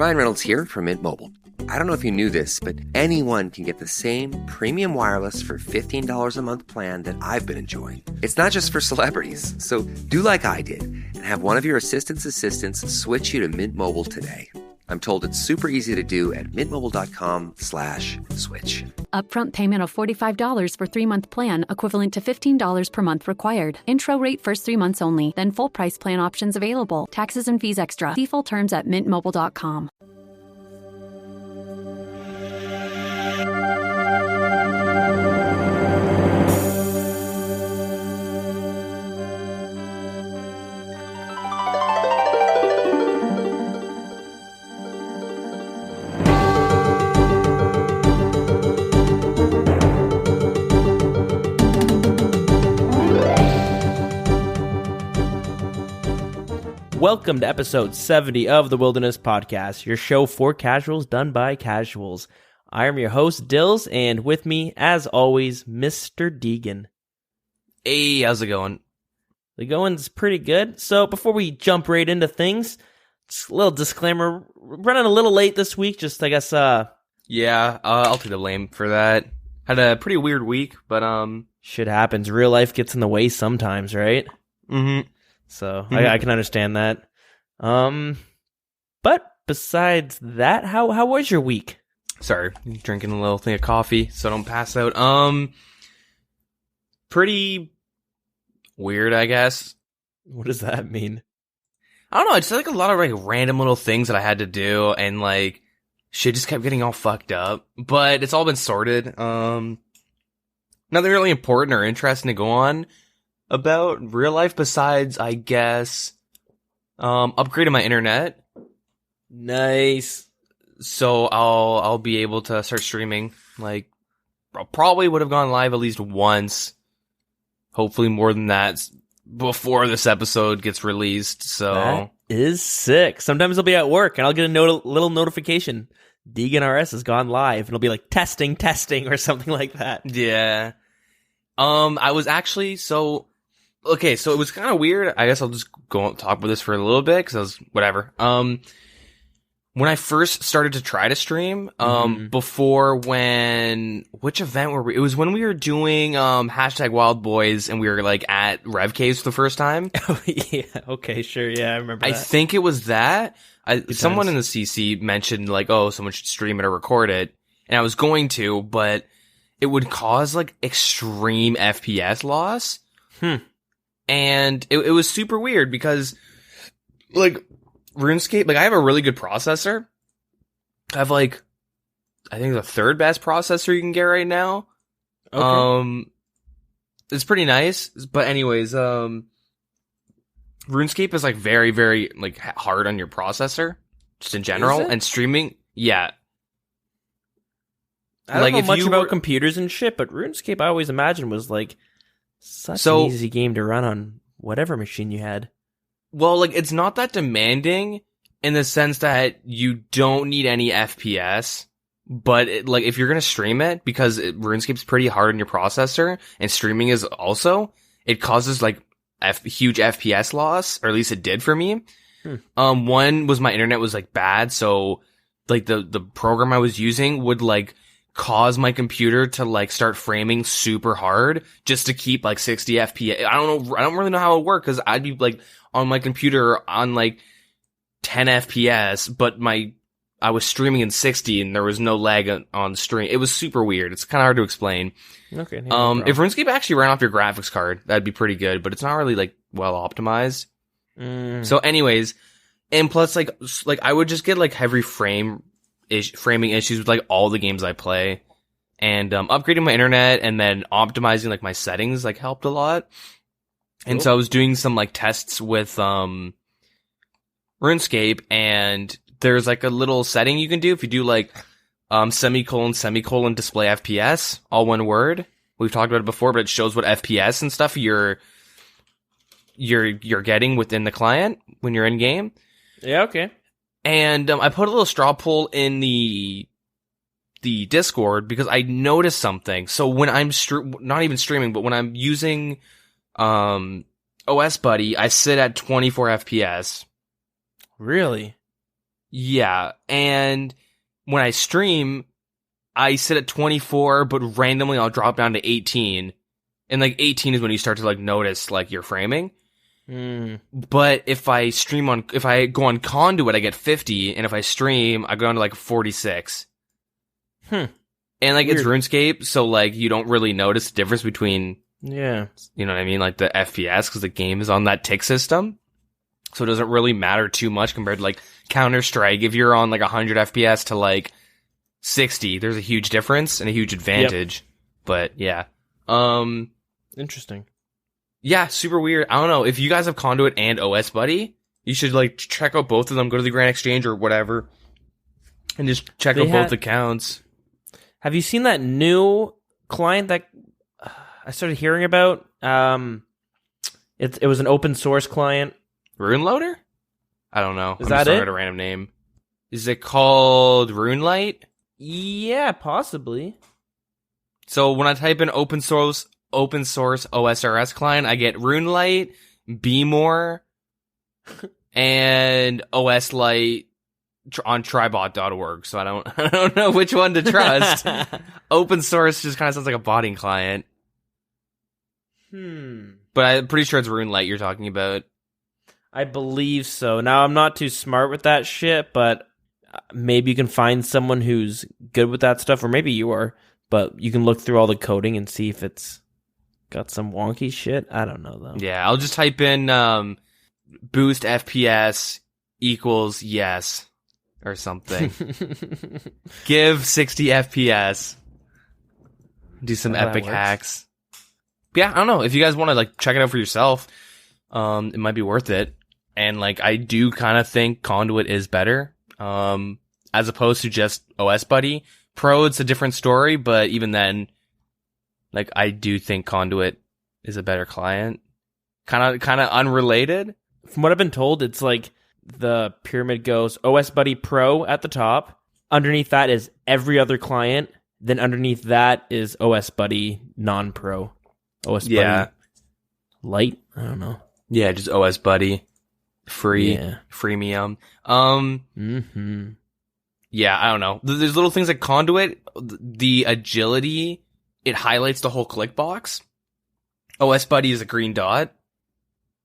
Ryan Reynolds here from Mint Mobile. I don't know if you knew this, but anyone can get the same premium wireless for $15 a month plan that I've been enjoying. It's not just for celebrities. So do like I did and have one of your assistants switch you to Mint Mobile today. I'm told it's super easy to do at mintmobile.com/switch. Upfront payment of $45 for 3-month plan, equivalent to $15 per month required. Intro rate first 3 months only, then full price plan options available. Taxes and fees extra. See full terms at mintmobile.com. Welcome to episode 70 of the Wilderness Podcast, your show for casuals done by casuals. I am your host, Dilz, and with me, as always, Mr. Deagin. Hey, how's it going? The going's pretty good. So before we jump right into things, just a little disclaimer, we're running a little late this week, just I guess, Yeah, I'll take the blame for that. Had a pretty weird week, but, shit happens. Real life gets in the way sometimes, right? Mm-hmm. So I can understand that. But besides that, how was your week? Sorry, drinking a little thing of coffee so I don't pass out. Pretty weird, I guess. What does that mean? I don't know, it's like a lot of like random little things that I had to do, and like shit just kept getting all fucked up. But it's all been sorted. Nothing really important or interesting to go on about real life besides, I guess, upgrading my internet. Nice. So I'll be able to start streaming. Like, I probably would have gone live at least once. Hopefully more than that before this episode gets released. So that is sick. Sometimes I'll be at work and I'll get a little notification. Deagin RS has gone live, and it'll be like testing or something like that. Yeah. I was actually okay, so it was kind of weird. I guess I'll just go and talk about this for a little bit, because I was, whatever. When I first started to try to stream, before which event were we? It was when we were doing, hashtag Wild Boys, and we were, like, at Rev Caves for the first time. Oh, yeah, okay, sure, yeah, I remember that. I think it was that. Someone in the CC mentioned, like, oh, someone should stream it or record it, and I was going to, but it would cause, like, extreme FPS loss. And it was super weird because, like, RuneScape, like, I have a really good processor. I have, like, I think the third best processor you can get right now. Okay. It's pretty nice. But anyways, RuneScape is, like, very, very, like, hard on your processor, just in general. And streaming, yeah. I don't know much about computers and shit, but RuneScape I always imagined was, like, such an easy game to run on whatever machine you had. Well, like, it's not that demanding in the sense that you don't need any FPS, but like, if you're gonna stream it, because RuneScape's pretty hard on your processor, and streaming is also, it causes like huge FPS loss, or at least it did for me. One was my internet was like bad, so like the program I was using would like cause my computer to like start framing super hard just to keep like 60 FPS. I don't really know how it worked, because I'd be like on my computer on like 10 FPS, but I was streaming in 60 and there was no lag on stream. It was super weird. It's kind of hard to explain. Okay. If RuneScape actually ran off your graphics card, that'd be pretty good, but it's not really like well optimized. So anyways, and plus like I would just get like heavy framing issues with like all the games I play, and upgrading my internet and then optimizing like my settings like helped a lot. And so I was doing some like tests with RuneScape, and there's like a little setting you can do if you do like semicolon display FPS, all one word. We've talked about it before, but it shows what FPS and stuff you're getting within the client when you're in game. Yeah, okay. And I put a little straw poll in the Discord because I noticed something. So when I'm not even streaming, but when I'm using OS Buddy, I sit at 24 FPS. Really? Yeah, and when I stream, I sit at 24, but randomly I'll drop down to 18. And like 18 is when you start to like notice like your framing. But if I go on Conduit, I get 50, and if I stream, I go down to like 46. And like Weird. it's RuneScape, so like you don't really notice the difference between, Yeah. you know what I mean, like the FPS, because the game is on that tick system. So it doesn't really matter too much compared to like Counter-Strike. If you're on like 100 FPS to like 60, there's a huge difference and a huge advantage. But yeah. Interesting. Yeah, super weird. I don't know. If you guys have Conduit and OS Buddy, you should like check out both of them. Go to the Grand Exchange or whatever, and just check out both accounts. Have you seen that new client that I started hearing about? It was an open source client. Rune Loader? I don't know. Is I'm that just throwing it? out a random name. Is it called RuneLite? Yeah, possibly. So when I type in open source OSRS client, I get RuneLite, BeMore, and OSLite on tribot.org. So I don't know which one to trust. Open source just kind of sounds like a botting client. But I'm pretty sure it's RuneLite you're talking about. I believe so. Now, I'm not too smart with that shit, but maybe you can find someone who's good with that stuff, or maybe you are, but you can look through all the coding and see if it's got some wonky shit. I don't know, though. Yeah, I'll just type in boost FPS equals yes or something. Give 60 FPS. Do some epic hacks. But yeah, I don't know. If you guys want to like check it out for yourself, it might be worth it. And like, I do kind of think Conduit is better, as opposed to just OS Buddy. Pro, it's a different story, but even then, like, I do think Conduit is a better client. Kind of unrelated. From what I've been told, it's like the pyramid goes OS Buddy Pro at the top. Underneath that is every other client. Then underneath that is OS Buddy non-pro. OS Buddy Lite? I don't know. Yeah, just OS Buddy. Freemium. Yeah, I don't know. There's little things like Conduit, the agility, it highlights the whole click box. OS Buddy is a green dot.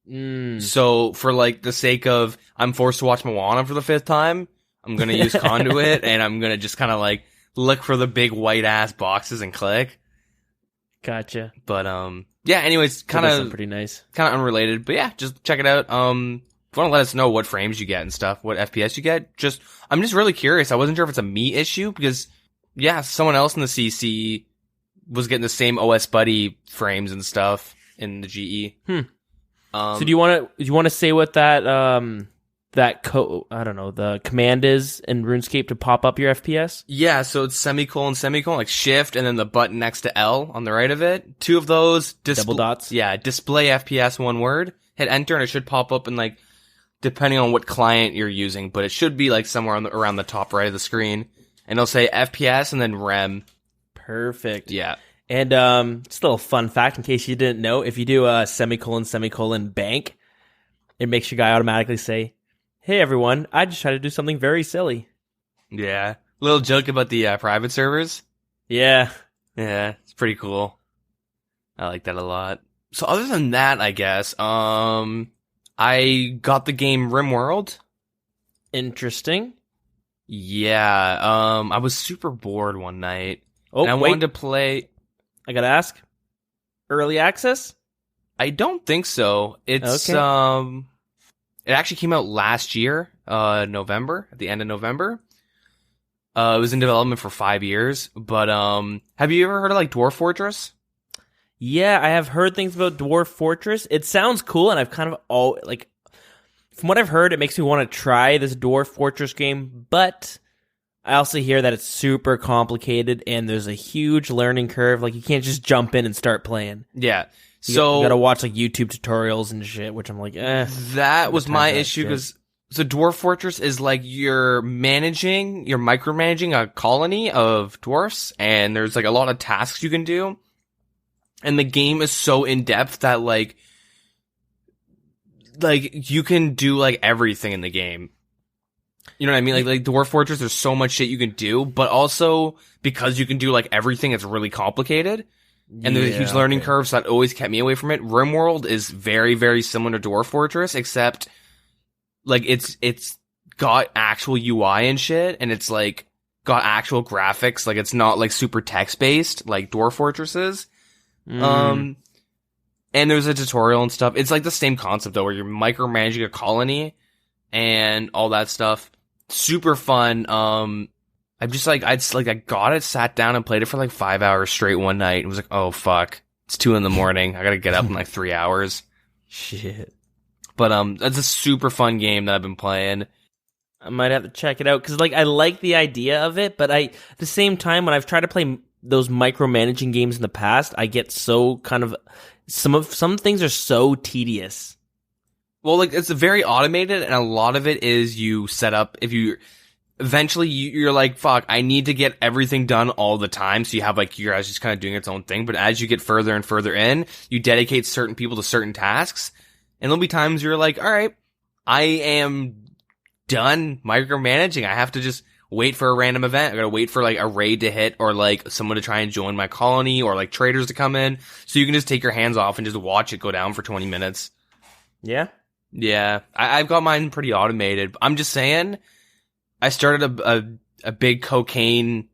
So for like the sake of I'm forced to watch Moana for the 5th time, I'm going to use Conduit and I'm going to just kind of like look for the big white ass boxes and click. Gotcha. But yeah, anyways, kind of pretty nice. Kind of unrelated, but yeah, just check it out. If you want to let us know what frames you get and stuff, what FPS you get, I'm just really curious. I wasn't sure if it's a me issue because yeah, someone else in the CC was getting the same OS Buddy frames and stuff in the GE. So do you want to say what that the command is in RuneScape to pop up your FPS? Yeah, so it's semicolon, like shift, and then the button next to L on the right of it. 2 of those. Double dots? Yeah, display FPS, one word. Hit enter and it should pop up in like, depending on what client you're using, but it should be like somewhere around the top right of the screen. And it'll say FPS and then rem. Perfect. Yeah. And just a little fun fact in case you didn't know, if you do a semicolon bank, it makes your guy automatically say, "Hey everyone, I just tried to do something very silly." Yeah. Little joke about the private servers. Yeah. Yeah, it's pretty cool. I like that a lot. So other than that, I guess, I got the game RimWorld. Interesting. Yeah, I was super bored one night. Oh, and I wanted to play. I gotta ask. Early access? I don't think so. It's okay. It actually came out last year, November, at the end of November. It was in development for 5 years, but have you ever heard of like Dwarf Fortress? Yeah, I have heard things about Dwarf Fortress. It sounds cool, and I've kind of from what I've heard, it makes me want to try this Dwarf Fortress game, but I also hear that it's super complicated and there's a huge learning curve. Like, you can't just jump in and start playing. Yeah. You gotta watch like YouTube tutorials and shit, which I'm like, That was my issue because Dwarf Fortress is like you're micromanaging a colony of dwarfs, and there's like a lot of tasks you can do. And the game is so in depth that like you can do like everything in the game. You know what I mean? Like Dwarf Fortress, there's so much shit you can do, but also because you can do like everything, it's really complicated. And there's a huge learning curve, so that always kept me away from it. RimWorld is very, very similar to Dwarf Fortress, except like it's got actual UI and shit, and it's like got actual graphics. Like it's not like super text based like Dwarf Fortress is. And there's a tutorial and stuff. It's like the same concept though, where you're micromanaging a colony and all that stuff. Super fun. I'm just like, I got it, sat down and played it for like 5 hours straight one night. And was like, oh fuck, it's 2 a.m. I gotta get up in like 3 hours. Shit. But that's a super fun game that I've been playing. I might have to check it out because like I like the idea of it, but at the same time when I've tried to play those micromanaging games in the past, I get so kind of some things are so tedious. Well, like it's very automated, and a lot of it is you set up if you. Eventually, you're like, fuck, I need to get everything done all the time, so you have, like, your guys just kind of doing its own thing, but as you get further and further in, you dedicate certain people to certain tasks, and there'll be times you're like, alright, I am done micromanaging, I have to just wait for a random event, I gotta wait for, like, a raid to hit, or, like, someone to try and join my colony, or, like, traders to come in, so you can just take your hands off and just watch it go down for 20 minutes. Yeah? Yeah, I've got mine pretty automated, I'm just saying... I started a big cocaine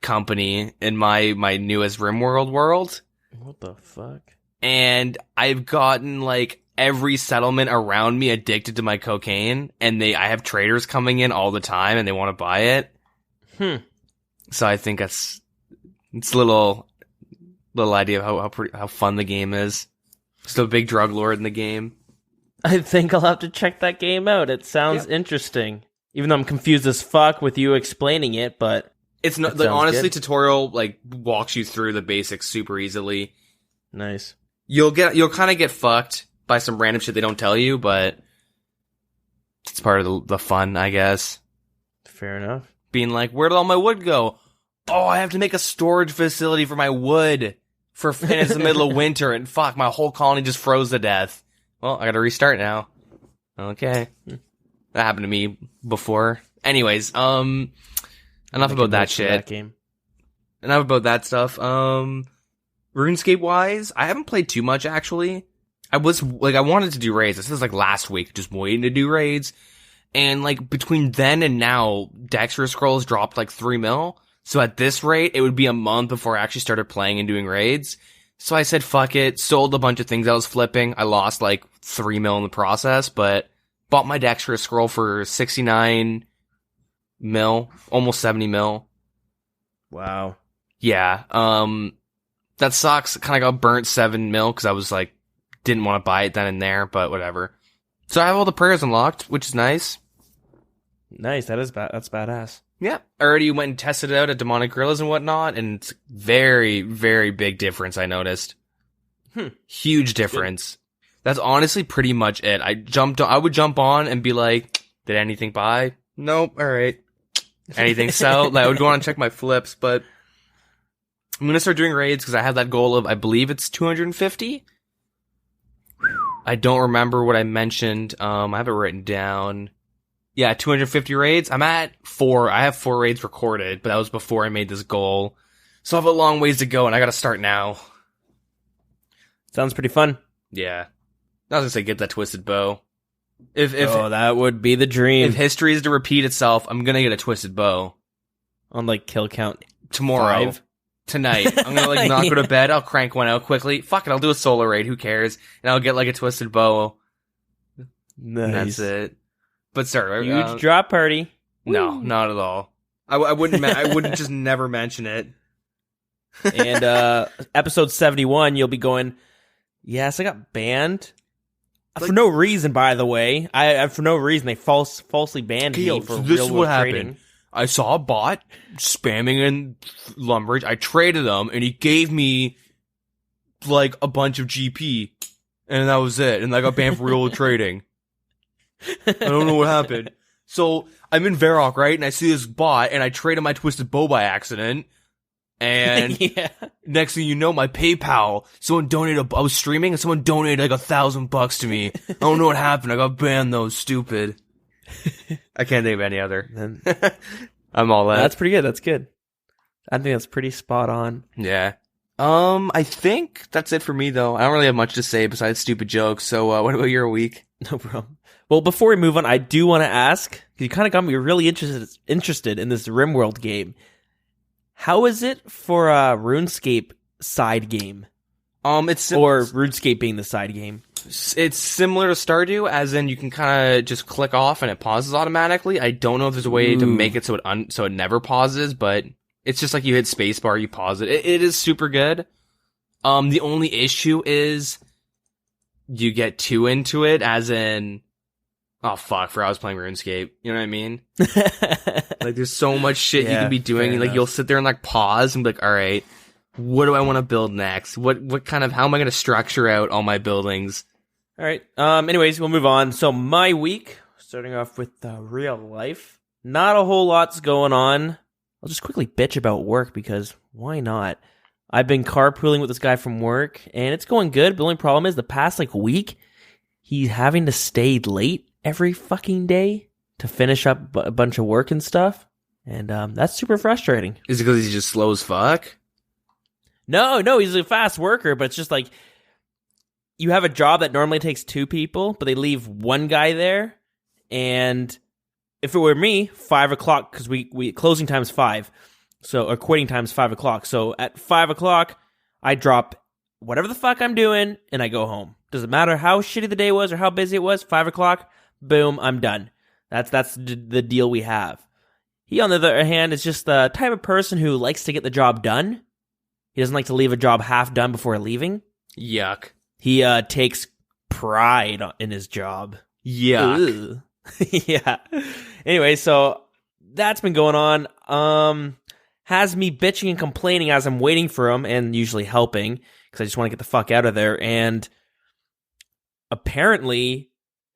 company in my newest RimWorld world. What the fuck? And I've gotten like every settlement around me addicted to my cocaine, and I have traders coming in all the time and they want to buy it. So I think it's a little idea of how fun the game is. Still a big drug lord in the game. I think I'll have to check that game out. It sounds interesting. Even though I'm confused as fuck with you explaining it, but it's not like, honestly good. Tutorial like walks you through the basics super easily. Nice. You'll kind of get fucked by some random shit they don't tell you, but it's part of the fun, I guess. Fair enough. Being like, where did all my wood go? Oh, I have to make a storage facility for my wood and it's the middle of winter, and fuck, my whole colony just froze to death. Well, I got to restart now. Okay. That happened to me before. Anyways, enough about that shit. That game. Enough about that stuff. RuneScape wise, I haven't played too much actually. I wanted to do raids. This is like last week, just waiting to do raids. And like between then and now, Dexterous Scrolls dropped like 3 mil. So at this rate, it would be a month before I actually started playing and doing raids. So I said, fuck it, sold a bunch of things I was flipping. I lost like 3 mil in the process, but bought my Dexterous Scroll for 69 mil, almost 70 mil. Wow. Yeah. That sucks. Kind of got burnt 7 mil because I was like, didn't want to buy it then and there, but whatever. So I have all the prayers unlocked, which is nice. Nice. That's badass. Yeah. I already went and tested it out at Demonic Gorillas and whatnot, and it's very, very big difference I noticed. Huge difference. Good. That's honestly pretty much it. I would jump on and be like, did anything buy? Nope. All right. Anything sell? I would go on and check my flips, but I'm going to start doing raids because I have that goal of, I believe it's 250. I don't remember what I mentioned. I have it written down. Yeah, 250 raids. I'm at 4. I have 4 raids recorded, but that was before I made this goal. So I have a long ways to go and I got to start now. Sounds pretty fun. Yeah. I was gonna say, get that twisted bow. If that would be the dream. If history is to repeat itself, I'm gonna get a twisted bow. On like kill count tomorrow. 5? Tonight. I'm gonna like not go to bed, I'll crank one out quickly. Fuck it, I'll do a solo raid, who cares? And I'll get like a twisted bow. Nice. And that's it. But sir, huge drop party. No, not at all. I wouldn't I wouldn't just never mention it. And episode 71, you'll be going, yes, I got banned. Like, for no reason, by the way. I for no reason, they falsely banned me for this real is what trading. Happened. I saw a bot spamming in Lumbridge. I traded him, and he gave me, like, a bunch of GP. And that was it. And I got banned for real trading. I don't know what happened. So, I'm in Varrock, right? And I see this bot, and I traded my Twisted Bow by accident. And next thing you know, my PayPal, someone donated, I was streaming and someone donated like $1,000 to me. I don't know what happened. I got banned though, stupid. I can't think of any other. Then, I'm all that. that's pretty good. That's good. I think that's pretty spot on. Yeah. I think that's it for me, though. I don't really have much to say besides stupid jokes. So, what about your week? No problem. Well, before we move on, I do want to ask, you kind of got me really interested in this RimWorld game. How is it for a RuneScape side game? Or RuneScape being the side game? It's similar to Stardew, as in you can kind of just click off and it pauses automatically. I don't know if there's a way to make it so it never pauses, but it's just like you hit spacebar, you pause it. It is super good. The only issue is you get too into it, as in, oh fuck, I was playing RuneScape. You know what I mean? Like there's so much shit you can be doing. Like you'll sit there and like pause and be like, all right, what do I want to build next? What kind of, how am I going to structure out all my buildings? All right. Anyways, we'll move on. So my week, starting off with real life, not a whole lot's going on. I'll just quickly bitch about work because why not? I've been carpooling with this guy from work and it's going good. The only problem is the past week, he's having to stay late every fucking day to finish up a bunch of work and stuff. And that's super frustrating. Is it because he's just slow as fuck? No, he's a fast worker, but it's just like you have a job that normally takes 2 people, but they leave one guy there. And if it were me, 5 o'clock, because we closing time's 5, so or quitting time's 5 o'clock. So at 5 o'clock, I drop whatever the fuck I'm doing and I go home. Doesn't matter how shitty the day was or how busy it was. 5 o'clock, boom, I'm done. That's the deal we have. He, on the other hand, is just the type of person who likes to get the job done. He doesn't like to leave a job half done before leaving. Yuck. He takes pride in his job. Yuck. Yeah. Anyway, so that's been going on. Has me bitching and complaining as I'm waiting for him and usually helping because I just want to get the fuck out of there. And apparently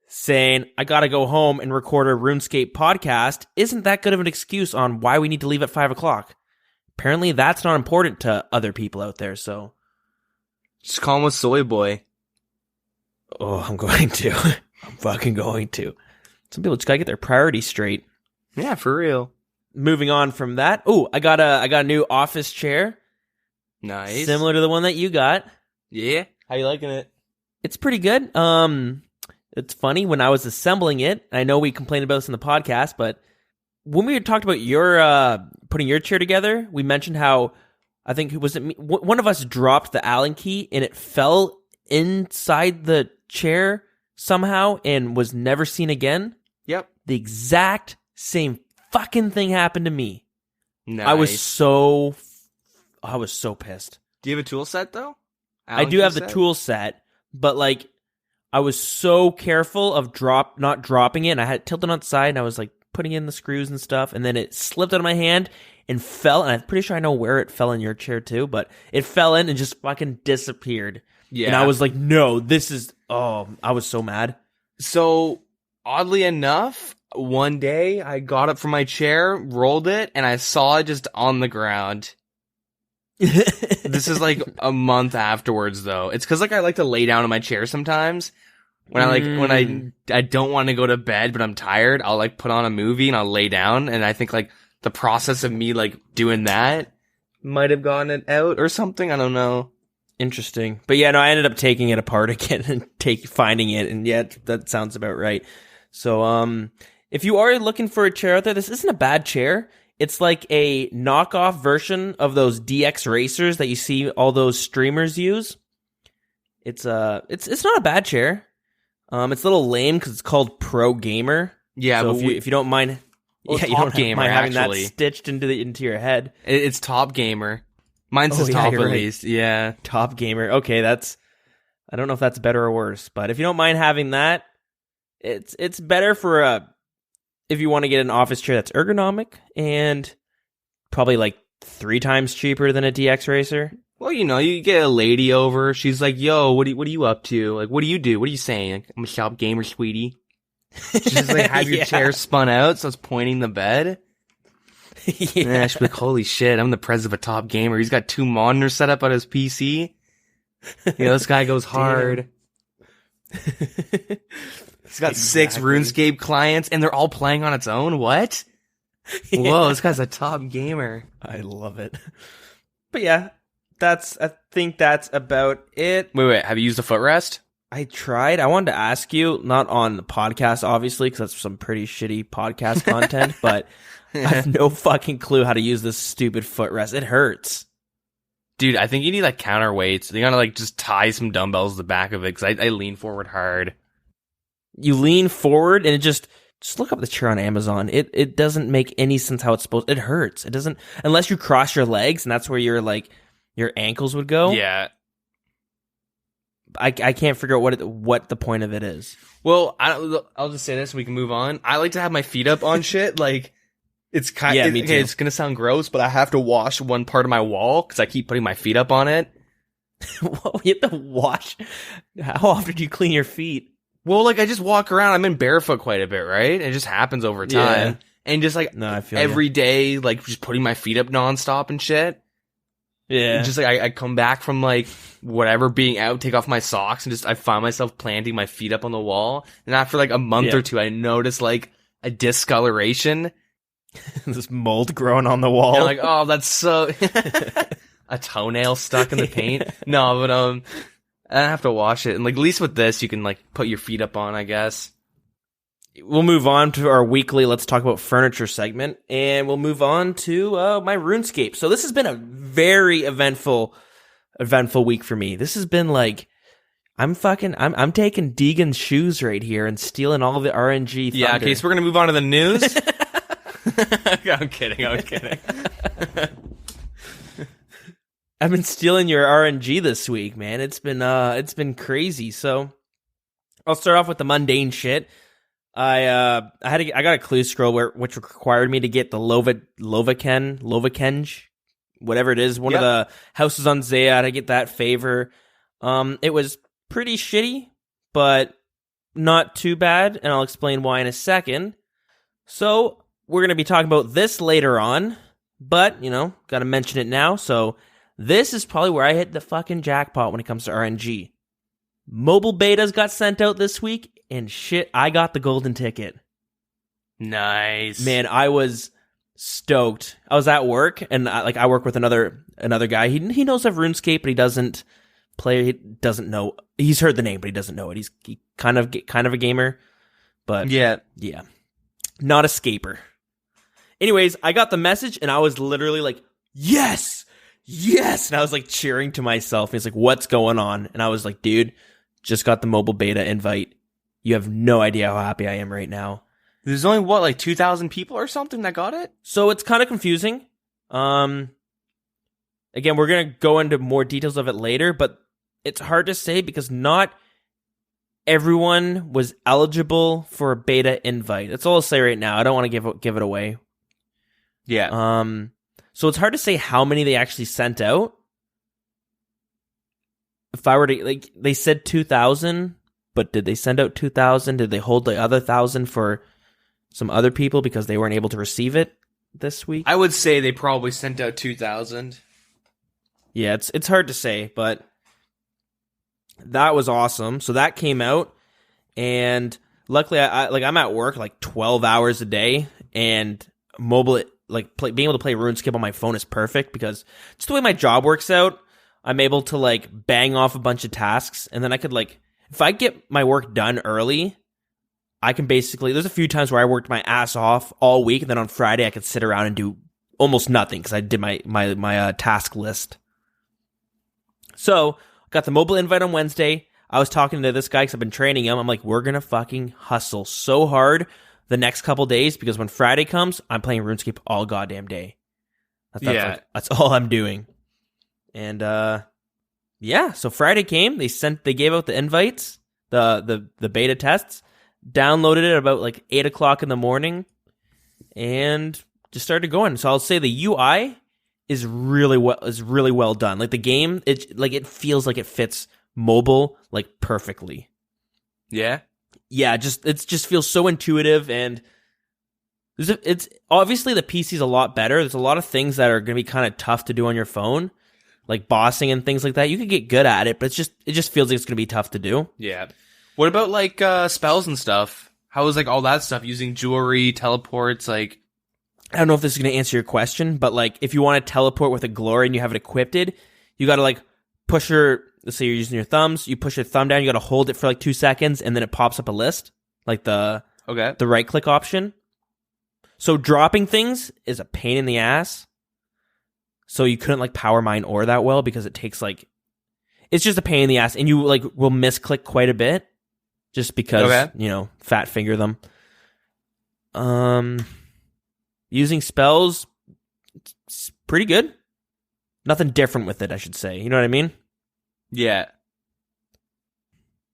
saying I gotta go home and record a RuneScape podcast isn't that good of an excuse on why we need to leave at 5 o'clock. Apparently that's not important to other people out there, so just call him a soy boy. Oh, I'm going to. I'm fucking going to. Some people just gotta get their priorities straight. Yeah, for real. Moving on from that. Oh, I got a new office chair. Nice. Similar to the one that you got. Yeah. How you liking it? It's pretty good. It's funny, when I was assembling it, I know we complained about this in the podcast, but when we had talked about your putting your chair together, we mentioned how, I think, was it me? One of us dropped the Allen key and it fell inside the chair somehow and was never seen again. Yep. The exact same fucking thing happened to me. Nice. I was so pissed. Do you have a tool set though? I do have the tool set, but I was so careful of not dropping it, and I had it tilted on its side, and I was putting in the screws and stuff, and then it slipped out of my hand and fell, and I'm pretty sure I know where it fell in your chair too, but it fell in and just fucking disappeared. Yeah. And I was like, no, I was so mad. So, oddly enough, one day I got up from my chair, rolled it, and I saw it just on the ground. This is a month afterwards though. It's because I like to lay down in my chair sometimes. When I don't want to go to bed but I'm tired, I'll put on a movie and I'll lay down, and I think the process of me doing that might have gotten it out or something. I don't know. Interesting. But yeah, no, I ended up taking it apart again and finding it, and yeah, that sounds about right. So if you are looking for a chair out there, this isn't a bad chair. It's like a knockoff version of those DX racers that you see all those streamers use. It's not a bad chair. It's a little lame because it's called Pro Gamer. Yeah, so if you don't mind, you don't mind having that stitched into your head. It's Top Gamer. Mine says Top at least. Yeah, Top Gamer. Okay, I don't know if that's better or worse, but if you don't mind having that, it's better for if you want to get an office chair that's ergonomic and probably 3 times cheaper than a DX racer. Well, you get a lady over. She's like, "Yo, what are you up to? What do you do? What are you saying? I'm a shop gamer, sweetie." She's have your chair spun out, so it's pointing the bed. Yeah, she's like, "Holy shit, I'm the president of a Top Gamer. He's got 2 monitors set up on his PC. This guy goes hard." He's got 6 RuneScape clients, and they're all playing on its own? What? Yeah. Whoa, this guy's a top gamer. I love it. But yeah, I think that's about it. Wait, have you used a footrest? I tried. I wanted to ask you, not on the podcast, obviously, because that's some pretty shitty podcast content, but I have no fucking clue how to use this stupid footrest. It hurts. Dude, I think you need like counterweights. You gotta like just tie some dumbbells to the back of it, because I lean forward hard. You lean forward and it just look up the chair on Amazon. It doesn't make any sense how it's supposed. It hurts. It doesn't, unless you cross your legs, and that's where your ankles would go. Yeah. I can't figure out what the point of it is. Well, I'll just say this and we can move on. I like to have my feet up on shit. Like, it's kind of, me too. Okay, it's gonna sound gross, but I have to wash one part of my wall because I keep putting my feet up on it. Well, you have to wash. How often do you clean your feet? Well, like, I just walk around. I'm in barefoot quite a bit, right? It just happens over time. Yeah. And just like I feel every day, like just putting my feet up nonstop and shit. Yeah. And just like I come back from like whatever being out, take off my socks, and just I find myself planting my feet up on the wall. And after like a month or two, I notice like a discoloration. This mold growing on the wall. And I'm like, oh, that's so a toenail stuck in the paint. No, but I have to wash it. And like at least with this, you can like put your feet up on, I guess. We'll move on to our weekly Let's Talk About Furniture segment, and we'll move on to my RuneScape. So this has been a very eventful week for me. This has been like, I'm taking Deagin's shoes right here and stealing all the RNG thunder. Yeah, okay, so we're going to move on to the news. I'm kidding. I've been stealing your RNG this week, man. It's been crazy. So I'll start off with the mundane shit. I got a clue scroll which required me to get the Lovakenge, whatever it is, one of the houses on Zaya. I had to get that favor. It was pretty shitty, but not too bad, and I'll explain why in a second. So we're gonna be talking about this later on, but gotta mention it now. So this is probably where I hit the fucking jackpot when it comes to RNG. Mobile betas got sent out this week. And shit, I got the golden ticket. Nice. Man, I was stoked. I was at work, and I work with another guy. He knows of RuneScape, but he doesn't play. He doesn't know. He's heard the name, but he doesn't know it. He's kind of a gamer, but yeah, not a scaper. Anyways, I got the message, and I was literally like, yes, and I was like cheering to myself. And he's like, what's going on? And I was like, dude, just got the mobile beta invite. You have no idea how happy I am right now. There's only, like 2,000 people or something that got it? So it's kind of confusing. Again, we're going to go into more details of it later, but it's hard to say because not everyone was eligible for a beta invite. That's all I'll say right now. I don't want to give it away. Yeah. So it's hard to say how many they actually sent out. If I were to, they said 2,000. But did they send out 2,000? Did they hold the other 1,000 for some other people because they weren't able to receive it this week? I would say they probably sent out 2,000. Yeah, it's hard to say, but that was awesome. So that came out, and luckily, I'm at work like 12 hours a day, and mobile being able to play RuneScape on my phone is perfect because just the way my job works out, I'm able to bang off a bunch of tasks, and then I could if I get my work done early, I can basically, there's a few times where I worked my ass off all week, and then on Friday I could sit around and do almost nothing because I did my task list. So, got the mobile invite on Wednesday. I was talking to this guy because I've been training him. I'm like, we're going to fucking hustle so hard the next couple days because when Friday comes, I'm playing RuneScape all goddamn day. That's all I'm doing. And, yeah, so Friday came, they gave out the invites, the beta tests, downloaded it about 8 o'clock in the morning, and just started going. So I'll say the UI is really well done. The game, it feels like it fits mobile perfectly. Yeah? Yeah, it just feels so intuitive, and it's obviously the PC's a lot better. There's a lot of things that are going to be kind of tough to do on your phone. Like bossing and things like that, you could get good at it, but it just feels like it's going to be tough to do. Yeah. What about like spells and stuff? How is like all that stuff using jewelry, teleports, like? I don't know if this is going to answer your question, but like if you want to teleport with a glory and you have it equipped, you got to like push let's say you're using your thumbs, you push your thumb down, you got to hold it for like 2 seconds, and then it pops up a list, like the right click option. So dropping things is a pain in the ass. So you couldn't like power mine ore that well because it takes like, it's just a pain in the ass, and you like will misclick quite a bit just because, fat finger them. Using spells, it's pretty good. Nothing different with it, I should say. You know what I mean? Yeah.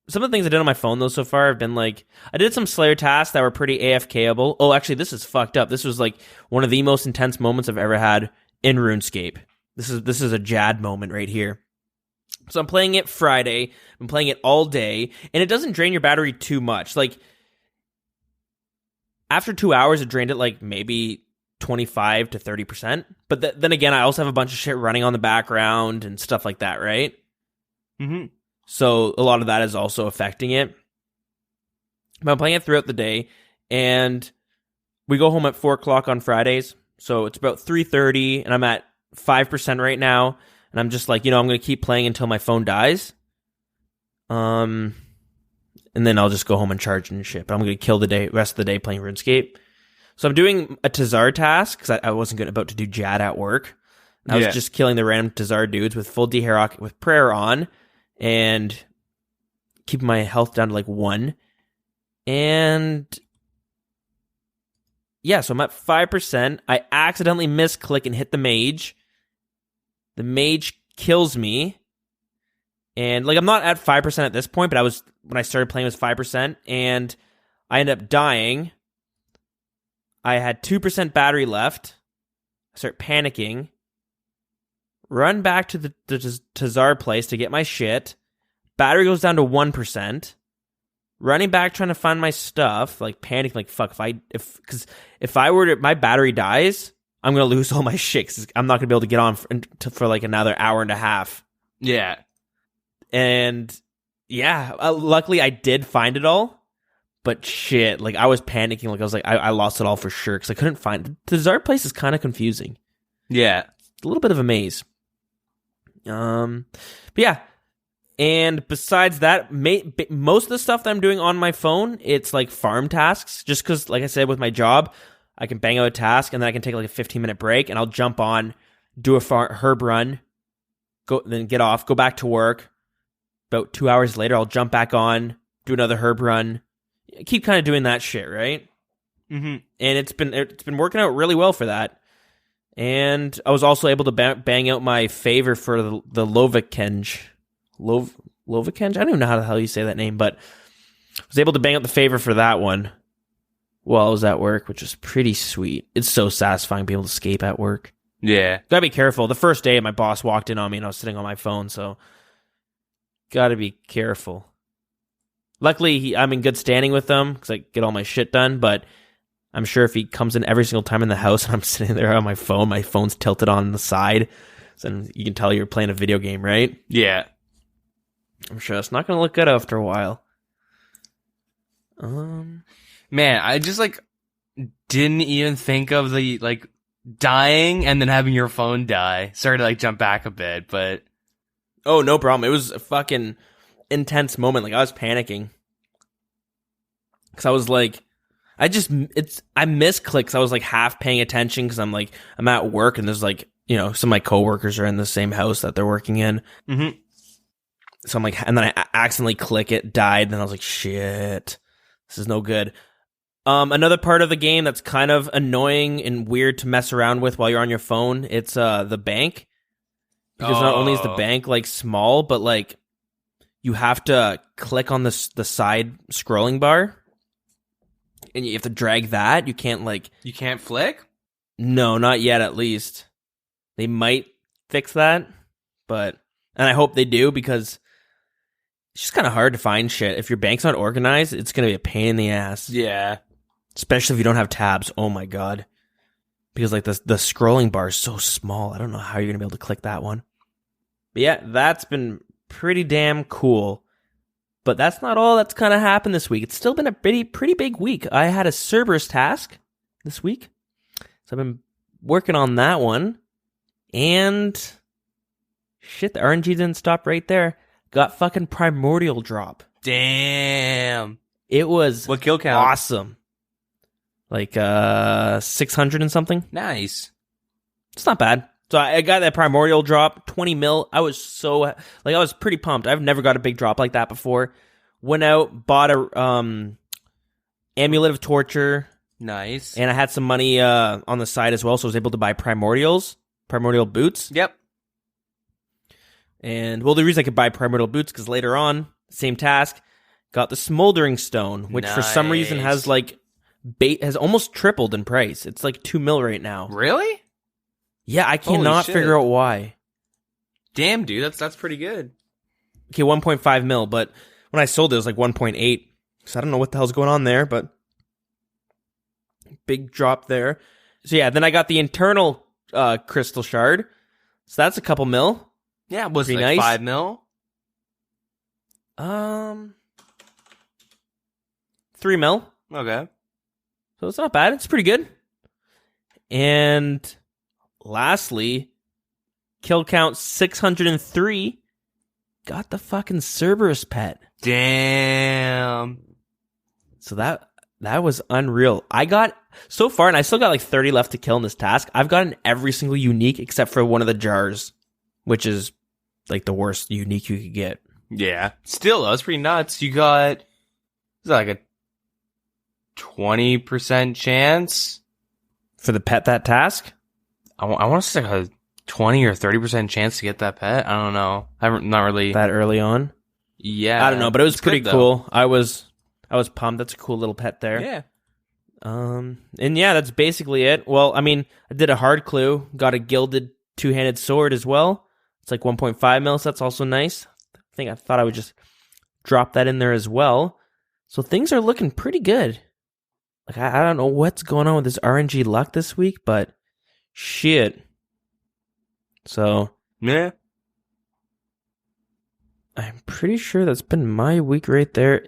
Some of the things I did on my phone, though, so far have been like, I did some Slayer tasks that were pretty AFKable. Oh, actually, this is fucked up. This was like one of the most intense moments I've ever had in RuneScape. This is a Jad moment right here. So I'm playing it Friday. I'm playing it all day, and it doesn't drain your battery too much. Like, after 2 hours, it drained it like maybe 25 to 30%. But then again, I also have a bunch of shit running on the background and stuff like that, right? Mm-hmm. So a lot of that is also affecting it. But I'm playing it throughout the day, and we go home at 4 o'clock on Fridays. So it's about 3:30, and I'm at 5% right now. And I'm just like, I'm going to keep playing until my phone dies. And then I'll just go home and charge and shit. But I'm going to kill the rest of the day playing RuneScape. So I'm doing a Tazar task because I wasn't about to do Jad at work. I was just killing the random Tazar dudes with full Deherok with prayer on and keeping my health down to like 1. And yeah, so I'm at 5%. I accidentally misclick and hit the mage. The mage kills me. And like I'm not at 5% at this point, but when I started playing it was 5%, and I ended up dying. I had 2% battery left. I start panicking. Run back to the Tazar place to get my shit. Battery goes down to 1%. Running back trying to find my stuff, like panicking, like fuck, if my battery dies, I'm gonna lose all my shit. 'Cause I'm not gonna be able to get on for like another hour and a half. Yeah. And yeah, luckily I did find it all, but shit, like I was panicking, like I was like, I lost it all for sure because I couldn't find it. The Tazar place is kind of confusing. Yeah, it's a little bit of a maze. But yeah, and besides that, most of the stuff that I'm doing on my phone, it's like farm tasks. Just because, like I said, with my job, I can bang out a task and then I can take like a 15-minute break and I'll jump on, do a herb run, then get off, go back to work. About 2 hours later, I'll jump back on, do another herb run. Keep kind of doing that shit, right? Mm-hmm. And it's been working out really well for that. And I was also able to bang out my favor for the Lovikenge. Lovikenge? I don't even know how the hell you say that name, but I was able to bang out the favor for that one while I was at work, which was pretty sweet. It's so satisfying being able to escape at work. Yeah. Gotta be careful. The first day, my boss walked in on me and I was sitting on my phone, so gotta be careful. Luckily, I'm in good standing with them because I get all my shit done, but I'm sure if he comes in every single time in the house and I'm sitting there on my phone's tilted on the side, so you can tell you're playing a video game, right? Yeah. I'm sure it's not going to look good after a while. Man, I just didn't even think of the dying and then having your phone die. Sorry to jump back a bit, but oh, no problem. It was a fucking intense moment. I was panicking because I was I misclicked. I was half paying attention because I'm at work and there's some of my coworkers are in the same house that they're working in. Mm-hmm. So I'm and then I accidentally click it, died, and then I was like, shit, this is no good. Another part of the game that's kind of annoying and weird to mess around with while you're on your phone, it's the bank. Because not only is the bank small, but you have to click on the side scrolling bar, and you have to drag that. You can't you can't flick? No, not yet. At least they might fix that, and I hope they do because it's just kind of hard to find shit. If your bank's not organized, it's gonna be a pain in the ass. Yeah, especially if you don't have tabs. Oh my god, because the scrolling bar is so small. I don't know how you're gonna be able to click that one. But yeah, that's been pretty damn cool. But that's not all that's kind of happened this week. It's still been a pretty big week. I had a Cerberus task this week. So I've been working on that one. And shit, the RNG didn't stop right there. Got fucking Primordial drop. Damn. It was what kill count? Awesome. Like 600 and something. Nice. It's not bad. So I got that Primordial drop, 20 mil. I was I was pretty pumped. I've never got a big drop like that before. Went out, bought a Amulet of Torture. Nice. And I had some money on the side as well, so I was able to buy Primordial boots. Yep. And, well, the reason I could buy Primordial boots, because later on, same task, got the Smoldering Stone, which for some reason has, has almost tripled in price. It's like 2 mil right now. Really? Yeah, I cannot figure out why. Damn, dude, that's pretty good. Okay, 1.5 mil, but when I sold it, it was like 1.8. So I don't know what the hell's going on there, but big drop there. So yeah, then I got the internal crystal shard. So that's a couple mil. Yeah, was it nice. 5 mil? 3 mil. Okay. So it's not bad. It's pretty good. And lastly, kill count 603. Got the fucking Cerberus pet. Damn. So that was unreal. I got, so far, and I still got like 30 left to kill in this task, I've gotten every single unique except for one of the jars, which is like the worst unique you could get. Yeah. Still, that's pretty nuts. You got, is that like a 20% chance? For the pet that task? I want to say like a 20 or 30% chance to get that pet. I don't know. I'm not really that early on. Yeah, I don't know, but it was pretty good, cool. I was pumped. That's a cool little pet there. Yeah. And yeah, that's basically it. Well, I mean, I did a hard clue. Got a gilded 2-handed sword as well. It's like 1.5 mil, so that's also nice. I thought I would just drop that in there as well. So things are looking pretty good. Like, I don't know what's going on with this RNG luck this week, but shit. So, yeah. I'm pretty sure that's been my week right there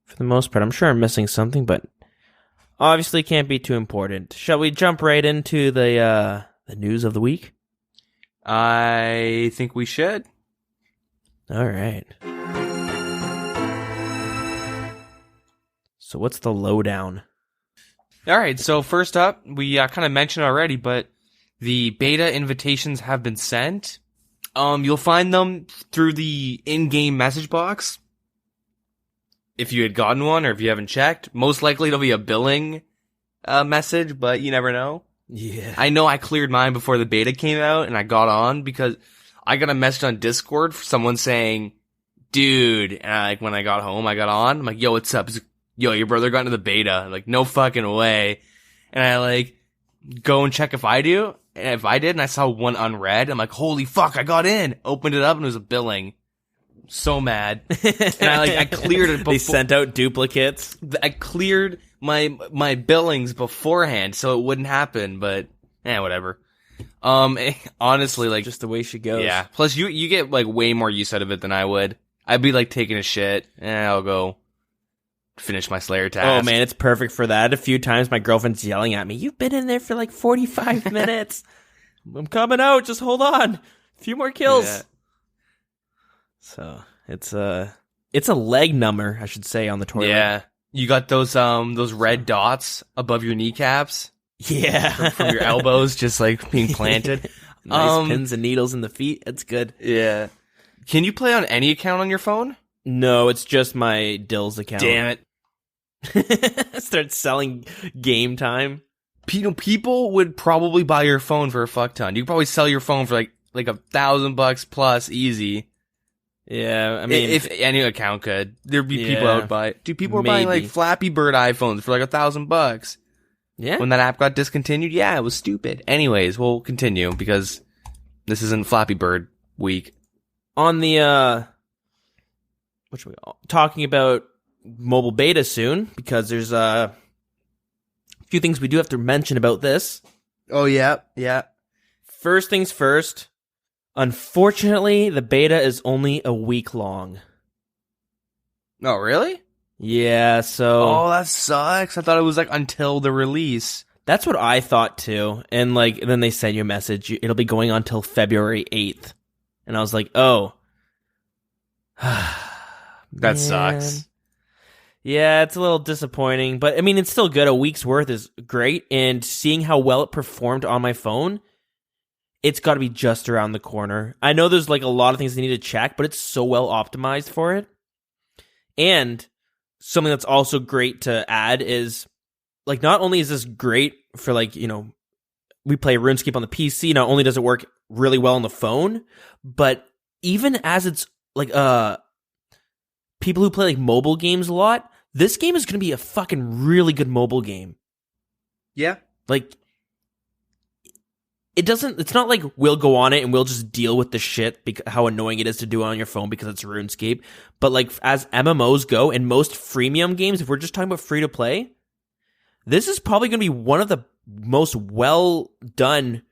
for the most part. I'm sure I'm missing something, but obviously can't be too important. Shall we jump right into the news of the week? I think we should. All right. So what's the lowdown? All right, so first up, we kind of mentioned already, but the beta invitations have been sent. You'll find them through the in-game message box. If you had gotten one or if you haven't checked, most likely it'll be a billing message, but you never know. Yeah. I know I cleared mine before the beta came out and I got on because I got a message on Discord for someone saying, dude, and when I got home, I got on. I'm like, yo, what's up? He's like, yo, your brother got into the beta. I'm like, no fucking way. And I go and check if I do. And if I did and I saw one unread, I'm like, holy fuck, I got in. Opened it up and it was a billing. So mad. And I cleared it before. They sent out duplicates. I cleared my billings beforehand so it wouldn't happen, but whatever. Honestly, just the way she goes. Yeah. Plus you get way more use out of it than I would. I'd be taking a shit and I'll go finish my Slayer task. Oh man, it's perfect for that. A few times my girlfriend's yelling at me, "You've been in there for 45 minutes. I'm coming out, just hold on. A few more kills." Yeah. So, it's a leg number, I should say, on the toilet. Yeah. You got those red dots above your kneecaps. Yeah. From your elbows just being planted. Nice pins and needles in the feet. It's good. Yeah. Can you play on any account on your phone? No, it's just my Dilz account. Damn it. Start selling game time. People would probably buy your phone for a fuck ton. You could probably sell your phone for $1,000 plus easy. Yeah, I mean, if any account could, there'd be people out buy. Dude, people were buying Flappy Bird iPhones for $1,000. Yeah. When that app got discontinued, yeah, it was stupid. Anyways, we'll continue because this isn't Flappy Bird week. On the which we talking about mobile beta soon because there's a few things we do have to mention about this. Oh yeah. First things first. Unfortunately, the beta is only a week long. Oh, really? Yeah, so... Oh, that sucks. I thought it was like until the release. That's what I thought too. And like, then they send you a message. It'll be going on till February 8th. And I was like, oh. That sucks. Yeah, it's a little disappointing. But I mean, it's still good. A week's worth is great. And seeing how well it performed on my phone, it's got to be just around the corner. I know there's like a lot of things they need to check, but it's so well optimized for it. And something that's also great to add is, like, not only is this great for, like, you know, we play RuneScape on the PC, not only does it work really well on the phone, but even as it's, like, people who play, like, mobile games a lot, this game is going to be a fucking really good mobile game. Yeah. Like, it's not like we'll go on it and we'll just deal with the shit, how annoying it is to do it on your phone because it's RuneScape. But, like, as MMOs go, and most freemium games, if we're just talking about free-to-play, this is probably going to be one of the most well-done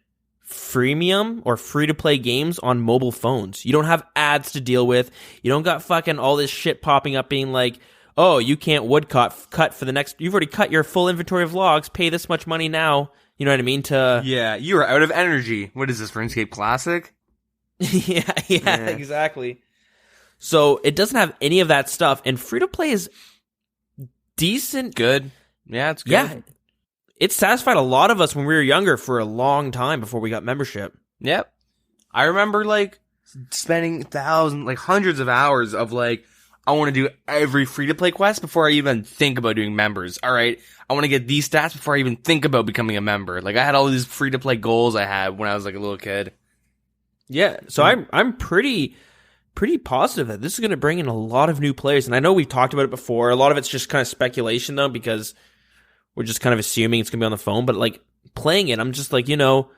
freemium or free-to-play games on mobile phones. You don't have ads to deal with. You don't got fucking all this shit popping up being like, oh, you can't woodcut for the next... You've already cut your full inventory of logs. Pay this much money now. You know what I mean? Yeah, you are out of energy. What is this, RuneScape Classic? yeah, exactly. So it doesn't have any of that stuff, and free-to-play is decent. Good. Yeah, it's good. Yeah, it satisfied a lot of us when we were younger for a long time before we got membership. Yep. I remember, like, spending hundreds of hours of, like, I want to do every free-to-play quest before I even think about doing members. All right, I want to get these stats before I even think about becoming a member. Like, I had all these free-to-play goals I had when I was, like, a little kid. Yeah, so I'm pretty positive that this is going to bring in a lot of new players. And I know we've talked about it before. A lot of it's just kind of speculation, though, because we're just kind of assuming it's going to be on the phone. But, like, playing it, I'm just like, you know,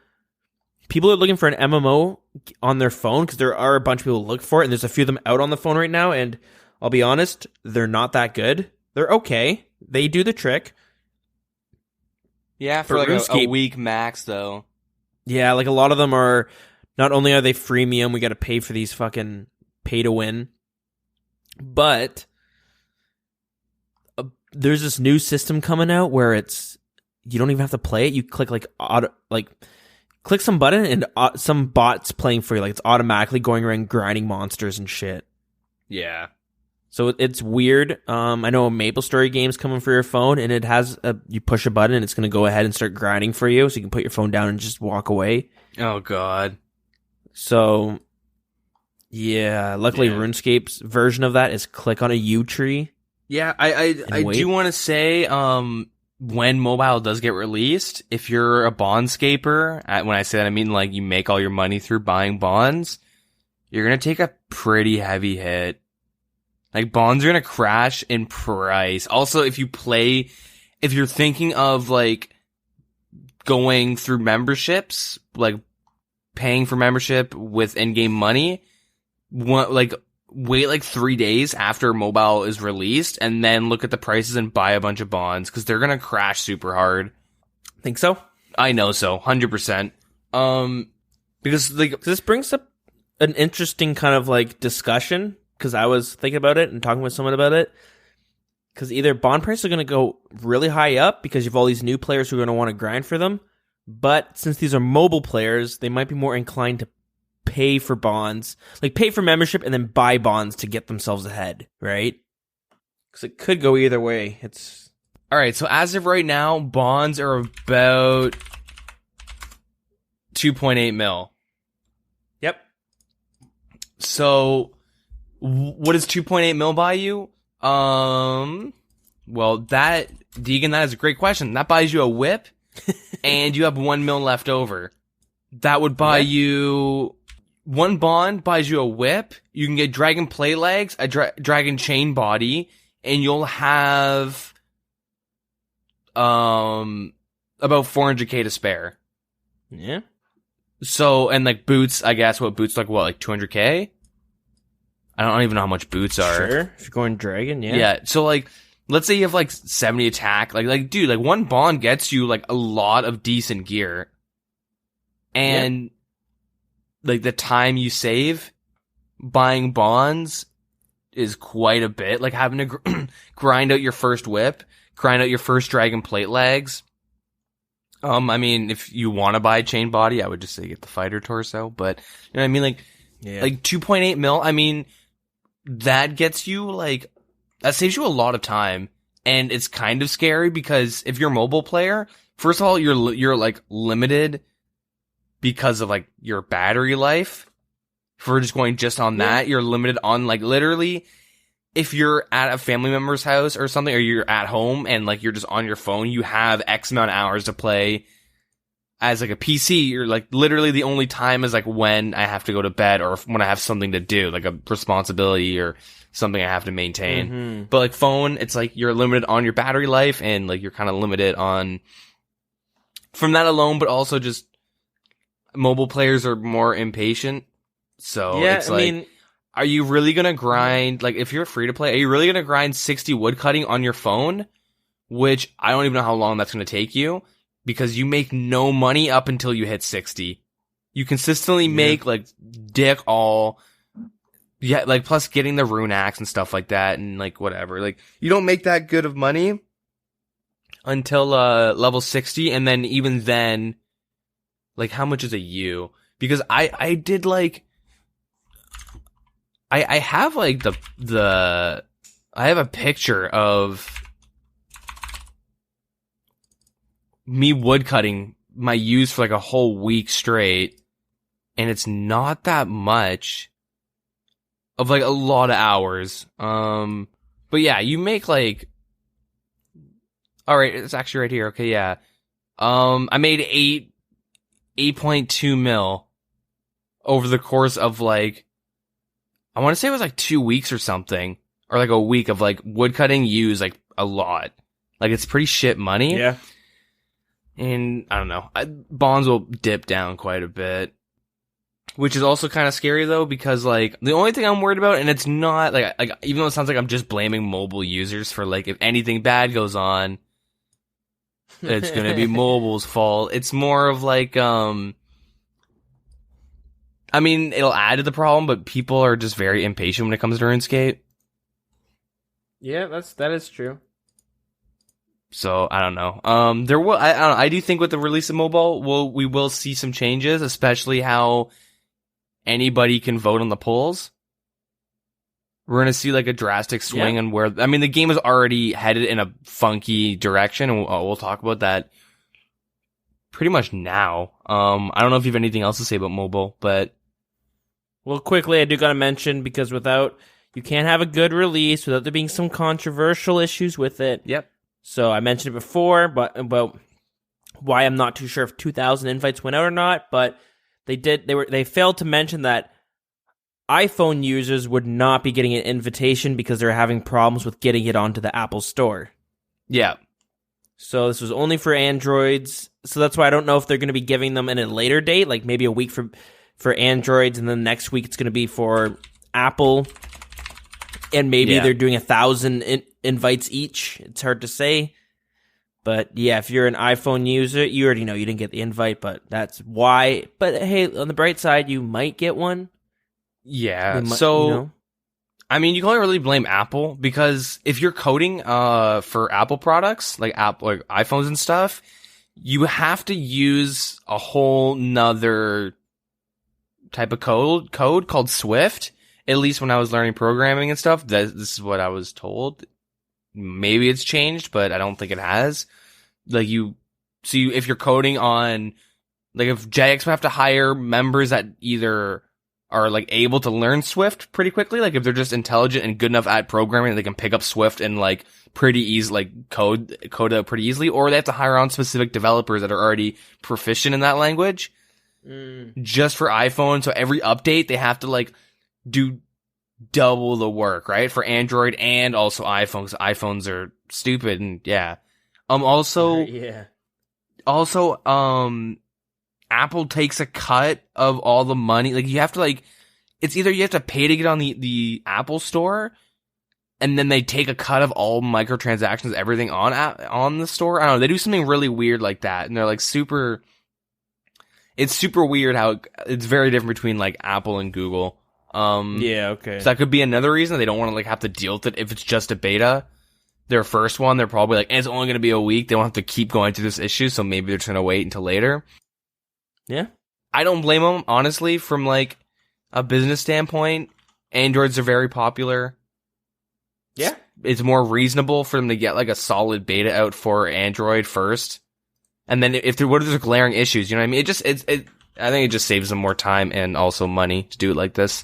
people are looking for an MMO on their phone because there are a bunch of people who look for it. And there's a few of them out on the phone right now. And I'll be honest, they're not that good. They're okay. They do the trick. Yeah, for like a week max, though. Yeah, like a lot of them are, not only are they freemium, we got to pay for these fucking pay to win, but there's this new system coming out where it's, you don't even have to play it. You click click some button and some bot's playing for you. Like, it's automatically going around grinding monsters and shit. Yeah. So it's weird. I know a MapleStory game's coming for your phone, and it has you push a button and it's going to go ahead and start grinding for you, so you can put your phone down and just walk away. Oh, God. So, yeah. Luckily, RuneScape's version of that is click on a yew tree. Yeah, I do want to say, when mobile does get released, if you're a bondscaper, when I say that, I mean, like, you make all your money through buying bonds, you're going to take a pretty heavy hit. Like, bonds are going to crash in price. Also, if you're thinking of, like, going through memberships, like, paying for membership with in-game money, wait, like, 3 days after mobile is released, and then look at the prices and buy a bunch of bonds, because they're going to crash super hard. Think so? I know so. 100%. Because, like, this brings up an interesting kind of, like, discussion, because I was thinking about it and talking with someone about it. Because either bond prices are going to go really high up because you have all these new players who are going to want to grind for them. But since these are mobile players, they might be more inclined to pay for bonds. Like, pay for membership and then buy bonds to get themselves ahead, right? Because it could go either way. Alright, so as of right now, bonds are about 2.8 mil. Yep. So, what does 2.8 mil buy you? Well, Deagin, that is a great question. That buys you a whip, and you have 1 mil left over. That would buy you, one bond buys you a whip, you can get dragon plate legs, a dragon chain body, and you'll have, about 400k to spare. Yeah. So, and like boots, I guess, like 200k? I don't even know how much boots are. Sure, if you're going dragon, yeah. Yeah, so like, let's say you have like 70 attack, like dude, like one bond gets you like a lot of decent gear. And like the time you save buying bonds is quite a bit. Like having to grind out your first whip, grind out your first dragon plate legs. I mean, if you want to buy chain body, I would just say get the fighter torso, but you know what I mean? Like 2.8 mil, I mean, that gets you that saves you a lot of time, and it's kind of scary because if you're a mobile player, first of all, you're like limited because of like your battery life. If we're just going just on that, you're limited on like literally if you're at a family member's house or something, or you're at home and like you're just on your phone, you have X amount of hours to play. As like a PC, you're like literally the only time is like when I have to go to bed or when I have something to do, like a responsibility or something I have to maintain. Mm-hmm. But like phone, it's like you're limited on your battery life and like you're kind of limited on from that alone, but also just mobile players are more impatient. So it's like, I mean, are you really going to grind, like if you're free to play, are you really going to grind 60 woodcutting on your phone? Which I don't even know how long that's going to take you because you make no money up until you hit 60. You consistently make like dick all, like plus getting the rune axe and stuff like that and like whatever. Like you don't make that good of money until level 60, and then even then, like how much is a U? Because I did like, I have like I have a picture of me woodcutting my use for like a whole week straight, and it's not that much of like a lot of hours. But yeah, you make like, all right, it's actually right here. Okay, yeah. I made 8.2 mil over the course of like, I want to say it was like 2 weeks or something, or like a week of like woodcutting use like a lot. Like it's pretty shit money. Yeah. And I don't know, bonds will dip down quite a bit, which is also kind of scary though, because like the only thing I'm worried about, and it's not like even though it sounds like I'm just blaming mobile users for like if anything bad goes on, it's gonna be mobile's fault. It's more of like I mean, it'll add to the problem, but people are just very impatient when it comes to RuneScape. Yeah, that is true. So I don't know. There will I do think with the release of mobile, we will see some changes, especially how anybody can vote on the polls. We're gonna see like a drastic swing on where, I mean, the game is already headed in a funky direction, and we'll talk about that pretty much now. I don't know if you have anything else to say about mobile, but. Well, quickly, I do gotta mention, because you can't have a good release without there being some controversial issues with it. Yep. So I mentioned it before, but about why I'm not too sure if 2,000 invites went out or not, but they failed to mention that iPhone users would not be getting an invitation because they're having problems with getting it onto the Apple Store. Yeah. So this was only for Androids, so that's why I don't know if they're going to be giving them in a later date, like maybe a week for Androids, and then next week it's going to be for Apple, and maybe they're doing 1,000 invites each. It's hard to say, but yeah, if you're an iPhone user, you already know you didn't get the invite, but that's why. But hey, on the bright side, you might get one. Yeah, so, you know? I mean, you can't really blame Apple, because if you're coding for Apple products, like iPhones and stuff, you have to use a whole nother type of code called Swift. At least when I was learning programming and stuff, this is what I was told. Maybe it's changed, but I don't think it has. Like if you're coding on, like if JX would have to hire members that either are like able to learn Swift pretty quickly, like if they're just intelligent and good enough at programming, they can pick up Swift and like pretty easy, like code it pretty easily, or they have to hire on specific developers that are already proficient in that language. Just for iPhone, so every update they have to like do double the work, right? For Android and also iPhones. iPhones are stupid, and also Apple takes a cut of all the money. Like you have to like, it's either you have to pay to get on the Apple Store, and then they take a cut of all microtransactions, everything on the store. I don't know. They do something really weird like that, and they're like super. It's super weird how it's very different between like Apple and Google. Yeah, okay. So that could be another reason they don't want to like have to deal with it if it's just a beta. Their first one, they're probably like, it's only going to be a week. They won't have to keep going through this issue, so maybe they're trying to wait until later. Yeah. I don't blame them, honestly, from like a business standpoint. Androids are very popular. Yeah. It's more reasonable for them to get like a solid beta out for Android first. And then if there's glaring issues, you know what I mean? I think it just saves them more time and also money to do it like this.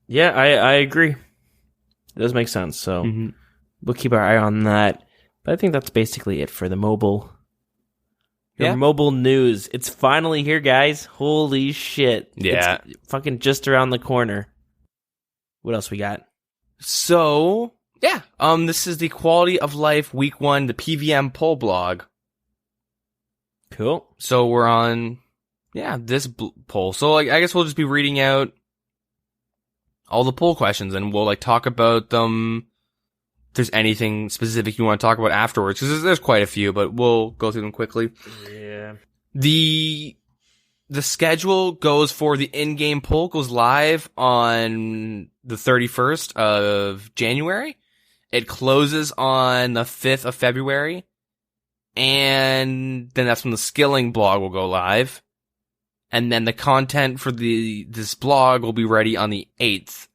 Yeah, I agree. It does make sense. So we'll keep our eye on that. But I think that's basically it for the mobile. Your mobile news. It's finally here, guys. Holy shit. Yeah. It's fucking just around the corner. What else we got? So, yeah. This is the Quality of Life Week 1, the PVM poll blog. Cool. So we're on, this poll. So like, I guess we'll just be reading out all the poll questions and we'll like talk about them. If there's anything specific you want to talk about afterwards, because there's quite a few, but we'll go through them quickly. Yeah. The schedule goes for the in-game poll goes live on the 31st of January. It closes on the 5th of February. And then that's when the skilling blog will go live. And then the content for this blog will be ready on the 8th.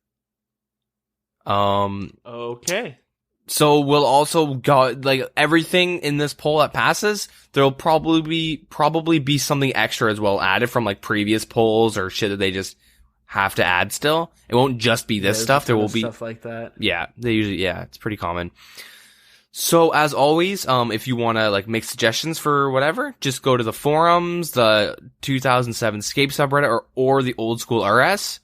Okay. So we'll also go, like, everything in this poll that passes, there'll probably be something extra as well added from like previous polls or shit that they just have to add still. It won't just be this stuff. There will be stuff like that. Yeah, they usually, it's pretty common. So as always, if you want to like make suggestions for whatever, just go to the forums, the 2007 Scape subreddit, or the Oldschool RS,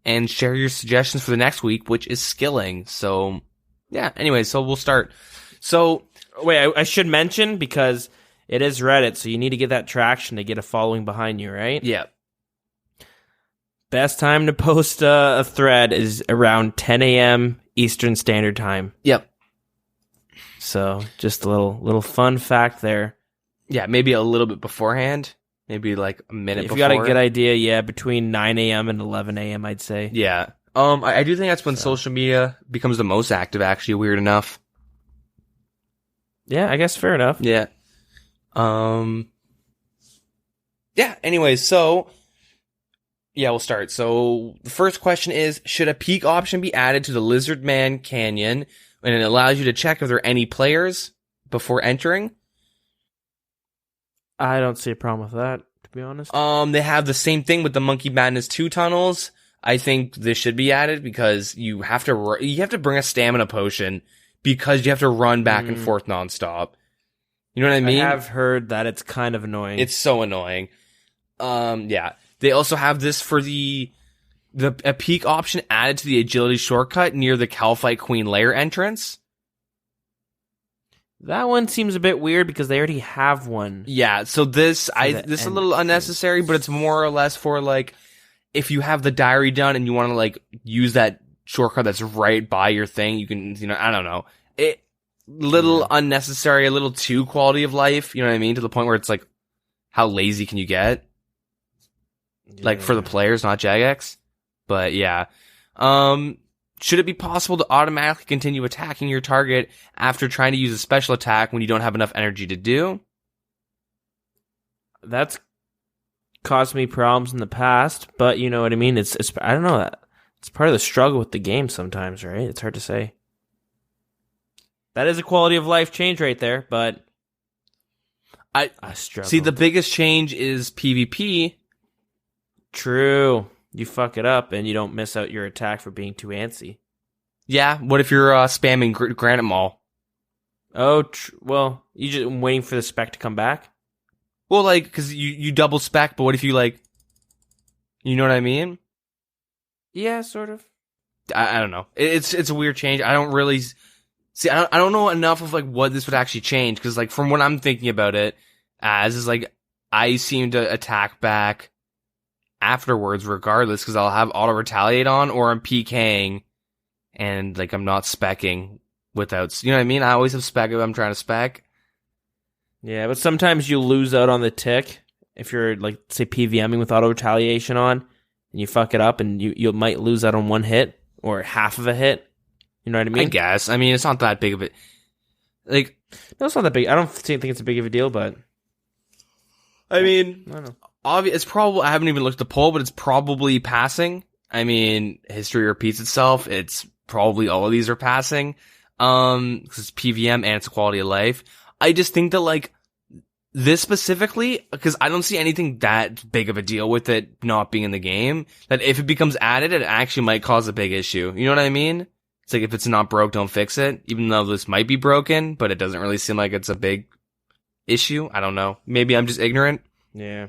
and share your suggestions for the next week, which is skilling. So yeah, anyway, so we'll start. So wait, I should mention, because it is Reddit, so you need to get that traction to get a following behind you, right? Yeah. Best time to post a thread is around 10 a.m. Eastern Standard Time. Yep. So, just a little fun fact there. Yeah, maybe a little bit beforehand. Maybe like a minute before. If you got a good idea, between 9 a.m. and 11 a.m., I'd say. Yeah. I do think that's when social media becomes the most active, actually, weird enough. Yeah, I guess fair enough. Yeah. Yeah, anyway, so we'll start. So the first question is, should a peak option be added to the Lizard Man Canyon, and it allows you to check if there are any players before entering? I don't see a problem with that, to be honest. They have the same thing with the Monkey Madness 2 tunnels. I think this should be added because you have to bring a stamina potion because you have to run back and forth nonstop. You know what I mean? I have heard that it's kind of annoying. It's so annoying. Yeah. They also have this for a peak option added to the agility shortcut near the Calphite Queen lair entrance. That one seems a bit weird because they already have one. Yeah, so this is a little unnecessary, but it's more or less for like if you have the diary done and you want to like use that shortcut that's right by your thing, you can, I don't know. Unnecessary, a little too quality of life, you know what I mean? To the point where it's like, how lazy can you get? Yeah. Like for the players, not Jagex. But yeah. Should it be possible to automatically continue attacking your target after trying to use a special attack when you don't have enough energy to do? That's caused me problems in the past, but you know what I mean? It's I don't know. It's part of the struggle with the game sometimes, right? It's hard to say. That is a quality of life change right there, but I struggle. See, the biggest change is PvP. True. You fuck it up and you don't miss out your attack for being too antsy. Yeah, what if you're spamming Granite Maul? Oh, well, you just waiting for the spec to come back? Well, like, because you double spec, but what if you, like, you know what I mean? Yeah, sort of. I don't know. It's a weird change. I don't really... See, I don't know enough of, like, what this would actually change, because, like, from what I'm thinking about it as, is, like, I seem to attack back afterwards regardless, because I'll have auto-retaliate on, or I'm PKing, and, like, I'm not specking without... You know what I mean? I always have spec if I'm trying to spec. Yeah, but sometimes you lose out on the tick if you're, like, say, PVMing with auto-retaliation on, and you fuck it up, and you might lose out on one hit or half of a hit. You know what I mean? I guess. I mean, it's not that big of it. Like, no, it's not that big. I don't think it's a big of a deal, but I mean, I don't know. It's probably, I haven't even looked at the poll, but it's probably passing. I mean, history repeats itself. It's probably all of these are passing. Because it's PVM and it's quality of life. I just think that, like, this specifically, because I don't see anything that big of a deal with it not being in the game, that if it becomes added, it actually might cause a big issue. You know what I mean? It's like, if it's not broke, don't fix it. Even though this might be broken, but it doesn't really seem like it's a big issue. I don't know. Maybe I'm just ignorant. Yeah.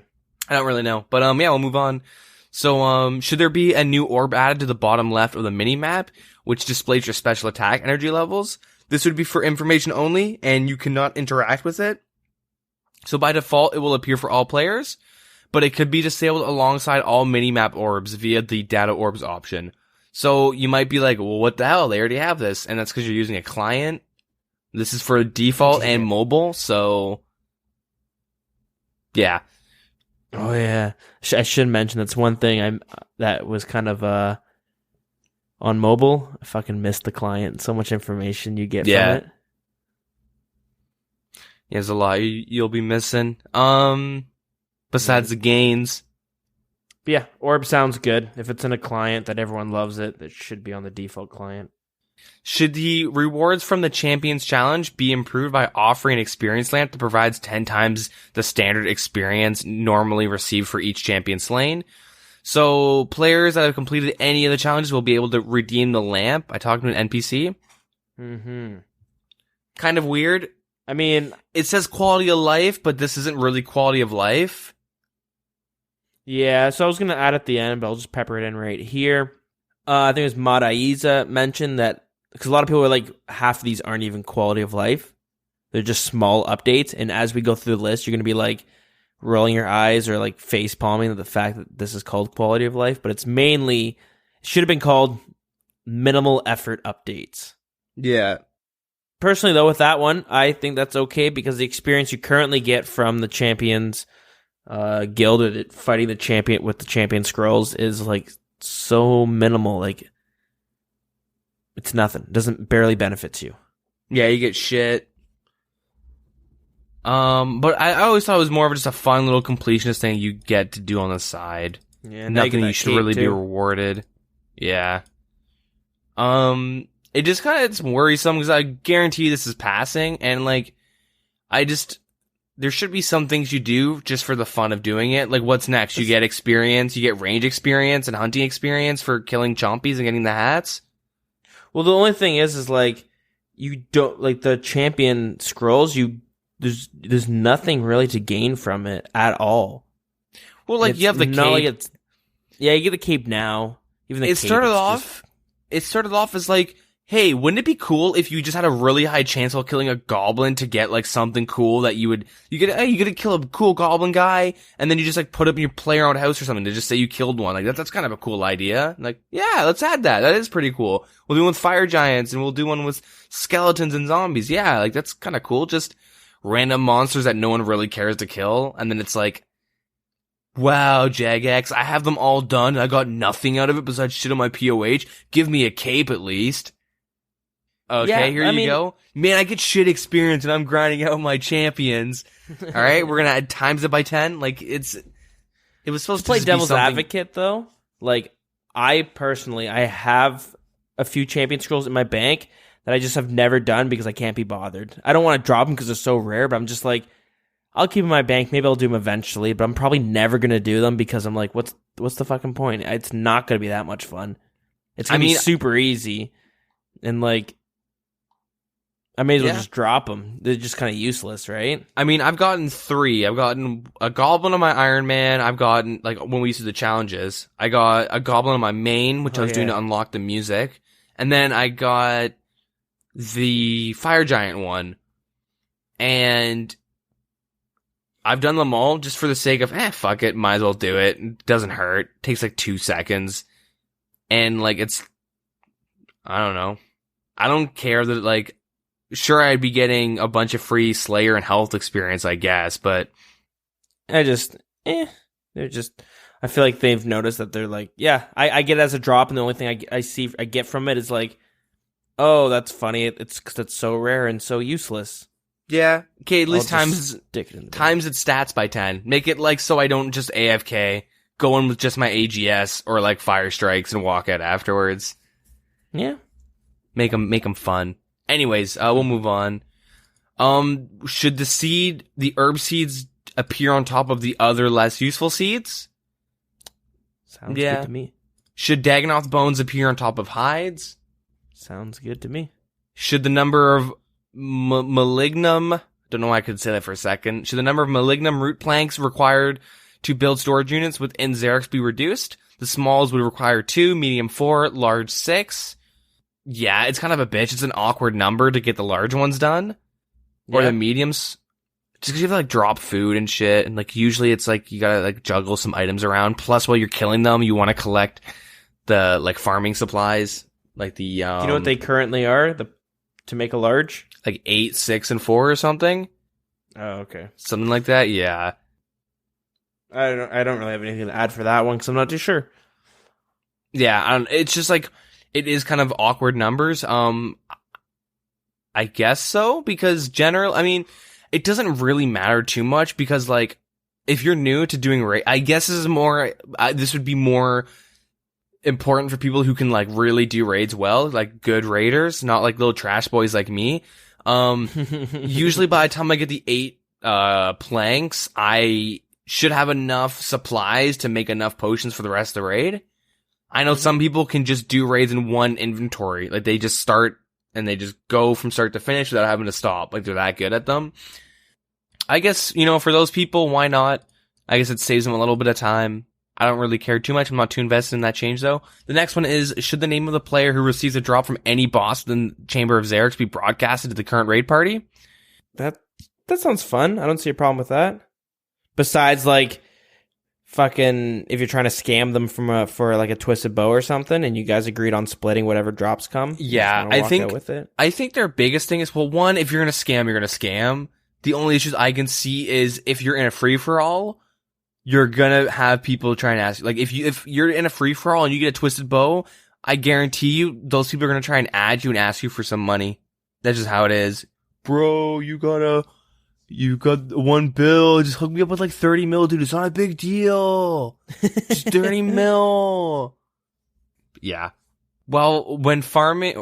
I don't really know. But, yeah, we'll move on. So, should there be a new orb added to the bottom left of the mini-map, which displays your special attack energy levels? This would be for information only, and you cannot interact with it. So by default, it will appear for all players, but it could be disabled alongside all mini-map orbs via the data orbs option. So you might be like, well, what the hell? They already have this. And that's because you're using a client. This is for default and mobile, so yeah. Oh yeah, I should mention that's one thing that was kind of on mobile. I fucking missed the client. So much information you get from it. Yeah, there's a lot you'll be missing. Besides the gains. But yeah, orb sounds good. If it's in a client that everyone loves it should be on the default client. Should the rewards from the Champions Challenge be improved by offering an experience lamp that provides 10 times the standard experience normally received for each champion slain? So players that have completed any of the challenges will be able to redeem the lamp. I talked to an NPC. Mm-hmm. Kind of weird. I mean, it says quality of life, but this isn't really quality of life. Yeah, so I was going to add at the end, but I'll just pepper it in right here. I think it was Mad Aiza mentioned that, because a lot of people are like, half of these aren't even quality of life. They're just small updates, and as we go through the list, you're going to be like rolling your eyes or like face palming at the fact that this is called quality of life, but it's mainly, should have been called minimal effort updates. Yeah. Personally, though, with that one, I think that's okay because the experience you currently get from the Champions Guild or fighting the champion with the Champion Scrolls is like so minimal. Like, it's nothing. It doesn't barely benefits you. Yeah, you get shit. But I always thought it was more of just a fun little completionist thing you get to do on the side. Yeah, nothing you should really be rewarded. Yeah. It just kind of, it's worrisome because I guarantee this is passing, and like, there should be some things you do just for the fun of doing it. Like, what's next? You get experience, you get range experience and hunting experience for killing chompies and getting the hats? Well, the only thing is like, you don't, like the Champion Scrolls, there's nothing really to gain from it at all. Well, like, you have the cape. Yeah, you get the cape now. Even the cape, it started off as like, hey, wouldn't it be cool if you just had a really high chance of killing a goblin to get like something cool that you get to kill a cool goblin guy, and then you just like put up in your player-owned house or something to just say you killed one. Like that's kind of a cool idea. Like, yeah, let's add that. That is pretty cool. We'll do one with fire giants, and we'll do one with skeletons and zombies. Yeah, like that's kind of cool. Just random monsters that no one really cares to kill, and then it's like, wow, Jagex, I have them all done, and I got nothing out of it besides shit on my POH. Give me a cape at least. Okay, yeah, here you go. Man, I get shit experience and I'm grinding out my champions. Alright, we're gonna add times it by 10. Like, it was supposed to play just devil's be advocate, though. Like, I have a few champion scrolls in my bank that I just have never done because I can't be bothered. I don't want to drop them because they're so rare, but I'm just like, I'll keep them in my bank. Maybe I'll do them eventually, but I'm probably never gonna do them because I'm like, what's the fucking point? It's not gonna be that much fun. It's gonna be super easy, and like, I may as well just drop them. They're just kind of useless, right? I mean, I've gotten 3. I've gotten a goblin on my Iron Man. I've gotten, like, when we used to do the challenges, I got a goblin on my main, which I was doing to unlock the music. And then I got the fire giant one. And I've done them all just for the sake of, fuck it, might as well do it. It doesn't hurt. It takes like 2 seconds. And, like, I don't know. I don't care that, like, sure, I'd be getting a bunch of free Slayer and health experience, I guess, but I just, They're just, I feel like they've noticed that they're like, yeah, I get it as a drop, and the only thing I get from it is like, oh, that's funny. It's because it's so rare and so useless. Yeah. Okay, at least times its stats by 10. Make it like so I don't just AFK, go in with just my AGS or like Fire Strikes and walk out afterwards. Yeah. Make them fun. Anyways, we'll move on. Should the herb seeds appear on top of the other less useful seeds? Sounds good to me. Should Dagganoth bones appear on top of hides? Sounds good to me. Should the number of malignum, don't know why I could say that for a second. Should the number of malignum root planks required to build storage units within Xerix be reduced? The smalls would require 2, medium 4, large 6. Yeah, it's kind of a bitch. It's an awkward number to get the large ones done. Or the mediums. Just because you have to like drop food and shit. And like usually it's like you gotta like juggle some items around. Plus while you're killing them, you want to collect the like farming supplies. Like the, do you know what they currently are? To make a large? Like 8, 6, and 4 or something? Oh, okay. Something like that, yeah. I don't really have anything to add for that one because I'm not too sure. Yeah, it's just like, it is kind of awkward numbers. I guess so, because it doesn't really matter too much because like, if you're new to doing raid, I guess this would be more important for people who can like really do raids well, like good raiders, not like little trash boys like me. Usually by the time I get the 8 planks, I should have enough supplies to make enough potions for the rest of the raid. I know some people can just do raids in one inventory. Like they just start and they just go from start to finish without having to stop. Like they're that good at them. I guess, for those people, why not? I guess it saves them a little bit of time. I don't really care too much. I'm not too invested in that change though. The next one is, should the name of the player who receives a drop from any boss within Chamber of Xerix be broadcasted to the current raid party? That sounds fun. I don't see a problem with that. Besides like, fucking, if you're trying to scam them for like a twisted bow or something, and you guys agreed on splitting whatever drops come. Yeah, I think their biggest thing is, well, one, if you're gonna scam, you're gonna scam. The only issues I can see is if you're in a free for all, you're gonna have people trying to ask you. Like if you're in a free for all and you get a twisted bow, I guarantee you those people are gonna try and add you and ask you for some money. That's just how it is, bro. You got 1 bill. Just hook me up with like 30 mil, dude. It's not a big deal. Just 30 mil. Yeah. Well, when forming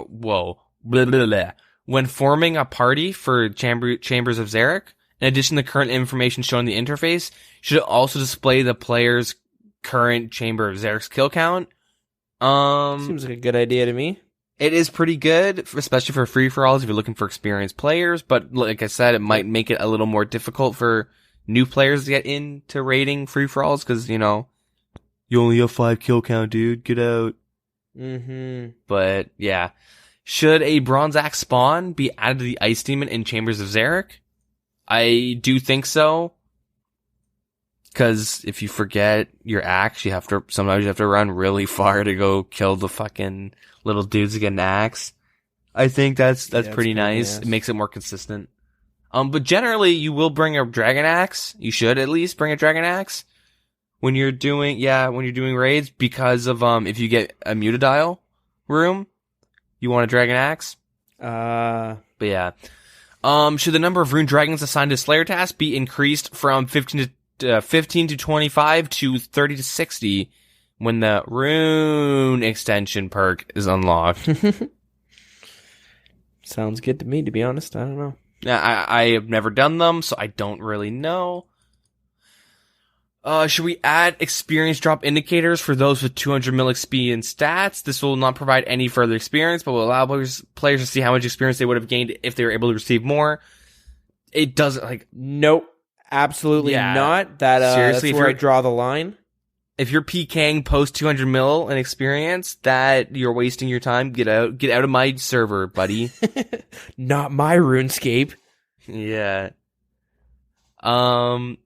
a party for Chambers of Xeric, in addition to current information shown in the interface, should it also display the player's current Chamber of Xeric's kill count? Seems like a good idea to me. It is pretty good, especially for free-for-alls if you're looking for experienced players, but like I said, it might make it a little more difficult for new players to get into raiding free-for-alls, because, you only have 5 kill count, dude. Get out. Mm-hmm. But, yeah. Should a Bronze Axe spawn be added to the Ice Demon in Chambers of Xeric? I do think so. Because if you forget your axe, sometimes you have to run really far to go kill the fucking little dudes to get an axe. I think that's pretty nice. It makes it more consistent. But generally you will bring a dragon axe. You should at least bring a dragon axe when you're doing raids, because of, if you get a Mutadial room, you want a dragon axe. But yeah. Should the number of rune dragons assigned to Slayer tasks be increased from 15 to 25 to 30 to 60 when the rune extension perk is unlocked? Sounds good to me, to be honest. I don't know. Yeah, I have never done them, so I don't really know. Should we add experience drop indicators for those with 200 mil XP in stats? This will not provide any further experience, but will allow players to see how much experience they would have gained if they were able to receive more. It doesn't, nope. Absolutely not. Seriously, that's where I draw the line. If you're PKing post 200 mil in experience, that you're wasting your time. Get out of my server, buddy. Not my RuneScape. Yeah. I'm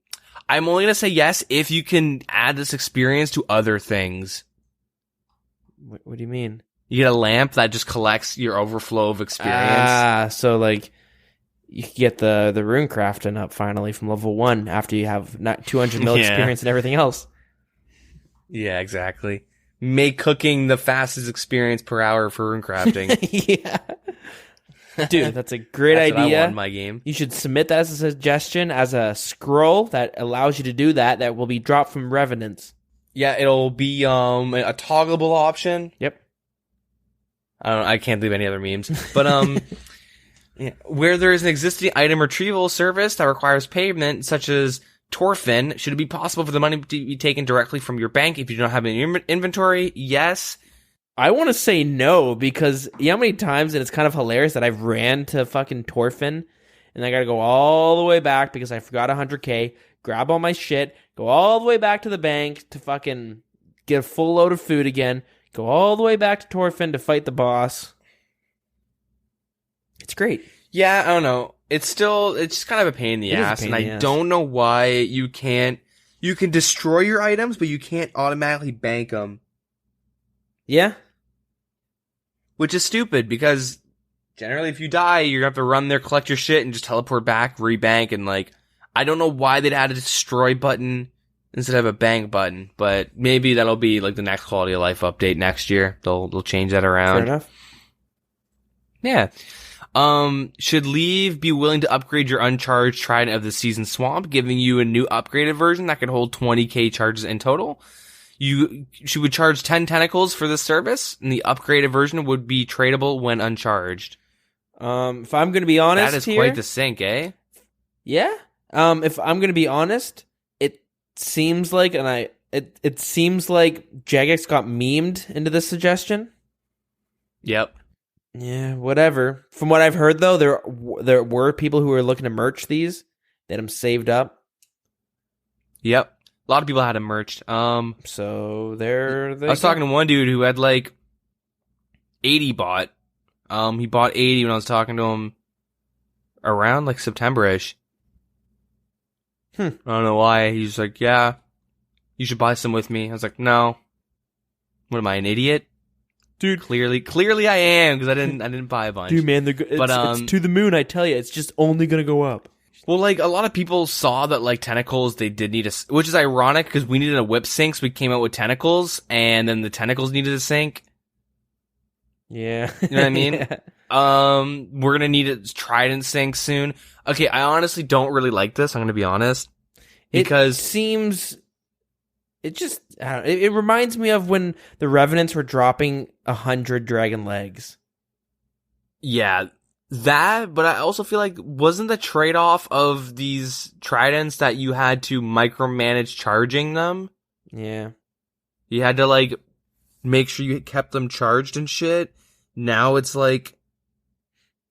only gonna say yes if you can add this experience to other things. What do you mean? You get a lamp that just collects your overflow of experience. So like, you can get the rune crafting up finally from level 1 after you have not 200 mil experience and everything else. Yeah, exactly. Make cooking the fastest experience per hour for rune crafting. Yeah. Dude, that's a great That's idea. what I want in my game. You should submit that as a suggestion, as a scroll that allows you to do that. That will be dropped from Revenants. Yeah, it'll be a toggleable option. Yep. I can't think of any other memes. But yeah, where there is an existing item retrieval service that requires payment, such as Torfin, should it be possible for the money to be taken directly from your bank if you don't have any inventory? Yes. I want to say no, because you know how many times, and it's kind of hilarious, that I've ran to fucking Torfin, and I gotta go all the way back because I forgot 100k, grab all my shit, go all the way back to the bank to fucking get a full load of food again, go all the way back to Torfin to fight the boss. It's great. Yeah, I don't know. It's just kind of a pain in the ass, and I don't know why you can destroy your items, but you can't automatically bank them. Yeah. Which is stupid, because generally if you die, you're gonna have to run there, collect your shit, and just teleport back, rebank, and like, I don't know why they'd add a destroy button instead of a bank button, but maybe that'll be like the next quality of life update next year. They'll change that around. Fair enough. Yeah. Should Leave be willing to upgrade your uncharged Trident of the Season Swamp, giving you a new upgraded version that can hold 20k charges in total? She would charge 10 tentacles for this service, and the upgraded version would be tradable when uncharged. If I'm going to be honest, that is quite the sink, eh? Yeah. If I'm going to be honest, it seems like, it seems like Jagex got memed into this suggestion. Yep. Yeah, whatever. From what I've heard, though, there were people who were looking to merch these, that them saved up. Yep. A lot of people had them merched. So there I was talking to one dude who had like 80 bought. He bought 80 when I was talking to him around like September-ish. I don't know why. He's like, yeah, you should buy some with me. I was like, no. What am I, an idiot? Dude, clearly I am, because I didn't buy a bunch. Dude, man, it's to the moon, I tell you. It's just only gonna go up. Well, like, a lot of people saw that, like, tentacles, they did need which is ironic, because we needed a whip sync, so we came out with tentacles, and then the tentacles needed a sync. Yeah. You know what I mean? Yeah. We're gonna need a Trident sync soon. Okay, I honestly don't really like this, I'm gonna be honest. Because it reminds me of when the Revenants were dropping 100 dragon legs. Yeah, that, but I also feel like, wasn't the trade-off of these Tridents that you had to micromanage charging them? Yeah. You had to, like, make sure you kept them charged and shit. Now it's like,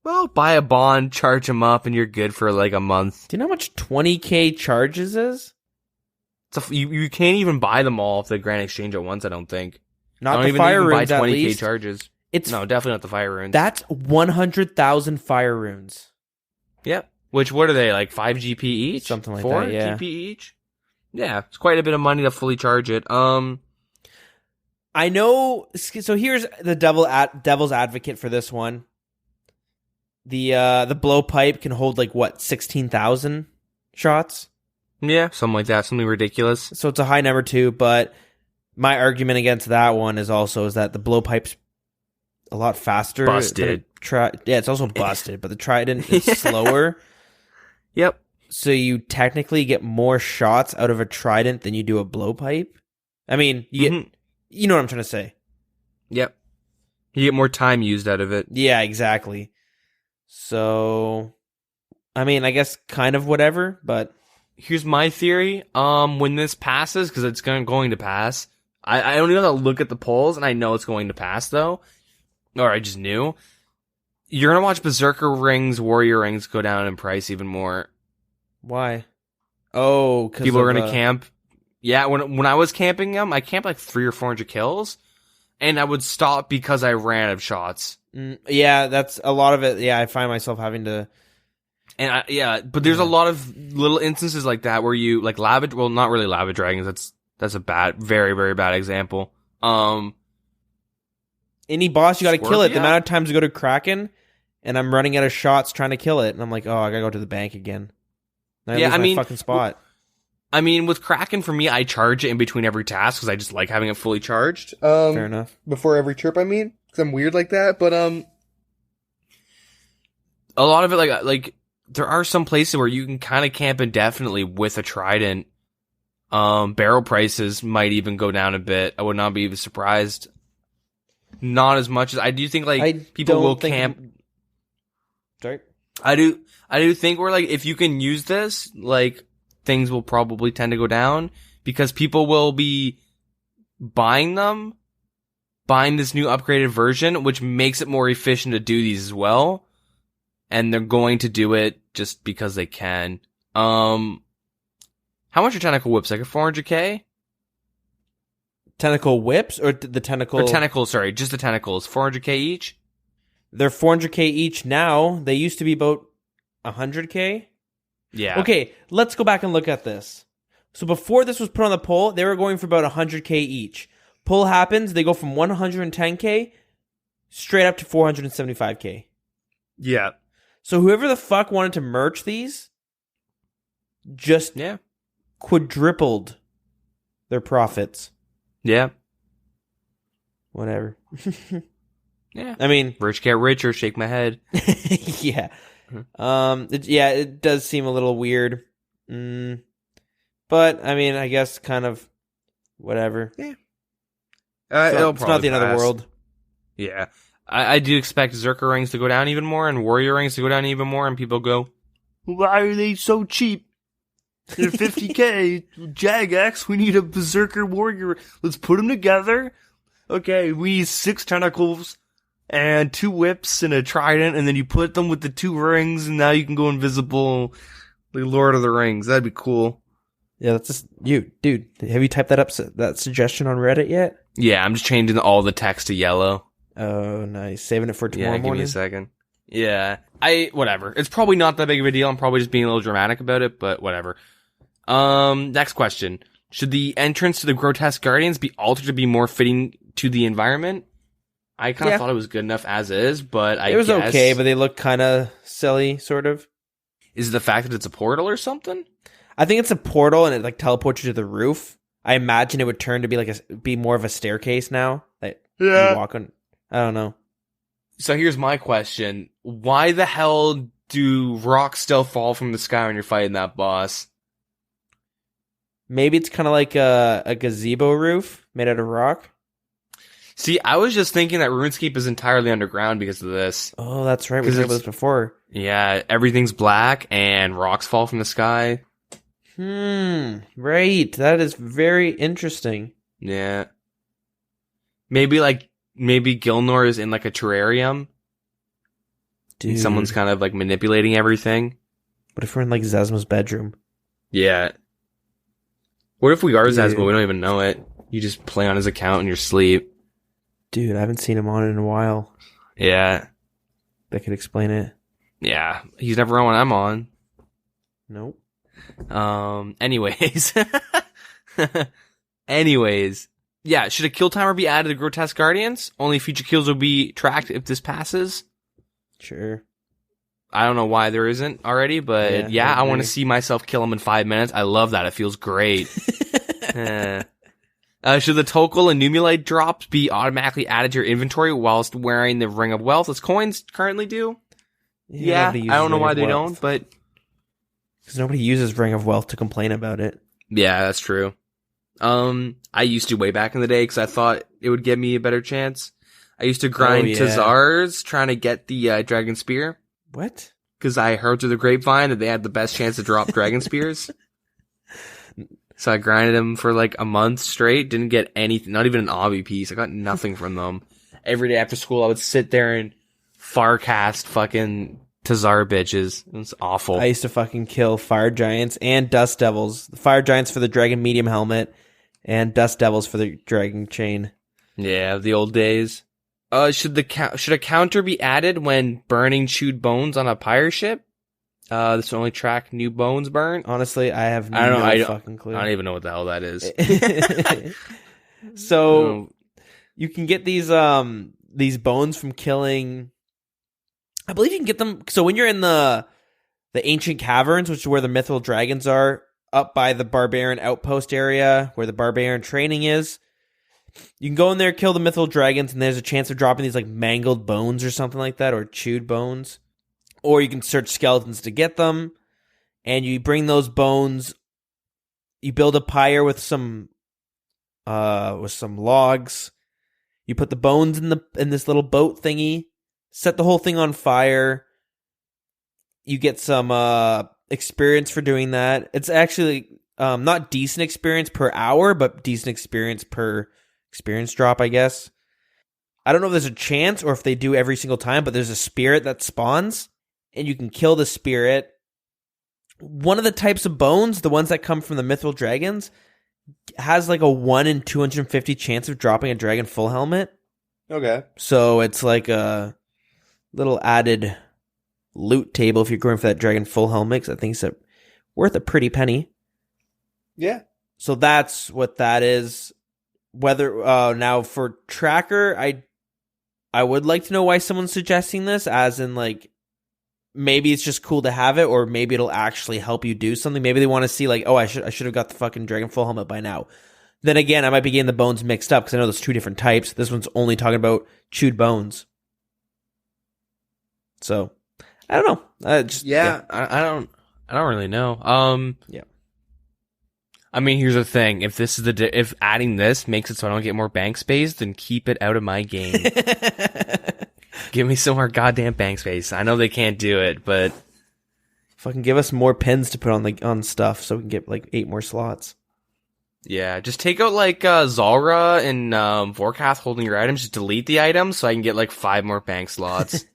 well, buy a bond, charge them up, and you're good for, like, a month. Do you know how much 20k charges is? You can't even buy them all if they grant exchange at once, I don't think. Not the fire runes, buy 20k at least. charges. No, definitely not the fire runes. That's 100,000 fire runes. Yep. Which, what are they, like 5 GP each? Something like 4 that, yeah. GP each? Yeah, it's quite a bit of money to fully charge it. I know, so here's the devil's advocate for this one. The blowpipe can hold, like, what, 16,000 shots? Yeah, something like that, something ridiculous. So it's a high number too, but my argument against that one is that the blowpipe's a lot faster. Busted. Yeah, it's also busted, but the Trident is slower. Yep. So you technically get more shots out of a Trident than you do a blowpipe. I mean, you know what I'm trying to say. Yep. You get more time used out of it. Yeah, exactly. So, I mean, I guess kind of whatever, but here's my theory. When this passes, because it's going to pass, I don't even have to look at the polls, and I know it's going to pass, though. Or I just knew. You're going to watch Berserker rings, Warrior rings go down in price even more. Why? Oh, because people are going to camp. Yeah, when I was camping them, I camped like 300 or 400 kills, and I would stop because I ran out of shots. Yeah, that's a lot of it. Yeah, I find myself having to... And but there's a lot of little instances like that where you, like well, not really lava dragons. That's a very, very bad example. Any boss, you got to kill it. The amount of times I go to Kraken, and I'm running out of shots trying to kill it, and I'm like, oh, I gotta go to the bank again. And I lose my fucking spot. I mean, with Kraken, for me, I charge it in between every task because I just like having it fully charged. Fair enough. Before every trip, I mean, because I'm weird like that. But a lot of it, like there are some places where you can kind of camp indefinitely with a trident. Barrel prices might even go down a bit. I would not be surprised. Not as much as I do think. Like people will camp. Sorry. I do think we're like if you can use this, like things will probably tend to go down because people will be buying this new upgraded version, which makes it more efficient to do these as well. And they're going to do it just because they can. How much are tentacle whips? Like a 400k? Tentacle whips or the tentacle? Or tentacles, sorry, just the tentacles. 400k each? They're 400k each now. They used to be about 100k. Yeah. Okay, let's go back and look at this. So before this was put on the poll, they were going for about 100k each. Poll happens, they go from 110k straight up to 475k. Yeah. So whoever the fuck wanted to merch these just quadrupled their profits. Yeah. Whatever. Yeah. I mean, rich get richer, shake my head. Yeah. It does seem a little weird. But I mean, I guess kind of whatever. Yeah. It's not the end of the world. Yeah. I do expect Zerker rings to go down even more and Warrior rings to go down even more, and people go, why are they so cheap? They're 50k. Jagex, we need a Berserker Warrior. Let's put them together. Okay, we need 6 tentacles and 2 whips and a trident, and then you put them with the 2 rings, and now you can go invisible like Lord of the Rings. That'd be cool. Yeah, that's just you. Dude, have you typed that suggestion on Reddit yet? Yeah, I'm just changing all the text to yellow. Oh, nice. Saving it for tomorrow morning? Give me a second. Yeah. Whatever. It's probably not that big of a deal. I'm probably just being a little dramatic about it, but whatever. Next question. Should the entrance to the Grotesque Guardians be altered to be more fitting to the environment? I kind of thought it was good enough as is, but it was okay, but they look kind of silly, sort of. Is it the fact that it's a portal or something? I think it's a portal and it like teleports you to the roof. I imagine it would turn to be more of a staircase now. That you walk on. I don't know. So here's my question. Why the hell do rocks still fall from the sky when you're fighting that boss? Maybe it's kind of like a gazebo roof made out of rock. See, I was just thinking that RuneScape is entirely underground because of this. Oh, that's right. We talked about this before. Yeah, everything's black and rocks fall from the sky. Right. That is very interesting. Yeah. Maybe Gilnor is in like a terrarium. Dude. Someone's kind of like manipulating everything. What if we're in like Zazma's bedroom? Yeah. What if we are Zazma, but we don't even know it? You just play on his account in your sleep. Dude, I haven't seen him on in a while. Yeah. That could explain it. Yeah. He's never on when I'm on. Nope. Anyways. Yeah, should a kill timer be added to Grotesque Guardians? Only future kills will be tracked if this passes? Sure. I don't know why there isn't already, but I want to see myself kill him in 5 minutes. I love that. It feels great. Should the Tokul and Numulite drops be automatically added to your inventory whilst wearing the Ring of Wealth as coins currently do? Yeah, I don't know why they don't, but... Because nobody uses Ring of Wealth to complain about it. Yeah, that's true. I used to way back in the day because I thought it would give me a better chance. I used to grind Tazars trying to get the Dragon Spear. What? Because I heard through the grapevine that they had the best chance to drop Dragon Spears. So I grinded them for like a month straight. Didn't get anything, not even an obby piece. I got nothing from them. Every day after school, I would sit there and farcast fucking Tazar bitches. It was awful. I used to fucking kill Fire Giants and Dust Devils. The Fire Giants for the Dragon Medium Helmet and Dust Devils for the Dragon Chain. Yeah, the old days. Should a counter be added when burning chewed bones on a pirate ship? This will only track new bones burnt. Honestly, I have no fucking clue. I don't even know what the hell that is. So you can get these bones from killing. I believe you can get them. So when you're in the ancient caverns, which is where the mythical dragons are, up by the barbarian outpost area where the barbarian training is. You can go in there, kill the mythical dragons, and there's a chance of dropping these like mangled bones or something like that, or chewed bones. Or you can search skeletons to get them, and you bring those bones. You build a pyre with some logs. You put the bones in this little boat thingy. Set the whole thing on fire. You get some experience for doing that. It's actually not decent experience per hour, but decent experience per experience drop, I guess. I don't know if there's a chance or if they do every single time, but there's a spirit that spawns, and you can kill the spirit. One of the types of bones, the ones that come from the mythical dragons, has like a 1 in 250 chance of dropping a dragon full helmet. Okay. So it's like a little added loot table if you're going for that dragon full helmet, because I think it's worth a pretty penny. Yeah. So that's what that is. Whether now for tracker, I would like to know why someone's suggesting this, as in like maybe it's just cool to have it, or maybe it'll actually help you do something. Maybe they want to see like, oh, I should have got the fucking dragon full helmet by now. Then again, I might be getting the bones mixed up because I know there's 2 different types. This one's only talking about chewed bones. So I don't know. I don't really know. Yeah. I mean, here's the thing: if if adding this makes it so I don't get more bank space, then keep it out of my game. Give me some more goddamn bank space. I know they can't do it, but fucking give us more pins to put on stuff so we can get like 8 more slots. Yeah, just take out like Zalra and Vorkath holding your items. Just delete the items so I can get like 5 more bank slots.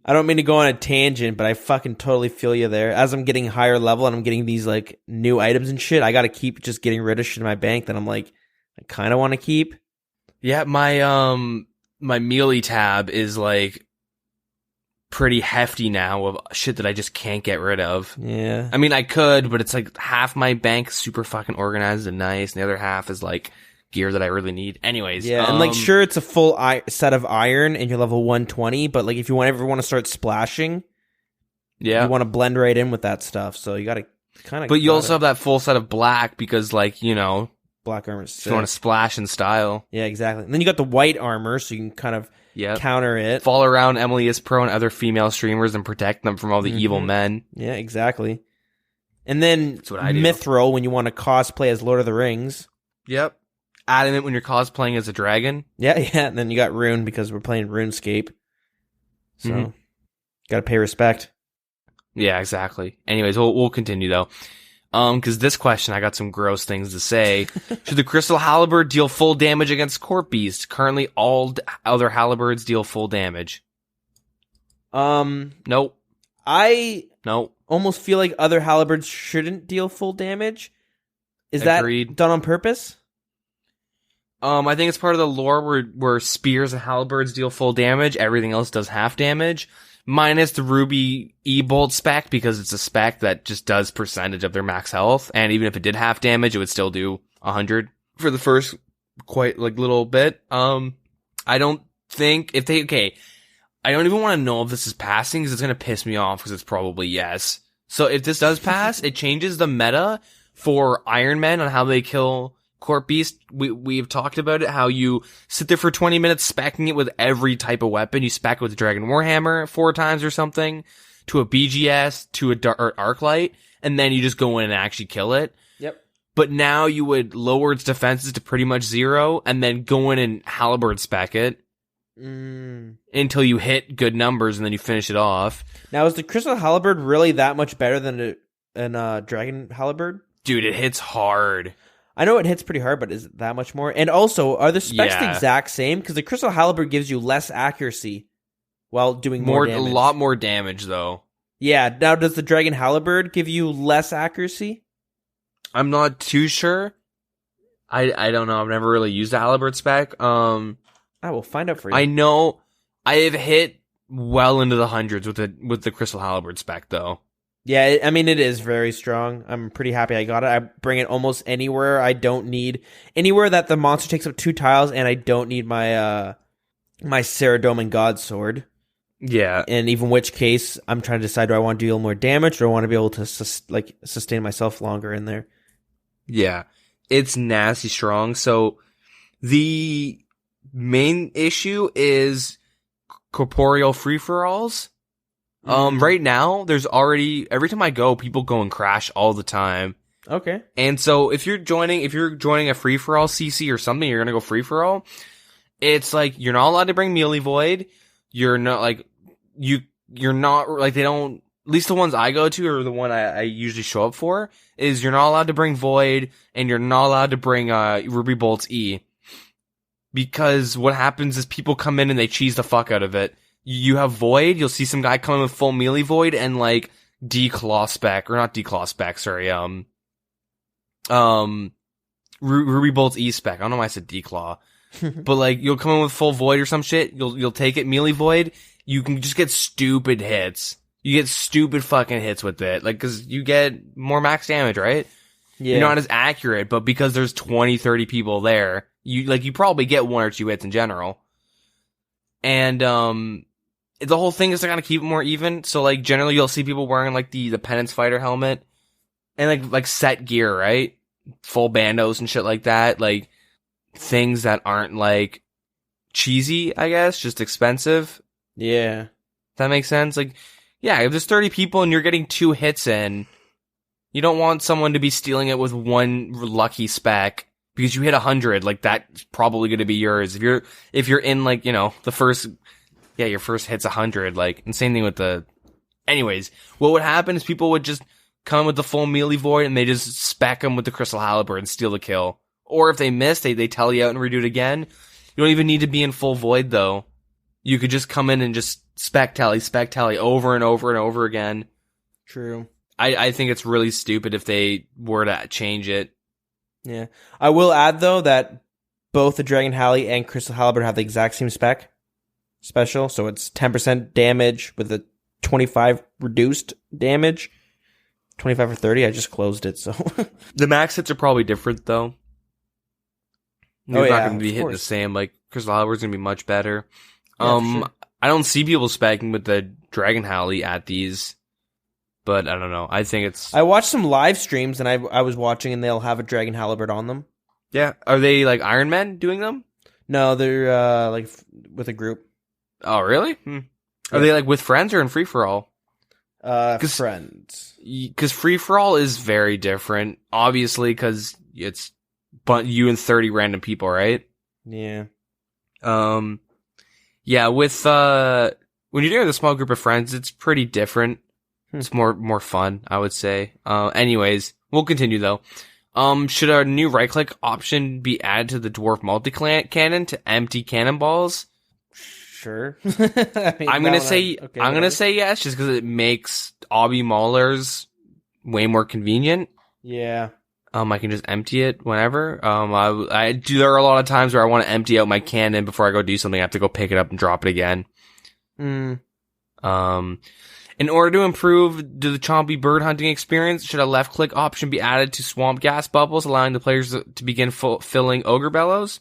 I don't mean to go on a tangent, but I fucking totally feel you there. As I'm getting higher level and I'm getting these like new items and shit, I gotta keep just getting rid of shit in my bank that I'm like, I kind of want to keep. Yeah, my melee tab is like pretty hefty now of shit that I just can't get rid of. Yeah. I mean, I could, but it's like half my bank super fucking organized and nice, and the other half is like gear that I really need. Anyways. Yeah, and like sure, it's a full set of iron and you're level 120, but like if you ever want to start splashing, you want to blend right in with that stuff. So you got to kind of. But you also have that full set of black because, like, you know, black armor. You want to splash in style. Yeah, exactly. And then you got the white armor, so you can kind of counter it. Fall around Emily is Pro and other female streamers and protect them from all the evil men. Yeah, exactly. And then that's what I do. Mithril when you want to cosplay as Lord of the Rings. Yep. Adamant when you're cosplaying as a dragon. Yeah. And then you got Rune because we're playing RuneScape. So, got to pay respect. Yeah, exactly. Anyways, we'll continue though. Because this question, I got some gross things to say. Should the Crystal Halberd deal full damage against Corp Beast? Currently, all other Halberds deal full damage. Nope. Nope. Almost feel like other Halberds shouldn't deal full damage. Is Agreed. That done on purpose? I think it's part of the lore where spears and halberds deal full damage, everything else does half damage, minus the Ruby E-Bolt spec, because it's a spec that just does percentage of their max health, and even if it did half damage, it would still do 100 for the first quite like little bit. I don't think I don't even want to know if this is passing because it's going to piss me off because it's probably yes. So if this does pass, it changes the meta for Iron Men on how they kill Corp Beast. We've talked about it, how you sit there for 20 minutes specking it with every type of weapon. You spec it with the Dragon Warhammer 4 times or something, to a BGS, to a Arclight, and then you just go in and actually kill it. Yep. But now you would lower its defenses to pretty much 0, and then go in and halberd spec it until you hit good numbers, and then you finish it off. Now, is the Crystal Halberd really that much better than a Dragon Halberd? Dude, it hits hard. I know it hits pretty hard, but is it that much more? And also, are the specs the exact same? Because the Crystal Halberd gives you less accuracy while doing more damage. A lot more damage, though. Yeah. Now, does the Dragon Halberd give you less accuracy? I'm not too sure. I don't know. I've never really used the Halberd spec. I will find out for you. I know I have hit well into the hundreds with the Crystal Halberd spec, though. Yeah, I mean, it is very strong. I'm pretty happy I got it. I bring it almost anywhere. I don't need anywhere that the monster takes up 2 tiles, and I don't need my my Saradomin God Sword. Yeah. And even which case, I'm trying to decide, do I want to deal more damage or I want to be able to sustain myself longer in there? Yeah. It's nasty strong. So the main issue is corporeal free-for-alls. Right now, there's already, every time I go, people go and crash all the time. Okay. And so if you're joining a free-for-all CC or something, you're gonna go free-for-all, it's like, you're not allowed to bring Melee Void. You're not, like, you're not, like, they don't, at least the ones I go to, or the one I usually show up for, is you're not allowed to bring Void, and you're not allowed to bring, Ruby Bolt's E. Because what happens is people come in and they cheese the fuck out of it. You have Void, you'll see some guy come in with full Melee Void, and, like, Declaw spec, or not Declaw spec, sorry, Ruby Bolt's E spec. I don't know why I said Declaw. But, like, you'll come in with full Void or some shit, you'll take it, Melee Void, you can just get stupid hits. You get stupid fucking hits with it. Like, cause you get more max damage, right? Yeah. You're not as accurate, but because there's 20, 30 people there, you probably get 1 or 2 hits in general. And, the whole thing is they're gonna keep it more even. So, like, generally you'll see people wearing, like, the Penance Fighter helmet. And, like set gear, right? Full bandos and shit like that. Like, things that aren't, like, cheesy, I guess, just expensive. Yeah. That makes sense? Like, yeah, if there's 30 people and you're getting 2 hits in, you don't want someone to be stealing it with 1 lucky spec because you hit 100. Like, that's probably going to be yours. If you're in, like, you know, your first hit's 100. Like, and same thing with anyways, what would happen is people would just come with the full Melee Void and they just spec them with the Crystal Halberd and steal the kill. Or if they miss, they tell you out and redo it again. You don't even need to be in full Void, though. You could just come in and just spec tally over and over and over again. True. I think it's really stupid if they were to change it. Yeah. I will add, though, that both the Dragon Halley and Crystal Halberd have the exact same special. So it's 10% damage with a 25 reduced damage. 25 or 30, I just closed it, so. The max hits are probably different, though. You're not going to be hitting the same. Like, Crystal Halberd's going to be much better. Yeah, sure. I don't see people specking with the Dragon Halley at these, but I don't know. I think it's... I watched some live streams, and I was watching, and they'll have a Dragon Halberd on them. Yeah. Are they, like, Iron Men doing them? No, they're, like, with a group. Oh, really? Are they, like, with friends or in free-for-all? Friends. Because free-for-all is very different, obviously, because it's you and 30 random people, right? Yeah. Yeah, with, when you're doing with a small group of friends, it's pretty different. It's more fun, I would say. Anyways, we'll continue though. Should a new right-click option be added to the Dwarf multi-cannon to empty cannonballs? Sure. I'm gonna say yes, just because it makes obby maulers way more convenient. Yeah. I can just empty it whenever. There are a lot of times where I want to empty out my cannon before I go do something. I have to go pick it up and drop it again. In order to improve the chompy bird hunting experience, should a left click option be added to swamp gas bubbles, allowing the players to begin filling ogre bellows?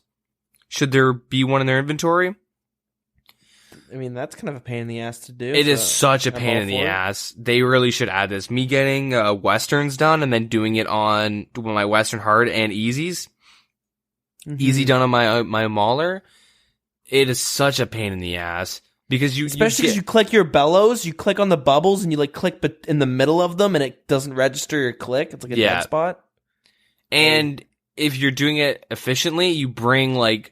Should there be one in their inventory? I mean, that's kind of a pain in the ass to do. It is such a pain in the ass. They really should add this. Me getting westerns done and then doing it on my western hard and easies. Easy done on my mauler. It is such a pain in the ass because especially because you click your bellows, you click on the bubbles and you like click in the middle of them and it doesn't register your click. It's like a dead spot. And if you're doing it efficiently, you bring like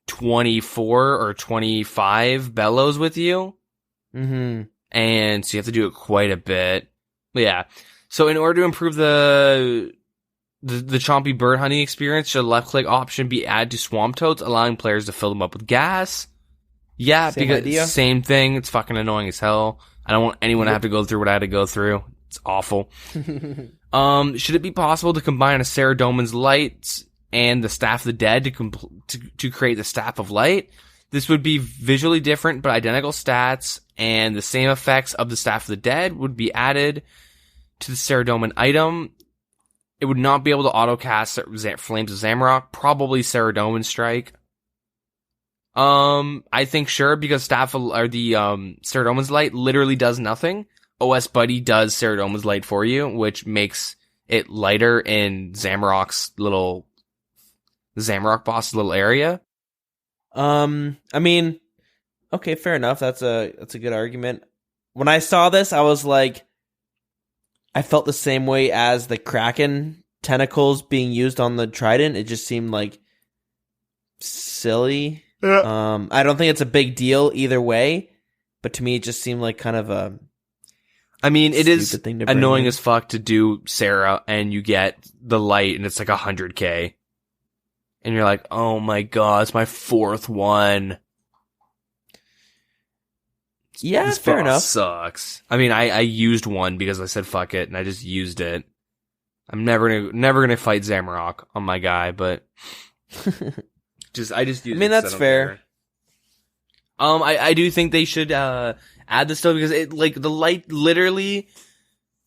24 or 25 bellows with you. And so you have to do it quite a bit. But yeah. So in order to improve the chompy bird hunting experience, should a left click option be added to swamp toads, allowing players to fill them up with gas? Yeah, same thing. It's fucking annoying as hell. I don't want anyone to have to go through what I had to go through. It's awful. Should it be possible to combine a Saradomin's Lights and the Staff of the Dead to create the Staff of Light? This would be visually different but identical stats, and the same effects of the Staff of the Dead would be added to the Saradomin item. It would not be able to auto-cast Flames of Zamorak, probably Saradomin Strike. I think sure, because the Saradomin's Light literally does nothing. OS Buddy does Saradomin's Light for you, which makes it lighter in Zamrock boss's little area. I mean, okay, fair enough. That's a good argument. When I saw this, I was like, I felt the same way as the Kraken tentacles being used on the Trident. It just seemed like silly. Yeah. I don't think it's a big deal either way, but to me, it just seemed like kind of a. I mean, it is annoying in. as fuck to do Sarah, and you get the light, and it's like 100k, and you're like, oh my god, it's my 4th one. Yeah, this fair enough. Sucks. I mean, I used one because I said fuck it, and I just used it. I'm never gonna fight Zamrock on my guy, but I just use it. I mean, that's fair. I do think they should add this stuff because it the light literally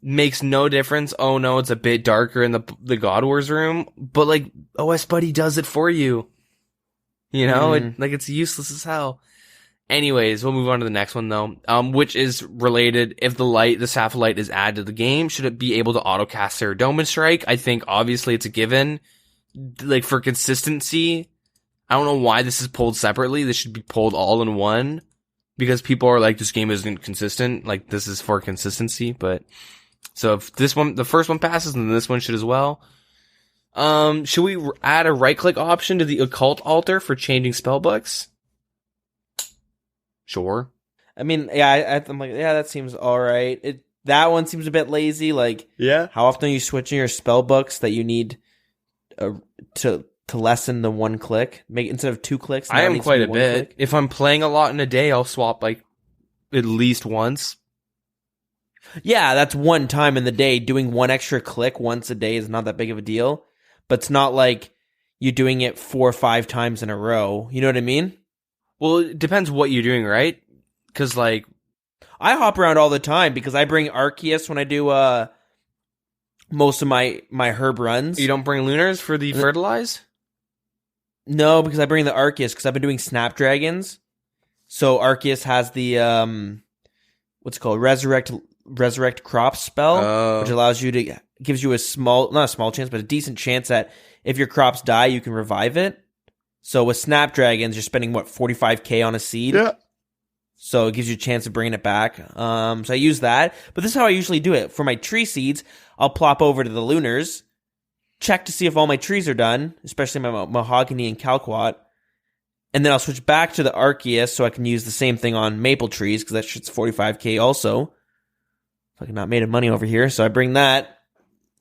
makes no difference. Oh no, it's a bit darker in the God Wars room, but OS Buddy does it for you. You know, it's useless as hell. Anyways, we'll move on to the next one though, which is related. If the Sapphire is added to the game, should it be able to autocast Saradomin Strike? I think obviously it's a given. For consistency, I don't know why this is pulled separately. This should be pulled all in one because people are like, this game isn't consistent. This is for consistency, but so if the first one passes, then this one should as well. Should we add a right click option to the occult altar for changing spellbooks? Sure. I mean, yeah, I'm like, yeah, that seems all right. That one seems a bit lazy. Yeah. How often are you switching your spell books that you need to lessen the one click? Make instead of 2 clicks. I am quite a bit. Click. If I'm playing a lot in a day, I'll swap at least once. Yeah, that's one time in the day. Doing one extra click once a day is not that big of a deal. But it's not like you're doing it 4 or 5 times in a row. You know what I mean? Well, it depends what you're doing, right? Because, I hop around all the time because I bring Arceus when I do most of my herb runs. You don't bring Lunars for the fertilize? No, because I bring the Arceus because I've been doing Snapdragons. So Arceus has the, what's it called? Resurrect Crop spell, which allows you to, gives you not a small chance, but a decent chance that if your crops die, you can revive it. So with Snapdragons, you're spending, 45k on a seed? Yeah. So it gives you a chance of bringing it back. So I use that. But this is how I usually do it. For my tree seeds, I'll plop over to the Lunars, check to see if all my trees are done, especially my Mahogany and Calquat. And then I'll switch back to the Arceus so I can use the same thing on maple trees, because that shit's 45k also. Fucking not made of money over here. So I bring that.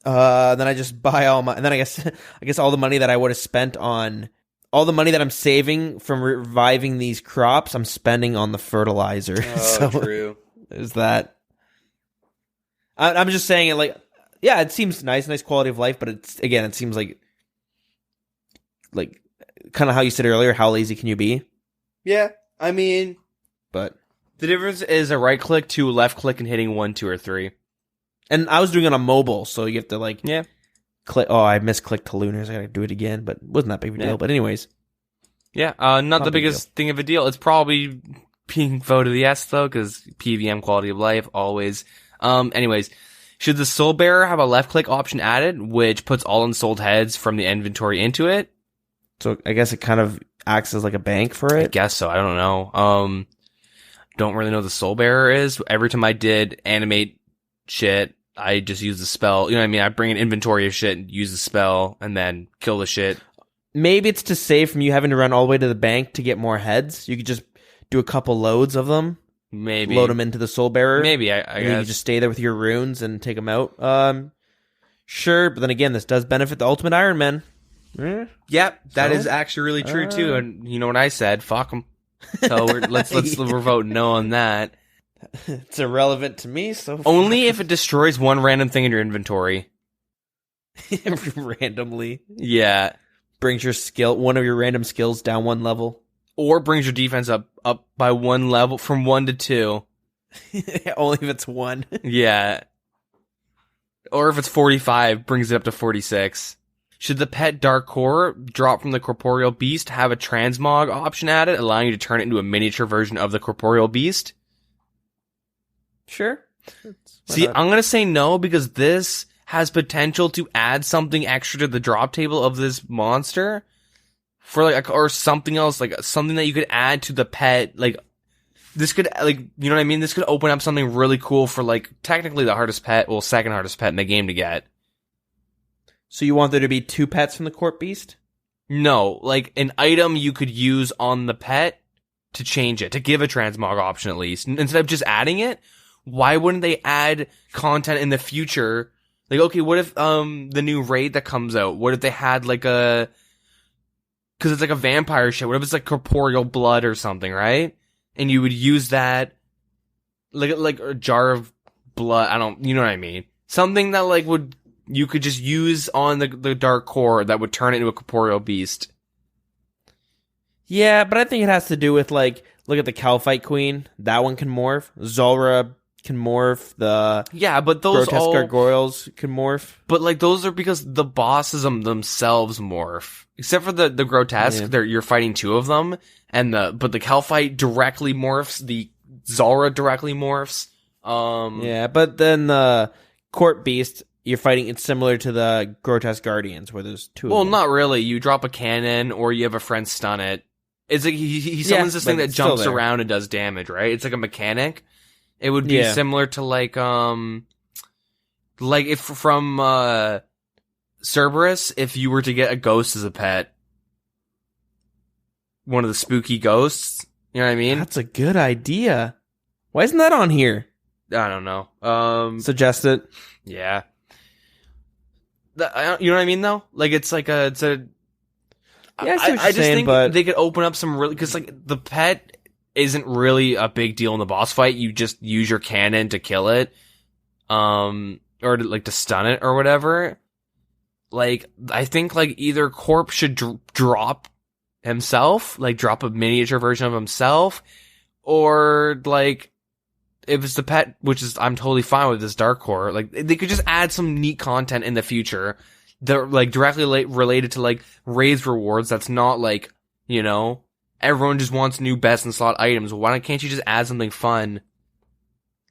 Then I just buy all my... And then I guess all the money that I would have spent on... All the money that I'm saving from reviving these crops, I'm spending on the fertilizer. Oh, so, true. There's that. I'm just saying it yeah, it seems nice quality of life, but it seems like kind of how you said earlier, how lazy can you be? Yeah, I mean... But... The difference is a right click to left click and hitting 1, 2, or 3. And I was doing it on mobile, so you have to Yeah. Click. Oh, I misclicked to Lunars. I gotta do it again, but it wasn't that big of a deal. But anyways, yeah, not the biggest thing of a deal. It's probably being voted yes though, because PVM quality of life always. Anyways, should the Soul Bearer have a left click option added, which puts all unsold heads from the inventory into it? So I guess it kind of acts as like a bank for it. I guess so. I don't know. Don't really know what the Soul Bearer is. Every time I did animate shit, I just use the spell. You know what I mean? I bring an inventory of shit and use the spell and then kill the shit. Maybe it's to save from you having to run all the way to the bank to get more heads. You could just do a couple loads of them. Maybe. Load them into the Soul Bearer. Maybe, I guess. guess. You just stay there with your runes and take them out. Sure, but then again, this does benefit the Ultimate Iron Man. Yep, that is actually really true too. And you know what I said? Fuck them. So we're voting no on that. It's irrelevant to me, so... Only if it destroys one random thing in your inventory. Randomly. Yeah. Brings your one of your random skills down 1 level. Or brings your defense up by 1 level, from 1 to 2. Only if it's 1. Yeah. Or if it's 45, brings it up to 46. should the pet Dark Core drop from the corporeal beast have a transmog option added, allowing you to turn it into a miniature version of the corporeal beast? Sure. See, I'm going to say no, because this has potential to add something extra to the drop table of this monster for like, or something else, like something that you could add to the pet. Like, this could, like, you know what I mean? This could open up something really cool for, like, technically the hardest pet, well, second hardest pet in the game to get. So you want there to be 2 pets from the Corp Beast? No, like, an item you could use on the pet to change it, to give a transmog option at least. Instead of just adding it, why wouldn't they add content in the future? Like, okay, what if, the new raid that comes out, what if they had, like, cause it's like a vampire shit, what if it's like corporeal blood or something, right? And you would use that, like a jar of blood, you know what I mean? Something that, like, you could just use on the Dark Core that would turn it into a corporeal beast. Yeah, but I think it has to do with, like, look at the Calphite Queen. That one can morph. Zulrah can morph. Yeah, but those grotesque gargoyles can morph. But, like, those are because the bosses themselves morph. Except for the grotesque, you're fighting 2 of them. But the Calphite directly morphs, the Zulrah directly morphs. Yeah, but then the Court Beast, you're fighting, it's similar to the Grotesque Guardians, where there's 2 of them. Well, not really. You drop a cannon, or you have a friend stun it. It's like, he summons this thing that jumps around and does damage, right? It's like a mechanic. It would be similar to, like if from, Cerberus, if you were to get a ghost as a pet. One of the spooky ghosts. You know what I mean? That's a good idea. Why isn't that on here? I don't know. Suggest it. Yeah. You know what I mean, though? Like, it's like I just think they could open up some really, because, like, the pet isn't really a big deal in the boss fight. You just use your cannon to kill it. Or to stun it or whatever. Like, I think, like, either Corp should drop himself, like, drop a miniature version of himself, or, like, if it's the pet, which is, I'm totally fine with this Dark Core, like, they could just add some neat content in the future that, like, directly related to, like, raids rewards. That's not, like, you know, everyone just wants new best in slot items. Why can't you just add something fun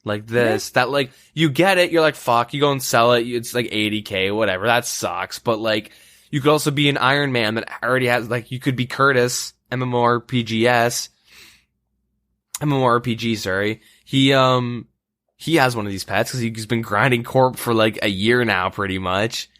like this? That, like, you get it, you're like, fuck, you go and sell it, it's like 80k, whatever, that sucks, but, like, you could also be an Iron Man that already has, like, you could be Curtis, MMORPG, sorry. He has one of these pets, because he's been grinding Corp for, like, a year now, pretty much.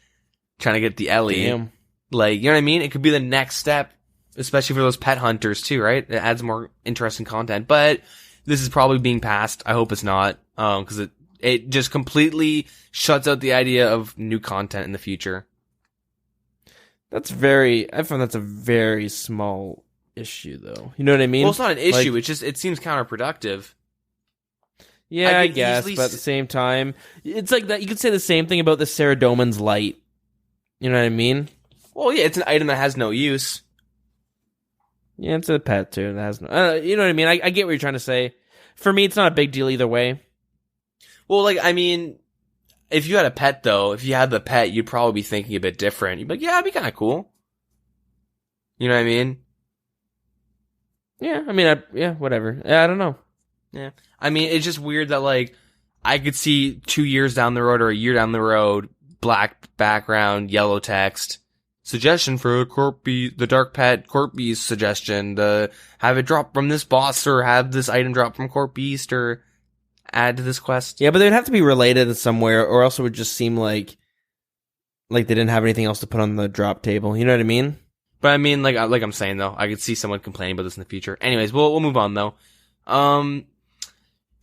Trying to get the Ellie. Damn. Like, you know what I mean? It could be the next step, especially for those pet hunters, too, right? It adds more interesting content, but this is probably being passed. I hope it's not, because it just completely shuts out the idea of new content in the future. I find that's a very small issue, though. You know what I mean? Well, it's not an issue. Like, it seems counterproductive. Yeah, I guess, but at the same time, it's like that. You could say the same thing about the Saradomin's Light. You know what I mean? Well, yeah, it's an item that has no use. Yeah, it's a pet too. That has no. You know what I mean? I get what you're trying to say. For me, it's not a big deal either way. Well, like, I mean, if you had a pet, though, if you had the pet, you'd probably be thinking a bit different. You'd be like, yeah, it'd be kind of cool. You know what I mean? Yeah, I mean, whatever. I don't know. Yeah. I mean, it's just weird that, like, I could see 2 years down the road or a year down the road, black background, yellow text, suggestion for the Dark Pet Corp Beast suggestion, have it drop from this boss, or have this item drop from Corp Beast, or add to this quest. Yeah, but they'd have to be related somewhere, or else it would just seem like they didn't have anything else to put on the drop table. You know what I mean? But I mean, like I'm saying, though, I could see someone complaining about this in the future. Anyways, we'll move on, though.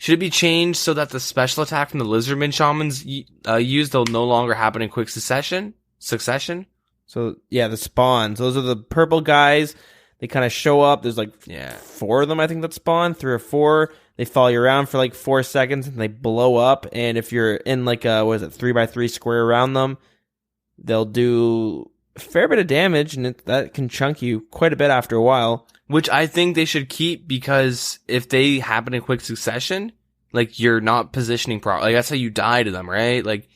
Should it be changed so that the special attack from the Lizardman Shamans used, they'll no longer happen in quick succession? So, yeah, the spawns. Those are the purple guys. They kind of show up. There's like 4 of them, I think, that spawn. 3 or 4. They follow you around for like 4 seconds, and they blow up. And if you're in like a, 3x3 square around them, they'll do a fair bit of damage, and that can chunk you quite a bit after a while. Which I think they should keep, because if they happen in quick succession, like, you're not positioning properly. Like, that's how you die to them, right? Like,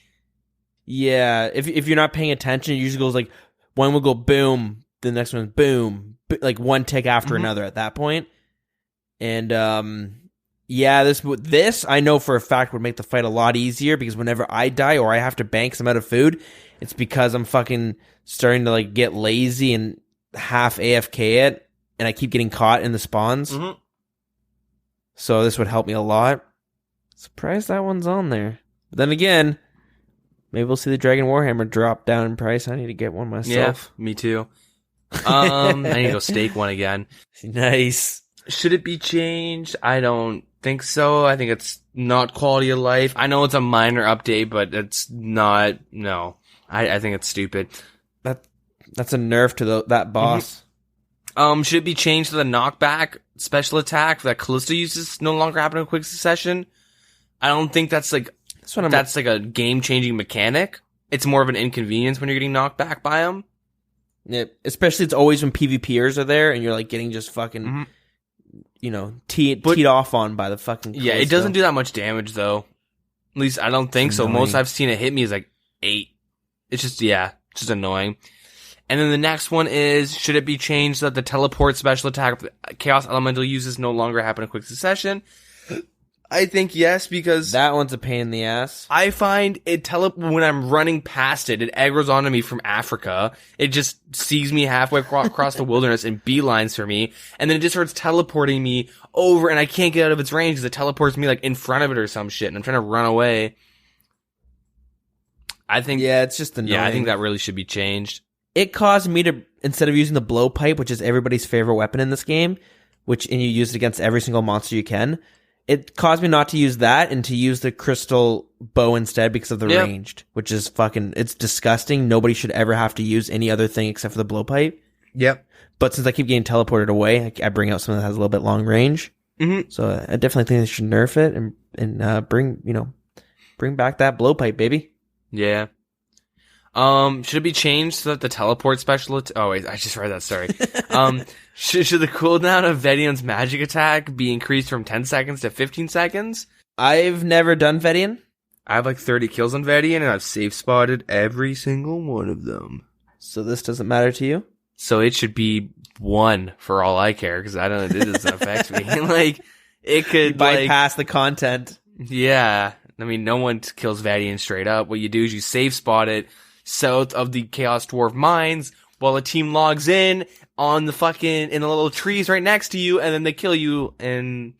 yeah, if you're not paying attention, it usually goes like one will go boom, the next one boom, like one tick after another at that point. And yeah, this I know for a fact would make the fight a lot easier, because whenever I die or I have to bank some out of food, it's because I'm fucking starting to like get lazy and half AFK it, and I keep getting caught in the spawns. So this would help me a lot. Surprised that one's on there. But then again, maybe we'll see the Dragon Warhammer drop down in price. I need to get one myself. Yeah, me too. I need to go stake one again. Nice. Should it be changed? I don't think so. I think it's not quality of life. I know it's a minor update, but it's not. No, I think it's stupid. That's a nerf to that boss. Should it be changed to the knockback special attack that Callisto uses no longer happen in quick succession? I don't think that's like a game changing mechanic. It's more of an inconvenience when you're getting knocked back by them. Yeah, especially it's always when PvPers are there and you're like getting just fucking, teed off on by the fucking Callisto. Yeah, it doesn't do that much damage though. At least I don't think so. Most I've seen it hit me is like 8. It's just annoying. And then the next one is, should it be changed so that the teleport special attack Chaos Elemental uses no longer happen in quick succession? I think yes, because that one's a pain in the ass. I find it when I'm running past it aggroes onto me from Africa. It just sees me halfway across the wilderness and beelines for me, and then it just starts teleporting me over, and I can't get out of its range because it teleports me like in front of it or some shit, and I'm trying to run away. I think it's just annoying. Yeah, I think that really should be changed. It caused me to, instead of using the blowpipe, which is everybody's favorite weapon in this game, and you use it against every single monster you can, it caused me not to use that and to use the crystal bow instead because of the ranged, which is it's disgusting. Nobody should ever have to use any other thing except for the blowpipe. Yep. But since I keep getting teleported away, I bring out something that has a little bit long range. So I definitely think they should nerf it and bring back that blowpipe, baby. Yeah. Should it be changed so that the teleport special oh wait, I just read that, sorry. Should the cooldown of Vedion's magic attack be increased from 10 seconds to 15 seconds? I've never done Vedion. I have like 30 kills on Vedion, and I've safe spotted every single one of them. So this doesn't matter to you? So it should be 1 for all I care, because I don't know, it doesn't affect me. Like, it could you bypass the content. Yeah. I mean, no one kills Vedion straight up. What you do is you safe spot it south of the Chaos Dwarf mines while a team logs in on the in the little trees right next to you, and then they kill you, and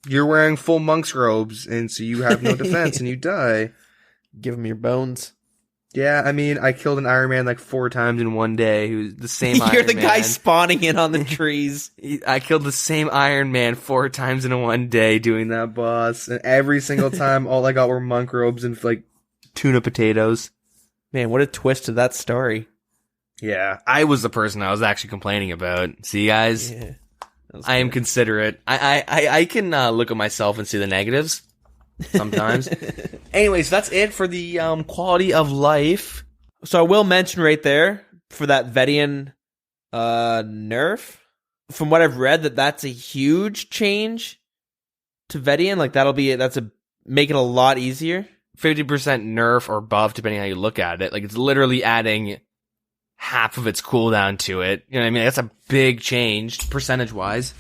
you're wearing full monk's robes, and so you have no defense, and you die. Give them your bones. Yeah, I mean, I killed an Iron Man like 4 times in one day, who's the same Iron Man. You're the guy spawning in on the trees. I killed the same Iron Man 4 times in one day doing that boss, and every single time all I got were monk robes and like tuna potatoes. Man, what a twist to that story. Yeah, I was the person I was actually complaining about. See, guys? Yeah, I am considerate. I can look at myself and see the negatives sometimes. Anyway, so that's it for the quality of life. So I will mention right there, for that Vedion nerf, from what I've read, that's a huge change to Vedion. Like, make it a lot easier. 50% nerf or buff, depending on how you look at it. Like, it's literally adding half of its cooldown to it. You know what I mean? That's a big change, percentage-wise.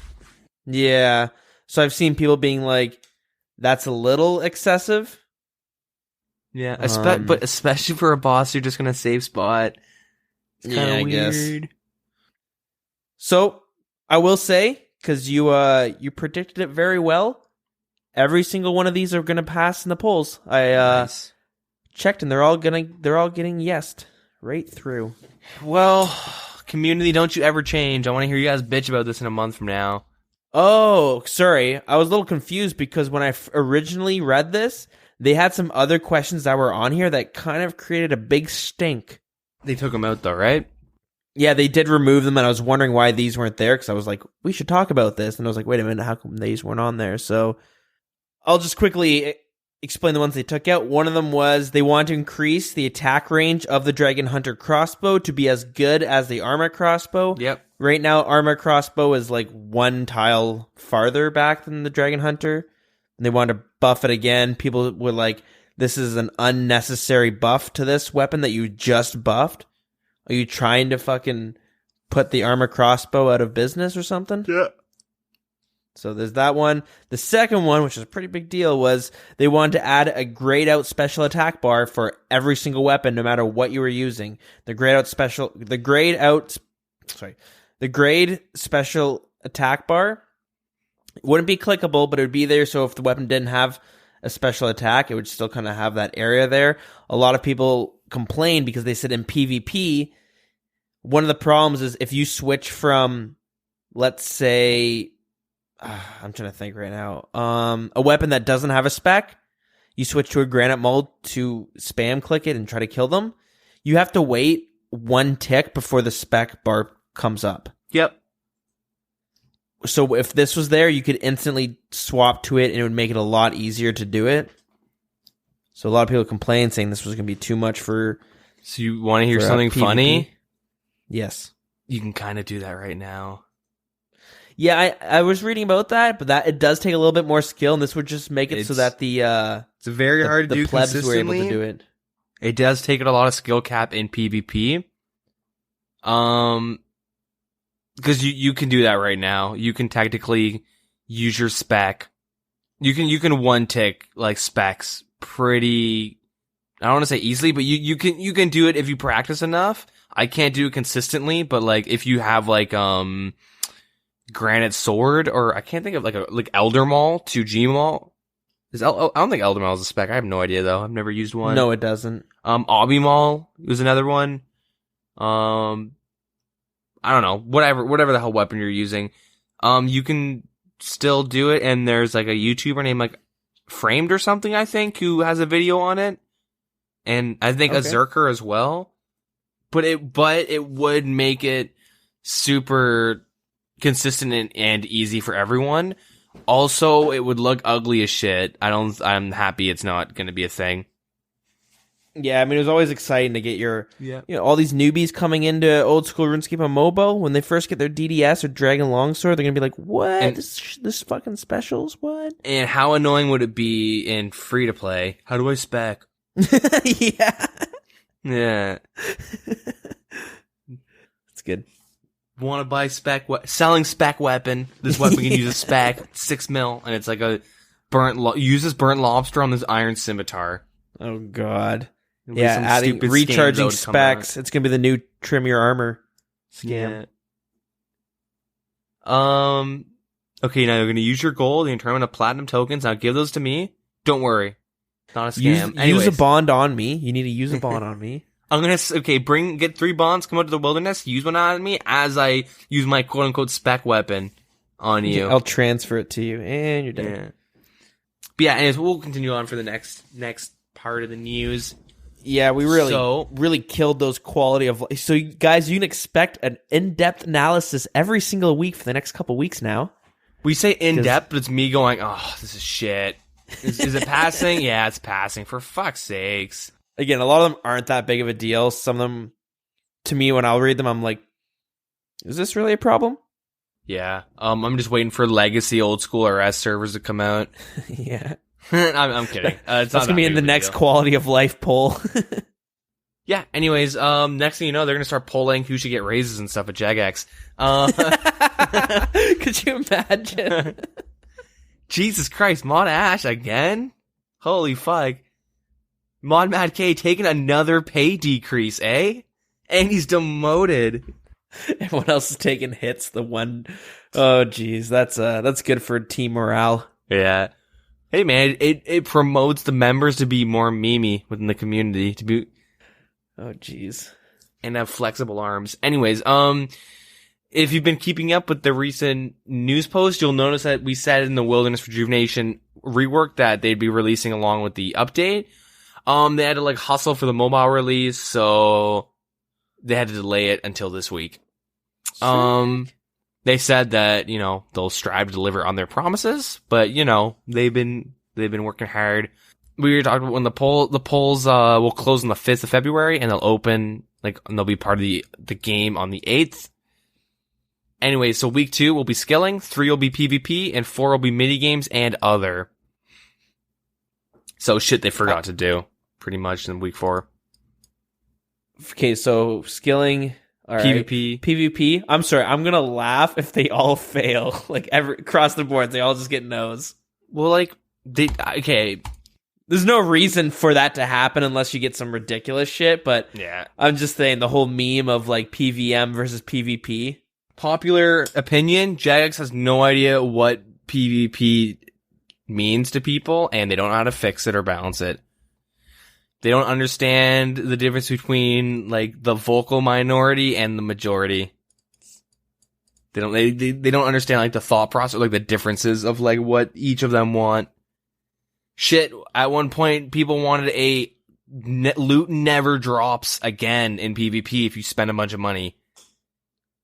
Yeah. So I've seen people being like, that's a little excessive. Yeah, but especially for a boss you're just going to save spot. It's kind of weird. Guess. So, I will say, because you predicted it very well, every single one of these are going to pass in the polls. I checked, and they're all getting yesed right through. Well, community, don't you ever change. I want to hear you guys bitch about this in a month from now. Oh, sorry. I was a little confused because when I originally read this, they had some other questions that were on here that kind of created a big stink. They took them out though, right? Yeah, they did remove them, and I was wondering why these weren't there, because I was like, we should talk about this. And I was like, wait a minute, how come these weren't on there? So I'll just quickly explain the ones they took out. One of them was they want to increase the attack range of the Dragon Hunter crossbow to be as good as the armor crossbow. Yep. Right now, armor crossbow is like 1 tile farther back than the Dragon Hunter. And they want to buff it again. People were like, this is an unnecessary buff to this weapon that you just buffed? Are you trying to fucking put the armor crossbow out of business or something? Yeah. So there's that one. The second one, which is a pretty big deal, was they wanted to add a grayed out special attack bar for every single weapon, no matter what you were using. The grayed special attack bar wouldn't be clickable, but it would be there. So if the weapon didn't have a special attack, it would still kind of have that area there. A lot of people complain because they said in PvP, one of the problems is if you switch from, let's say, I'm trying to think right now, a weapon that doesn't have a spec, you switch to a granite mold to spam click it and try to kill them, you have to wait one tick before the spec bar comes up. Yep. So if this was there, you could instantly swap to it and it would make it a lot easier to do it. So a lot of people complain saying this was going to be too much for... So you want to hear something funny? Yes. You can kind of do that right now. Yeah, I was reading about that, but that it does take a little bit more skill, and this would just make it so that it's very hard to do plebs consistently. were able to do it. It does take a lot of skill cap in PvP. Because you can do that right now. You can technically use your spec. You can one tick like specs pretty. I don't want to say easily, but you can do it if you practice enough. I can't do it consistently, but like if you have like Granite Sword, or I can't think of like Elder Maul to G Maul. I don't think Elder Maul is a spec. I have no idea though. I've never used one. No, it doesn't. Obby Maul was another one. I don't know. Whatever the hell weapon you're using. You can still do it, and there's like a YouTuber named like Framed or something, I think, who has a video on it. And I think a Zerker as well. But it would make it super consistent and easy for everyone. Also, it would look ugly as shit. I'm happy it's not going to be a thing. Yeah, I mean, it was always exciting to get all these newbies coming into old school RuneScape on mobile. When they first get their DDS or Dragon Longsword, they're going to be like, what? And this fucking specials? What? And how annoying would it be in free to play? How do I spec? Yeah. Yeah. That's good. Want to buy selling spec weapon. This weapon can use a spec, 6 mil, and it's like a uses burnt lobster on this iron scimitar. Oh god. Yeah, adding recharging specs. It's gonna be the new trim your armor scam. Yeah. Okay, now you're gonna use your gold and turn into platinum tokens. Now give those to me. Don't worry. Not a scam. Use a bond on me. You need to use a bond on me. I'm gonna get 3 bonds, come out to the wilderness, use one on me as I use my quote unquote spec weapon on you. I'll transfer it to you, and you're done. Yeah. But yeah, anyways, we'll continue on for the next part of the news. Yeah, we really killed those quality of life. So guys, you can expect an in-depth analysis every single week for the next couple weeks now. We say in-depth, but it's me going, oh, this is shit. Is it passing? Yeah, it's passing. For fuck's sakes. Again, a lot of them aren't that big of a deal. Some of them, to me, when I'll read them, I'm like, is this really a problem? Yeah. I'm just waiting for legacy old school OSRS servers to come out. Yeah. I'm kidding. It's That's going to be in the next quality of life poll. Yeah. Anyways, next thing you know, they're going to start polling who should get raises and stuff at Jagex. Could you imagine? Jesus Christ, Mod Ash again? Holy fuck. Mod Mad K taking another pay decrease, eh? And he's demoted. Everyone else is taking hits. Oh geez, that's good for team morale. Yeah. Hey man, it promotes the members to be more memey within the community, to be oh geez, and have flexible arms. Anyways, if you've been keeping up with the recent news posts, you'll notice that we said in the Wilderness Rejuvenation rework that they'd be releasing along with the update. They had to hustle for the mobile release, so they had to delay it until this week. They said that, they'll strive to deliver on their promises, but, they've been working hard. We were talking about when the polls will close on the 5th of February, and they'll open, and they'll be part of the game on the 8th. Anyway, so week 2 will be skilling, 3 will be PvP, and 4 will be mini games and other. So shit they forgot to do pretty much in week 4. Okay, so skilling. All right. PvP. I'm sorry. I'm going to laugh if they all fail. Like, across the board, they all just get no's. Well, like, okay. There's no reason for that to happen unless you get some ridiculous shit, but yeah. I'm just saying the whole meme of, like, PvM versus PvP. Popular opinion, Jagex has no idea what PvP means to people, and they don't know how to fix it or balance it. They don't understand the difference between, like, the vocal minority and the majority. They don't understand, like, the thought process, like, the differences of, like, what each of them want. Shit, at one point, people wanted loot never drops again in PvP if you spend a bunch of money.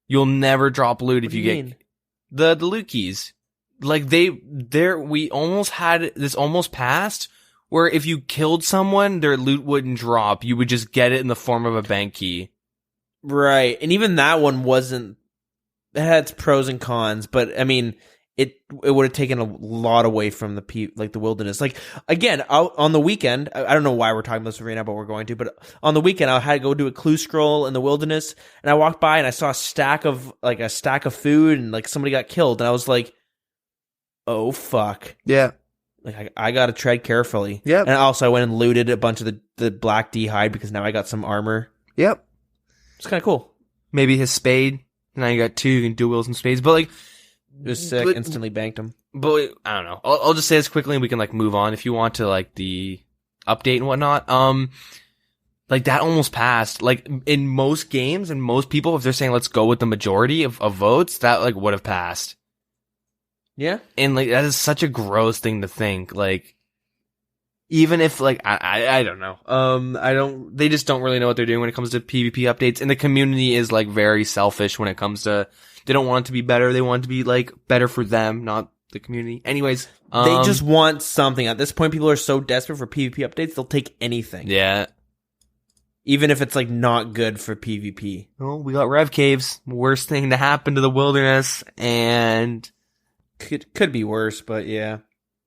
You'll never drop loot if you get the loot keys. Like, we almost had this almost passed, where if you killed someone, their loot wouldn't drop. You would just get it in the form of a bank key. Right. And even that one it had its pros and cons, but I mean, it would have taken a lot away from the wilderness. Like, again, on the weekend, I don't know why we're talking about this right now, but we're going to, but on the weekend, I had to go do a clue scroll in the wilderness, and I walked by and I saw a stack of food, and like somebody got killed, and I was like, oh fuck. Yeah. Like, I gotta tread carefully. Yep. And also I went and looted a bunch of the black D-hide because now I got some armor. Yep. It's kind of cool. Maybe his spade. Now you got 2, you can dual wield some spades. But like, it was sick. Instantly banked him. But I don't know. I'll just say this quickly and we can like move on if you want to like the update and whatnot. Like that almost passed. Like in most games and most people, if they're saying let's go with the majority of votes, that like would have passed. Yeah. And like that is such a gross thing to think. Like even if like I don't know. They just don't really know what they're doing when it comes to PvP updates. And the community is like very selfish when it comes to, they don't want it to be better. They want it to be like better for them, not the community. Anyways, they just want something. At this point, people are so desperate for PvP updates, they'll take anything. Yeah. Even if it's like not good for PvP. Well, we got Rev Caves. Worst thing to happen to the wilderness, and could be worse, but yeah.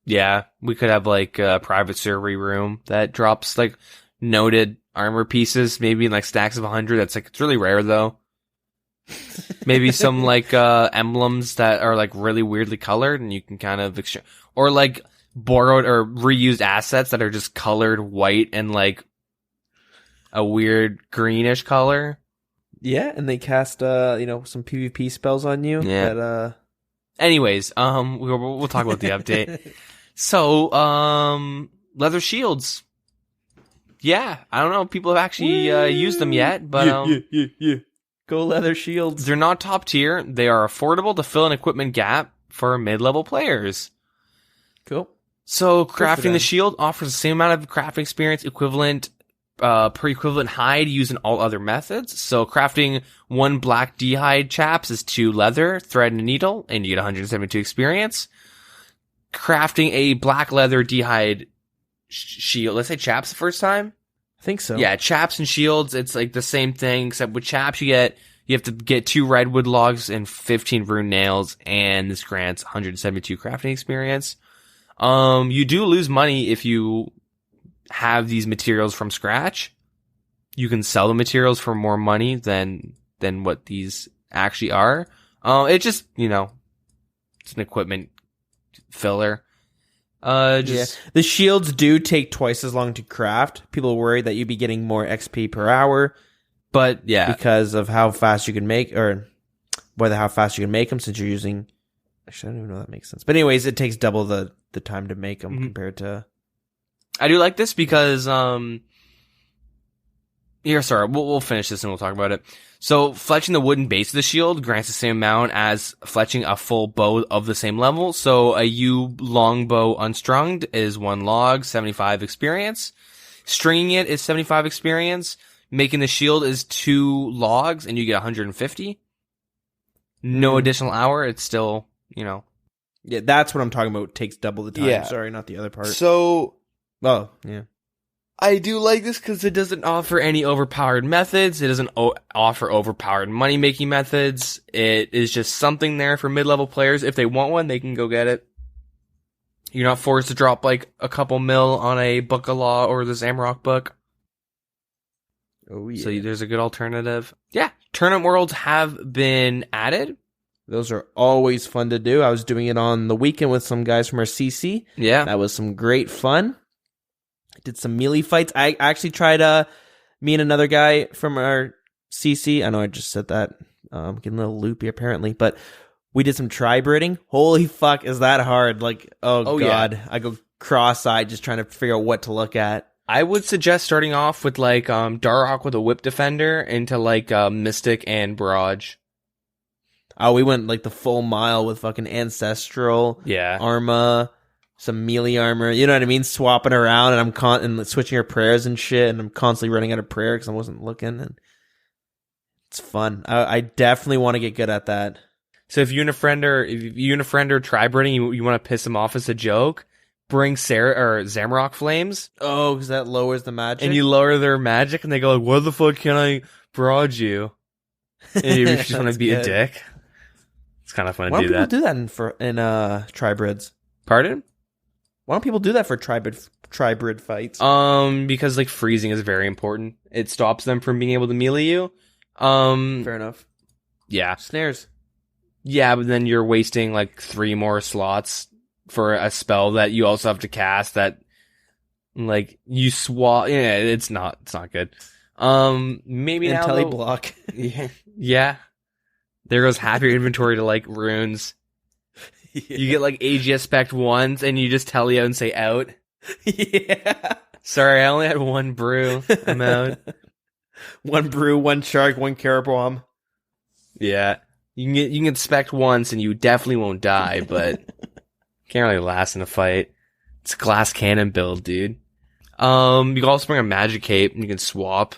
Yeah, we could have like a private server room that drops like noted armor pieces, maybe in like stacks of 100. That's like, it's really rare though. Maybe some like emblems that are like really weirdly colored, and you can kind of or like borrowed or reused assets that are just colored white and like a weird greenish color. Yeah, and they cast some PvP spells on you. Yeah. That, Anyways, we'll talk about the update. So, leather shields. Yeah, I don't know if people have actually used them yet, but yeah. Go leather shields. They're not top tier. They are affordable to fill an equipment gap for mid-level players. Cool. So, crafting the shield offers the same amount of crafting experience per equivalent hide using all other methods. So, crafting 1 black D-hide chaps is 2 leather, thread, and needle, and you get 172 experience. Crafting a black leather D-hide shield. Let's say chaps the first time. I think so. Yeah, chaps and shields, it's like the same thing, except with chaps you have to get 2 redwood logs and 15 rune nails, and this grants 172 crafting experience. You do lose money if you have these materials from scratch. You can sell the materials for more money than what these actually are. It just, it's an equipment filler. The shields do take twice as long to craft. People worry that you'd be getting more XP per hour, but yeah, because of how fast you can make, or whether how fast you can make them, since you're using. Actually, I don't even know if that makes sense. But anyways, it takes double the time to make them compared to. I do like this because we'll finish this and we'll talk about it. So, fletching the wooden base of the shield grants the same amount as fletching a full bow of the same level. So, a yew longbow unstrung is 1 log, 75 experience. Stringing it is 75 experience. Making the shield is 2 logs, and you get 150. No additional hour. It's still, Yeah, that's what I'm talking about. It takes double the time. Yeah. Sorry, not the other part. So, oh, yeah. I do like this because it doesn't offer any overpowered methods. It doesn't offer overpowered money-making methods. It is just something there for mid-level players. If they want one, they can go get it. You're not forced to drop like a couple mil on a Book of Law or the Zamrock book. Oh yeah. So there's a good alternative. Yeah, tournament worlds have been added. Those are always fun to do. I was doing it on the weekend with some guys from our CC. Yeah. That was some great fun. Did some melee fights. I actually tried me and another guy from our CC. I know I just said that. Getting a little loopy apparently, but we did some tri-breeding. Holy fuck, is that hard? Like, oh god. Yeah. I go cross-eyed just trying to figure out what to look at. I would suggest starting off with like Darhawk with a Whip Defender into like Mystic and Barrage. Oh, we went like the full mile with fucking Ancestral, Arma, some melee armor. You know what I mean? Swapping around, and I'm switching her prayers and shit, and I'm constantly running out of prayer because I wasn't looking. And it's fun. I definitely want to get good at that. So if you and a friend are tri-breeding, you want to piss them off as a joke, bring Zamrock Flames. Oh, because that lowers the magic. And you lower their magic, and they go like, "What the fuck can I barrage you?" And you just want to be a dick. It's kind of fun to do that. Why don't people do that in tri-brids? Pardon? Why don't people do that for tri-brid fights? Because like freezing is very important. It stops them from being able to melee you. Fair enough. Yeah. Snares. Yeah, but then you're wasting like 3 more slots for a spell that you also have to cast that like you swap. Yeah, it's not good. Maybe now Intelliblock. Yeah. There goes half your inventory to like runes. Yeah. You get like AGS spec once and you just tele out and say out. Yeah. Sorry, I only had 1 brew. I'm out. 1 brew, 1 shark, 1 carabomb. Yeah. You can get spec once and you definitely won't die, but can't really last in a fight. It's a glass cannon build, dude. You can also bring a magic cape and you can swap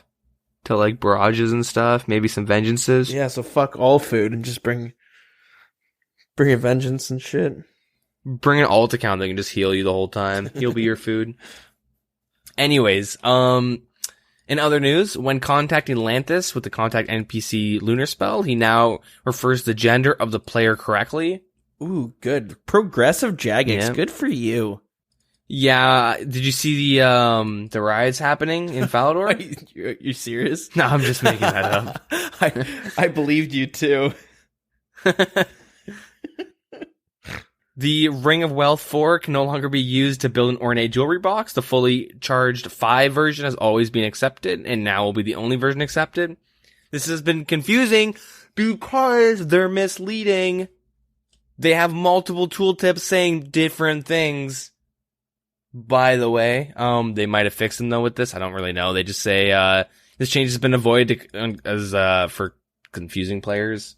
to like barrages and stuff, maybe some vengeances. Yeah, so fuck all food and just bring a vengeance and shit. Bring an alt account that can just heal you the whole time. He'll be your food. Anyways, in other news, when contacting Lantis with the contact NPC lunar spell, he now refers the gender of the player correctly. Ooh, good. Progressive Jagex, Yeah. Good for you. Yeah, did you see the riots happening in Falador? You serious? No, I'm just making that up. I believed you too. The Ring of Wealth 4 can no longer be used to build an ornate jewelry box. The fully charged 5 version has always been accepted, and now will be the only version accepted. This has been confusing because they're misleading. They have multiple tooltips saying different things. By the way, they might have fixed them though with this. I don't really know. They just say, this change has been avoided as for confusing players.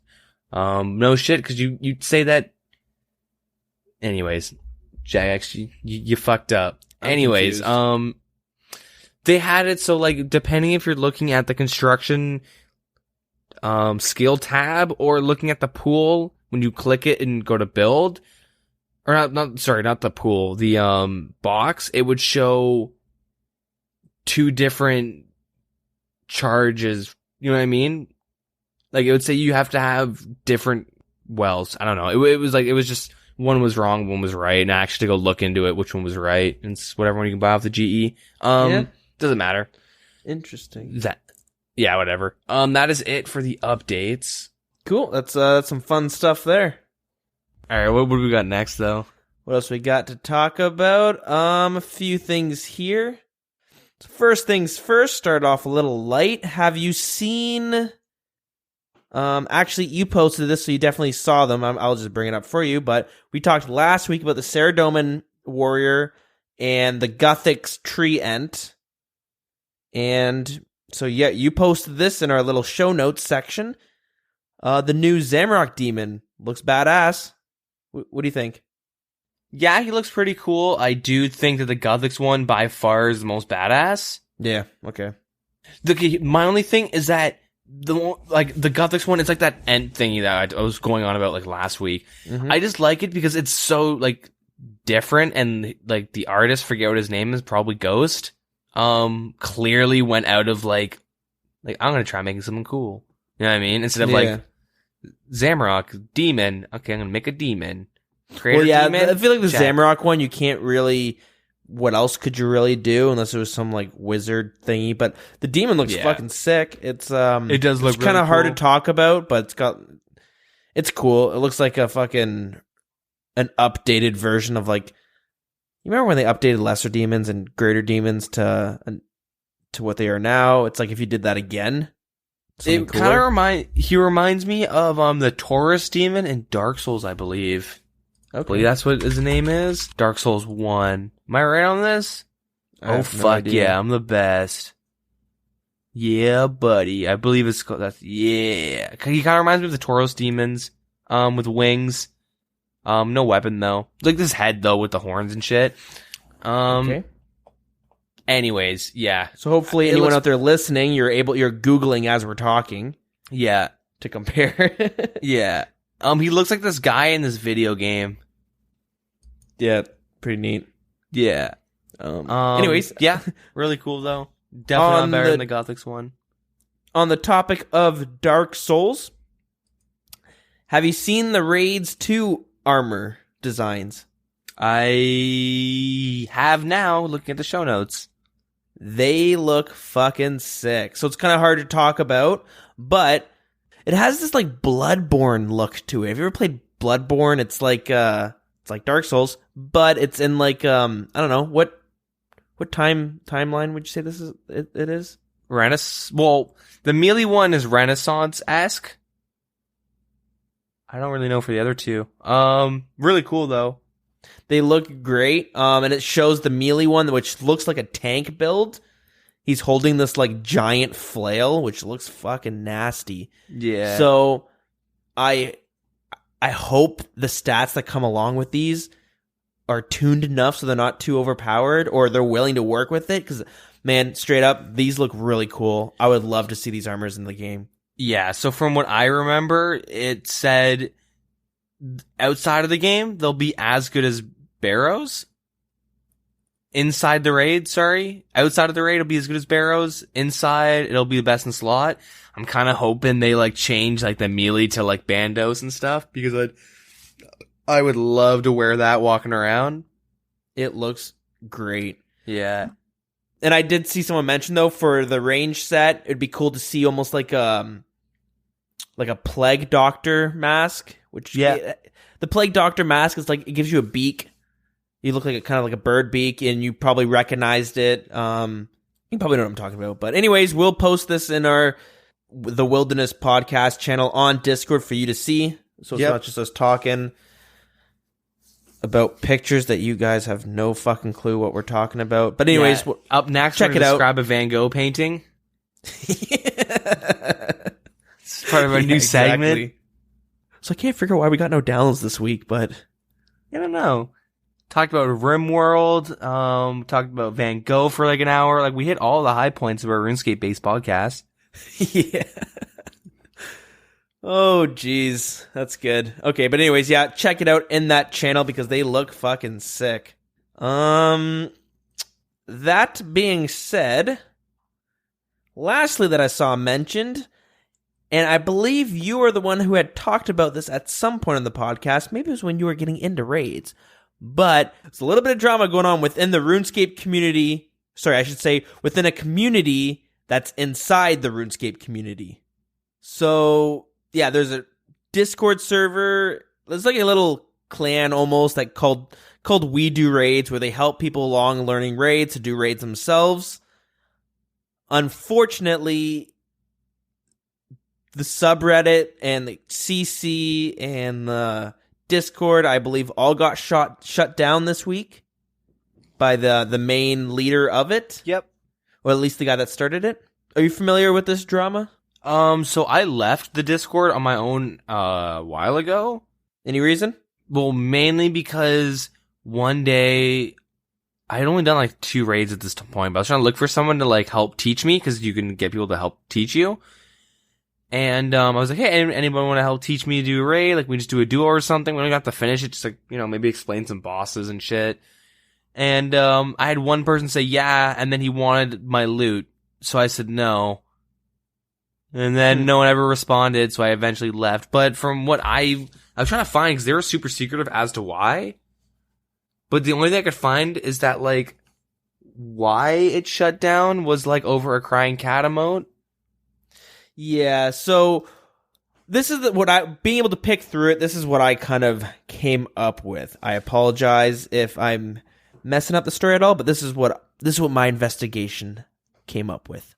No shit, because you say that. Anyways, Jagex, you fucked up. Anyways, they had it so like depending if you're looking at the construction skill tab or looking at the pool when you click it and go to build, or not the pool, the box, it would show 2 different charges. You know what I mean? Like it would say you have to have different wells. I don't know. It was just. One was wrong, one was right, and I actually go look into it, which one was right, and it's whatever one you can buy off the GE. Doesn't matter. Interesting. Yeah, whatever. That is it for the updates. Cool. That's some fun stuff there. Alright, what do we got next, though? What else we got to talk about? A few things here. First things first, start off a little light. Have you seen... actually, you posted this, so you definitely saw them. I'll just bring it up for you. But we talked last week about the Saradomin Warrior and the Guthix Tree Ent. And so, yeah, you posted this in our little show notes section. The new Zamrock Demon looks badass. What do you think? Yeah, he looks pretty cool. I do think that the Guthix one by far is the most badass. Yeah, okay. My only thing is that the Guthix one, it's like that Ent thingy that I was going on about like last week. Mm-hmm. I just like it because it's so like different, and like the artist, forget what his name is, probably Ghost. Clearly went out of like I'm gonna try making something cool. You know what I mean? Instead of like Zamrock Demon. Okay, I'm gonna make a demon. Greater Well, yeah, demon? I feel like the Check. Zamorak one, you can't really. What else could you really do unless it was some like wizard thingy? But the demon looks Yeah. fucking sick. It's It does look kind of really hard to cool. talk about, but it's cool. It looks like an updated version of like. You remember when they updated lesser demons and greater demons to what they are now? It's like if you did that again. It kind of he reminds me of the Taurus demon in Dark Souls, I believe. I believe that's what his name is. Dark Souls 1. Am I right on this? I Oh have no fuck idea. yeah, I'm the best. Yeah, buddy. I believe it's called yeah. He kind of reminds me of the Tauros demons with wings. No weapon though. Like this head though with the horns and shit. Okay. Anyways, yeah. So hopefully It anyone looks- out there listening, you're Googling as we're talking Yeah. to compare. Yeah. He looks like this guy in this video game. Yeah, pretty neat. Yeah. Anyways, yeah, really cool though. Definitely On better the- than the Gothics one. on the topic of Dark Souls, have you seen the Raids 2 armor designs? I have now, looking at the show notes. They look fucking sick. So it's kind of hard to talk about, but it has this like Bloodborne look to it. Have you ever played Bloodborne? It's like Dark Souls, but it's in like I don't know, what timeline would you say this is it is? Well, the melee one is Renaissance-esque. I don't really know for the other two. Really cool though. They look great. And it shows the melee one, which looks like a tank build. He's holding this like giant flail, which looks fucking nasty. Yeah. So I hope the stats that come along with these are tuned enough so they're not too overpowered, or they're willing to work with it. Because, man, straight up, these look really cool. I would love to see these armors in the game. Yeah, so from what I remember, it said outside of the game, they'll be as good as Barrows. Inside the raid, outside of the raid, it'll be as good as Barrows. Inside, it'll be the best in slot. I'm kind of hoping they like change like the melee to like bandos and stuff, because I would love to wear that walking around. It looks great. Yeah. And I did see someone mention, though, for the range set, it'd be cool to see almost like a Plague Doctor mask. Which, Yeah. The Plague Doctor mask is like, it gives you a beak. You look like kind of like a bird beak, and you probably recognized it. You probably know what I'm talking about. But anyways, we'll post this in the Wilderness Podcast channel on Discord for you to see. So it's not just us talking about pictures that you guys have no fucking clue what we're talking about. But anyways, Yeah. Up next, check we're it gonna out. describe a Van Gogh painting. It's part of our new segment. So I can't figure out why we got no downloads this week, but I don't know. Talked about RimWorld. Talked about Van Gogh for like an hour. Like we hit all the high points of our RuneScape based podcast. yeah. Oh, geez. That's good. Okay, but anyways, yeah, check it out in that channel because they look fucking sick. That being said, lastly that I saw mentioned, and I believe you are the one who had talked about this at some point in the podcast. Maybe it was when you were getting into raids. But it's a little bit of drama going on within the RuneScape community. Sorry, I should say within a community that's inside the RuneScape community. So, yeah, there's a Discord server. There's like a little clan almost like called We Do Raids, where they help people along learning raids to do raids themselves. Unfortunately, the subreddit and the CC and the Discord, I believe, all got shut down this week by the main leader of it. Yep. Or at least the guy that started it. Are you familiar with this drama? So I left the Discord on my own a while ago. Any reason? Well, mainly because one day I had only done like 2 raids at this point, but I was trying to look for someone to like help teach me, because you can get people to help teach you. And I was like, hey, anybody want to help teach me to do a raid? Like we just do a duo or something. We don't have to finish it, just like, maybe explain some bosses and shit. And I had one person say yeah, and then he wanted my loot. So I said no. And then no one ever responded, so I eventually left. But from what I was trying to find, because they were super secretive as to why. But the only thing I could find is that, like, why it shut down was, like, over a crying cat emote. Yeah, so this is being able to pick through it, this is what I kind of came up with. I apologize if I'm messing up the story at all, but this is what my investigation came up with.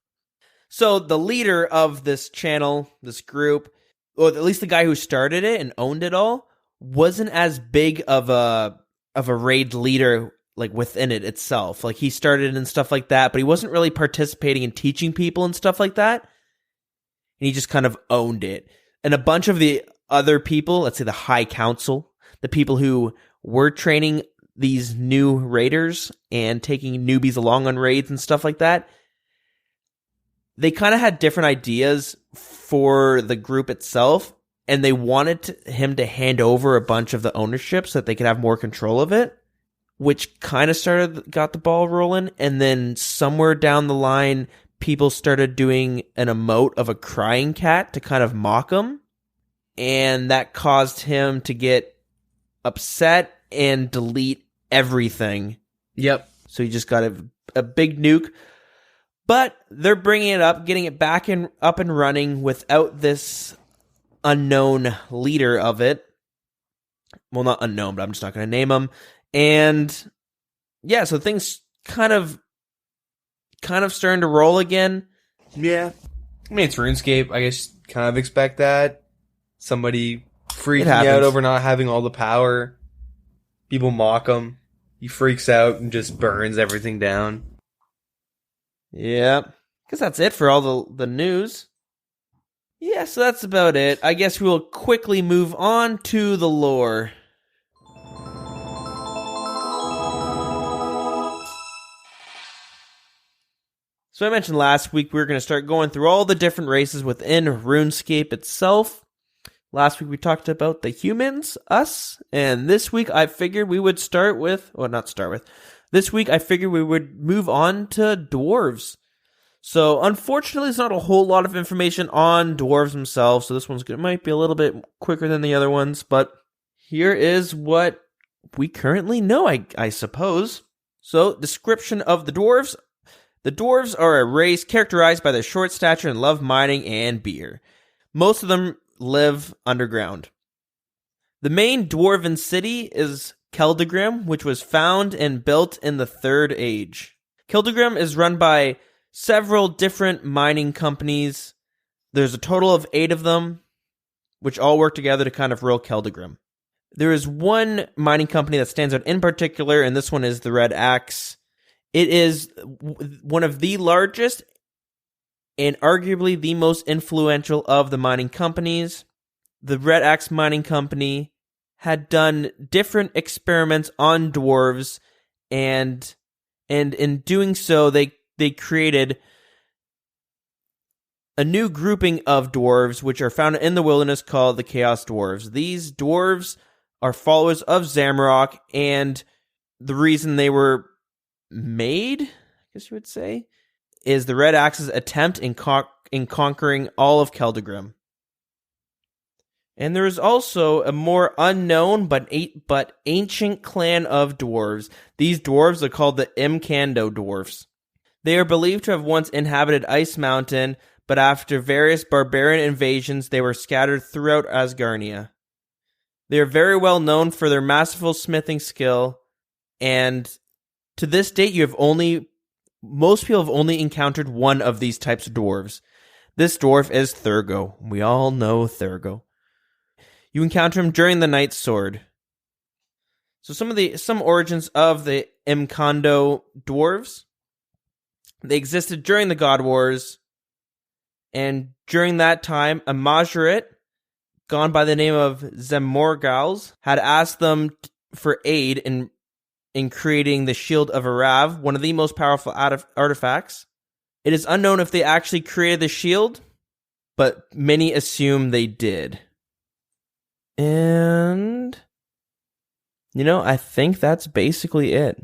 So the leader of this channel, this group, or at least the guy who started it and owned it all, wasn't as big of a raid leader like within it itself. Like he started and stuff like that, but he wasn't really participating in teaching people and stuff like that. And he just kind of owned it. And a bunch of the other people, let's say the High Council, the people who were training these new raiders and taking newbies along on raids and stuff like that, they kind of had different ideas for the group itself, and they wanted him to hand over a bunch of the ownership so that they could have more control of it, which kind of got the ball rolling. And then somewhere down the line, people started doing an emote of a crying cat to kind of mock him, and that caused him to get upset and delete everything. Yep. So he just got a big nuke. But they're bringing it up, getting it back up and running without this unknown leader of it. Well, not unknown, but I'm just not going to name him. And yeah, so things kind of starting to roll again. Yeah. I mean, it's RuneScape. I guess kind of expect that. Somebody freaking out over not having all the power. People mock him. He freaks out and just burns everything down. Yeah. Guess that's it for all the news. Yeah, so that's about it. I guess we'll quickly move on to the lore. So I mentioned last week we were going to start going through all the different races within RuneScape itself. Last week we talked about the humans, us, and this week I figured we would This week I figured we would move on to dwarves. So unfortunately there's not a whole lot of information on dwarves themselves, so this might be a little bit quicker than the other ones, but here is what we currently know, I suppose. So, description of the dwarves. The dwarves are a race characterized by their short stature and love mining and beer. Most of them live underground. The main dwarven city is Keldagrim, which was found and built in the Third Age. Keldagrim is run by several different mining companies. There's a total of 8 of them, which all work together to kind of rule Keldagrim. There is one mining company that stands out in particular, and this one is the Red Axe. It is one of the largest and arguably the most influential of the mining companies. The Red Axe Mining Company had done different experiments on dwarves, and in doing so, they created a new grouping of dwarves, which are found in the wilderness called the Chaos Dwarves. These dwarves are followers of Zamorak, and the reason they were made, I guess you would say, is the Red Axe's attempt in conquering all of Keldagrim. And there is also a more unknown but ancient clan of dwarves. These dwarves are called the Imkando dwarfs. They are believed to have once inhabited Ice Mountain, but after various barbarian invasions, they were scattered throughout Asgarnia. They are very well known for their masterful smithing skill, and to this date, most people have only encountered one of these types of dwarves. This dwarf is Thurgo. We all know Thurgo. You encounter him during the Knight's Sword. So some origins of the Imkando dwarves. They existed during the God Wars, and during that time, a Majoret, gone by the name of Zemorgals, had asked them for aid in creating the Shield of Arav, one of the most powerful artifacts. It is unknown if they actually created the shield, but many assume they did. And, I think that's basically it.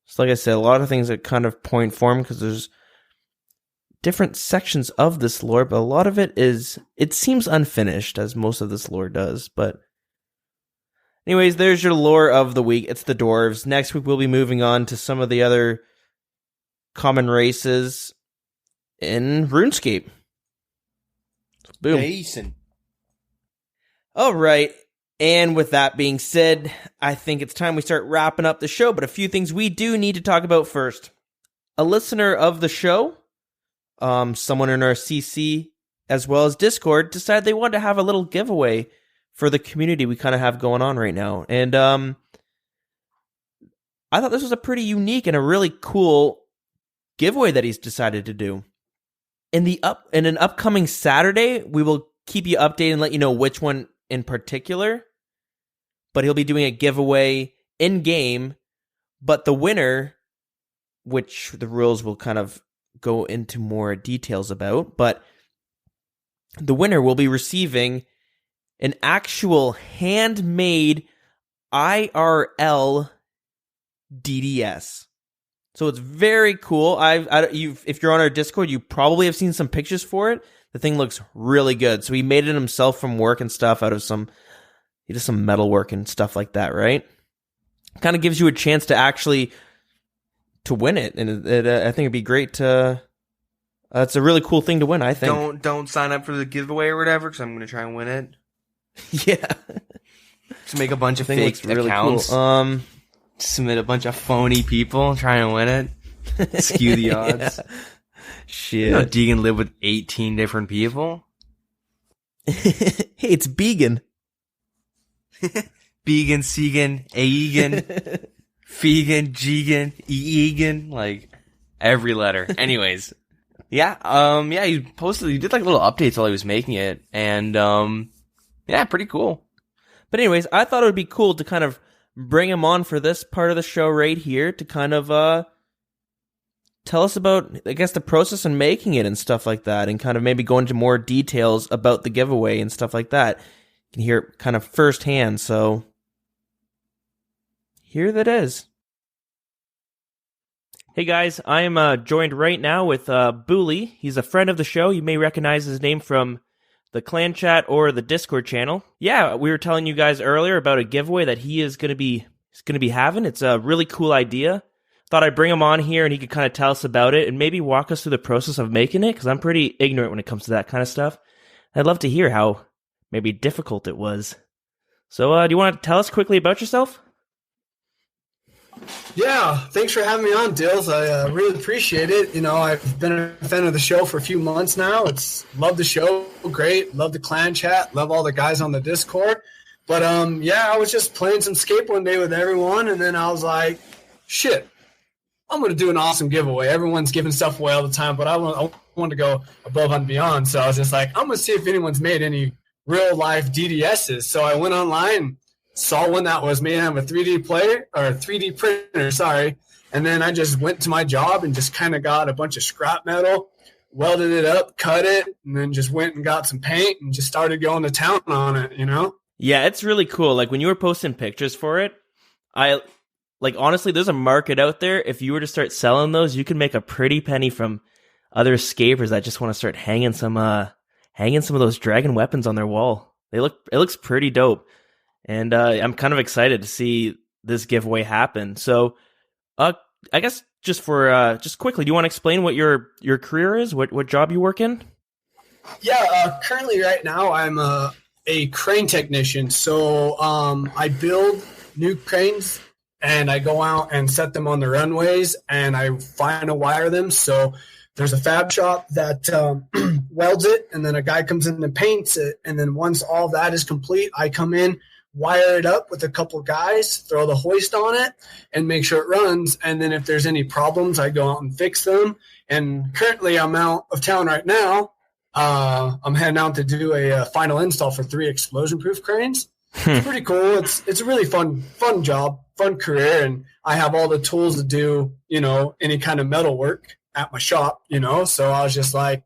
So like I said, a lot of things that kind of point for them, because there's different sections of this lore, but a lot of it seems unfinished, as most of this lore does. But anyways, there's your lore of the week. It's the dwarves. Next week, we'll be moving on to some of the other common races in RuneScape. Boom. Jason. All right. And with that being said, I think it's time we start wrapping up the show, but a few things we do need to talk about first. A listener of the show, someone in our CC as well as Discord, decided they wanted to have a little giveaway for the community we kind of have going on right now. And I thought this was a pretty unique and a really cool giveaway that he's decided to do. In an upcoming Saturday, we will keep you updated and let you know which one in particular. But he'll be doing a giveaway in-game, but the winner, which the rules will kind of go into more details about, but the winner will be receiving an actual handmade IRL DDS. So it's very cool. If you're on our Discord, you probably have seen some pictures for it. The thing looks really good. So he made it himself from work and stuff out of he does some metal work and stuff like that, right? Kind of gives you a chance to actually to win it, and I think it'd be great to. It's a really cool thing to win, I think. Don't sign up for the giveaway or whatever, because I'm going to try and win it. Yeah. Just make a bunch of fake really accounts. Cool. Submit a bunch of phony people trying to win it. Skew the odds. Yeah. Shit. You know, Deagin live with 18 different people. Hey, it's Began. Began, Segan, Aegan, Fegan, Jegan, Egan, like every letter. Anyways, yeah, you did like little updates while he was making it, and yeah, pretty cool. But anyways, I thought it would be cool to kind of bring him on for this part of the show right here to kind of tell us about, I guess, the process in making it and stuff like that, and kind of maybe go into more details about the giveaway and stuff like that. You can hear it kind of firsthand, so here that is. Hey guys, I am joined right now with Bhooley. He's a friend of the show. You may recognize his name from the clan chat or the Discord channel. Yeah, we were telling you guys earlier about a giveaway that he is going to be having. It's a really cool idea. Thought I'd bring him on here and he could kind of tell us about it and maybe walk us through the process of making it, because I'm pretty ignorant when it comes to that kind of stuff. I'd love to hear how maybe difficult it was. So, do you want to tell us quickly about yourself? Yeah, thanks for having me on, Dilz. I really appreciate it. You know, I've been a fan of the show for a few months now. Love the show, great. Love the clan chat. Love all the guys on the Discord. But yeah, I was just playing some Scape one day with everyone, and then I was like, shit, I'm going to do an awesome giveaway. Everyone's giving stuff away all the time, but I want to go above and beyond. So I was just like, I'm going to see if anyone's made any real-life DDSs. So I went online, saw one that was made out of a 3D printer, and then I just went to my job and just kind of got a bunch of scrap metal, welded it up, cut it, and then just went and got some paint and just started going to town on it, you know? Yeah, it's really cool. Like, when you were posting pictures for it, honestly, there's a market out there. If you were to start selling those, you could make a pretty penny from other escapers that just want to start hanging some of those dragon weapons on their wall. It looks pretty dope. And I'm kind of excited to see this giveaway happen. So, I guess just quickly, do you want to explain what your career is? What job you work in? Yeah, currently right now I'm a crane technician. So I build new cranes and I go out and set them on the runways and I final wire them. So there's a fab shop that welds it, and then a guy comes in and paints it. And then once all that is complete, I come in, wire it up with a couple guys, throw the hoist on it, and make sure it runs. And then if there's any problems, I go out and fix them. And currently I'm out of town right now. I'm heading out to do a final install for 3 explosion-proof cranes. It's pretty cool. It's a really fun job, fun career, and I have all the tools to do, you know, any kind of metal work at my shop, you know. So I was just like,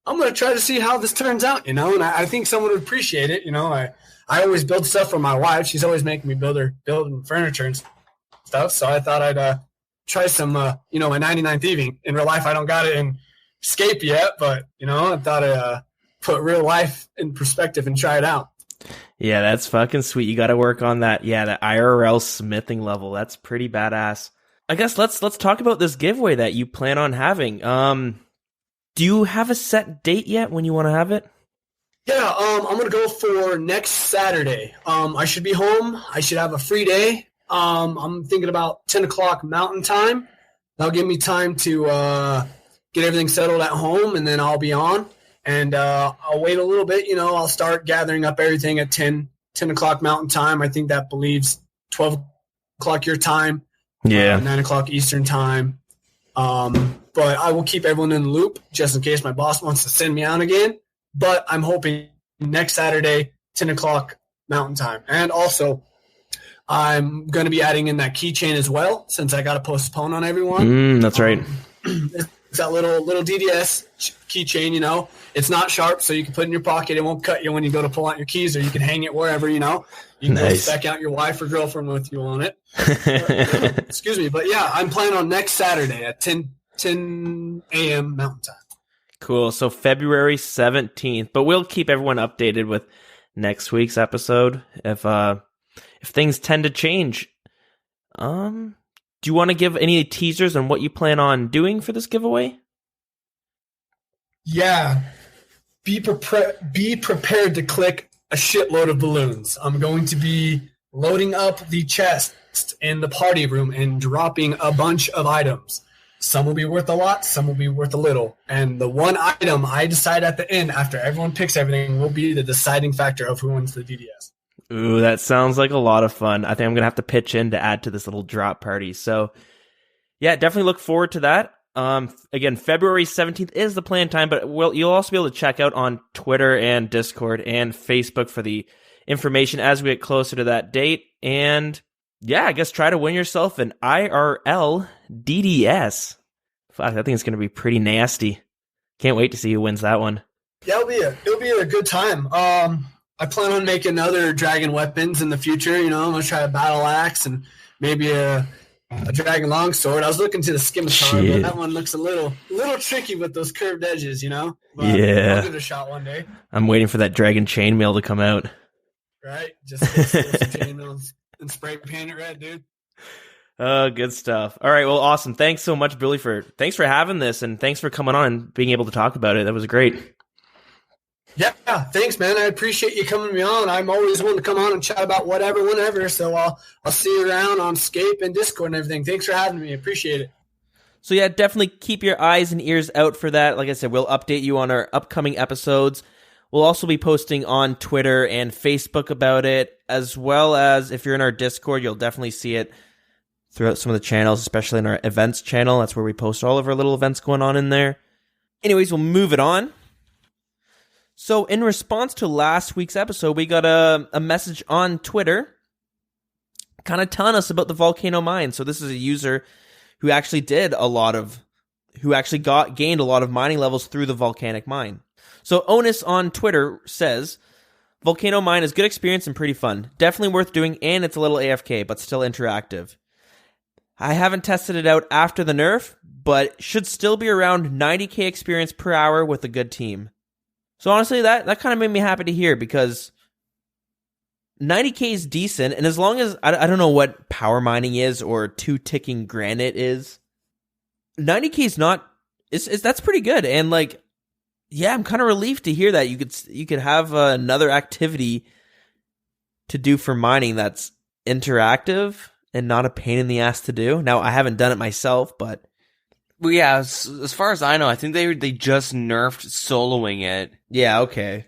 I'm going to try to see how this turns out, you know, and I think someone would appreciate it, you know. I always build stuff for my wife. She's always making me building furniture and stuff. So I thought I'd try some, my 99 thieving. In real life, I don't got it. And Scape yet, but I thought I'd put real life in perspective and try it out. Yeah, that's fucking sweet. You got to work on that. Yeah, the IRL smithing level. That's pretty badass. I guess let's talk about this giveaway that you plan on having. Do you have a set date yet when you want to have it? Yeah, I'm gonna go for next Saturday. I should be home. I should have a free day. I'm thinking about 10 o'clock Mountain Time. That'll give me time to get everything settled at home, and then I'll be on. And I'll wait a little bit. I'll start gathering up everything at 10 o'clock Mountain Time. I think that leaves 12 o'clock your time. Yeah. 9 o'clock Eastern Time. But I will keep everyone in the loop just in case my boss wants to send me out again. But I'm hoping next Saturday, 10 o'clock Mountain Time. And also, I'm going to be adding in that keychain as well, since I got to postpone on everyone. That's right. It's that little DDS keychain, It's not sharp, so you can put it in your pocket. It won't cut you when you go to pull out your keys, or you can hang it wherever, You can go spec out your wife or girlfriend with you on it. Excuse me. But, yeah, I'm planning on next Saturday at 10 a.m. Mountain Time. Cool. So February 17th, but we'll keep everyone updated with next week's episode if things tend to change. Do you want to give any teasers on what you plan on doing for this giveaway? Yeah. Be prepared to click a shitload of balloons. I'm going to be loading up the chest in the party room and dropping a bunch of items. Some will be worth a lot, some will be worth a little. And the one item I decide at the end, after everyone picks everything, will be the deciding factor of who wins the DDS. Ooh, that sounds like a lot of fun. I think I'm going to have to pitch in to add to this little drop party. So, yeah, definitely look forward to that. Again, February 17th is the planned time, but you'll also be able to check out on Twitter and Discord and Facebook for the information as we get closer to that date. And yeah, I guess try to win yourself an IRL DDS. Fuck, I think it's going to be pretty nasty. Can't wait to see who wins that one. Yeah, it'll be a good time. I plan on making other dragon weapons in the future. I'm going to try a battle axe and maybe a dragon longsword. I was looking to the scimitar, but that one looks a little tricky with those curved edges, But yeah. I'll give it a shot one day. I'm waiting for that dragon chainmail to come out. Right? Just get some chainmails and spray paint it red, dude. Oh, good stuff. All right, well, awesome. Thanks so much, Billy, thanks for having this, and thanks for coming on and being able to talk about it. That was great. Yeah, thanks, man. I appreciate you coming me on. I'm always willing to come on and chat about whatever, whenever. So I'll see you around on Scape and Discord and everything. Thanks for having me. Appreciate it. So yeah, definitely keep your eyes and ears out for that. Like I said, we'll update you on our upcoming episodes. We'll also be posting on Twitter and Facebook about it, as well as if you're in our Discord, you'll definitely see it throughout some of the channels, especially in our events channel. That's where we post all of our little events going on in there. Anyways, we'll move it on. So in response to last week's episode, we got a message on Twitter kind of telling us about the volcano mine. So this is a user who actually gained a lot of mining levels through the volcanic mine. So Onus on Twitter says, Volcano mine is good experience and pretty fun. Definitely worth doing, and it's a little AFK, but still interactive. I haven't tested it out after the nerf, but should still be around 90k experience per hour with a good team. So honestly, that kind of made me happy to hear, because 90k is decent, and as long as, I don't know what power mining is or 2 ticking granite is, 90k is not, that's pretty good. And like, yeah, I'm kind of relieved to hear that you could have another activity to do for mining that's interactive and not a pain in the ass to do. Now, I haven't done it myself, but... Well, yeah, as far as I know, I think they just nerfed soloing it. Yeah, okay.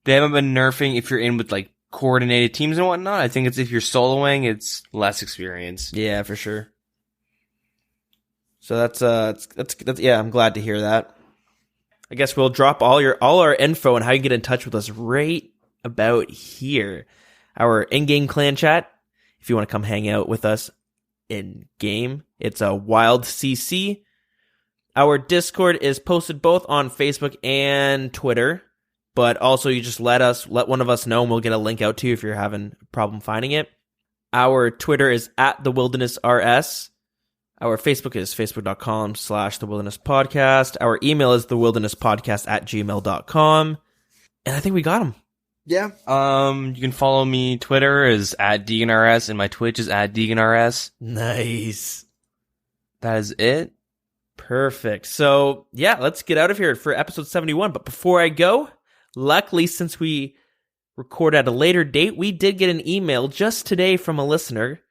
They haven't been nerfing if you're in with, like, coordinated teams and whatnot. I think it's if you're soloing, it's less experience. Yeah, for sure. So that's yeah, I'm glad to hear that. I guess we'll drop all our info and how you get in touch with us right about here. Our in-game clan chat, if you want to come hang out with us in-game, it's a wild CC. Our Discord is posted both on Facebook and Twitter, but also you just let one of us know and we'll get a link out to you if you're having a problem finding it. Our Twitter is @thewildernessrs. Our Facebook is facebook.com/The Wilderness Podcast. Our email is thewildernesspodcast@gmail.com. And I think we got them. Yeah. You can follow me. Twitter is @DeaginRS, and my Twitch is @DeaginRS. Nice. That is it. Perfect. So, yeah, let's get out of here for episode 71. But before I go, luckily, since we record at a later date, we did get an email just today from a listener,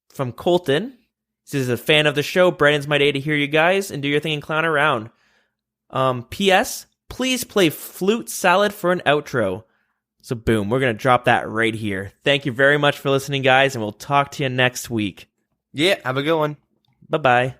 from Colton. This is a fan of the show. Brightens my day to hear you guys and do your thing and clown around. P.S. Please play Flute Salad for an outro. So boom, we're going to drop that right here. Thank you very much for listening, guys, and we'll talk to you next week. Yeah, have a good one. Bye-bye.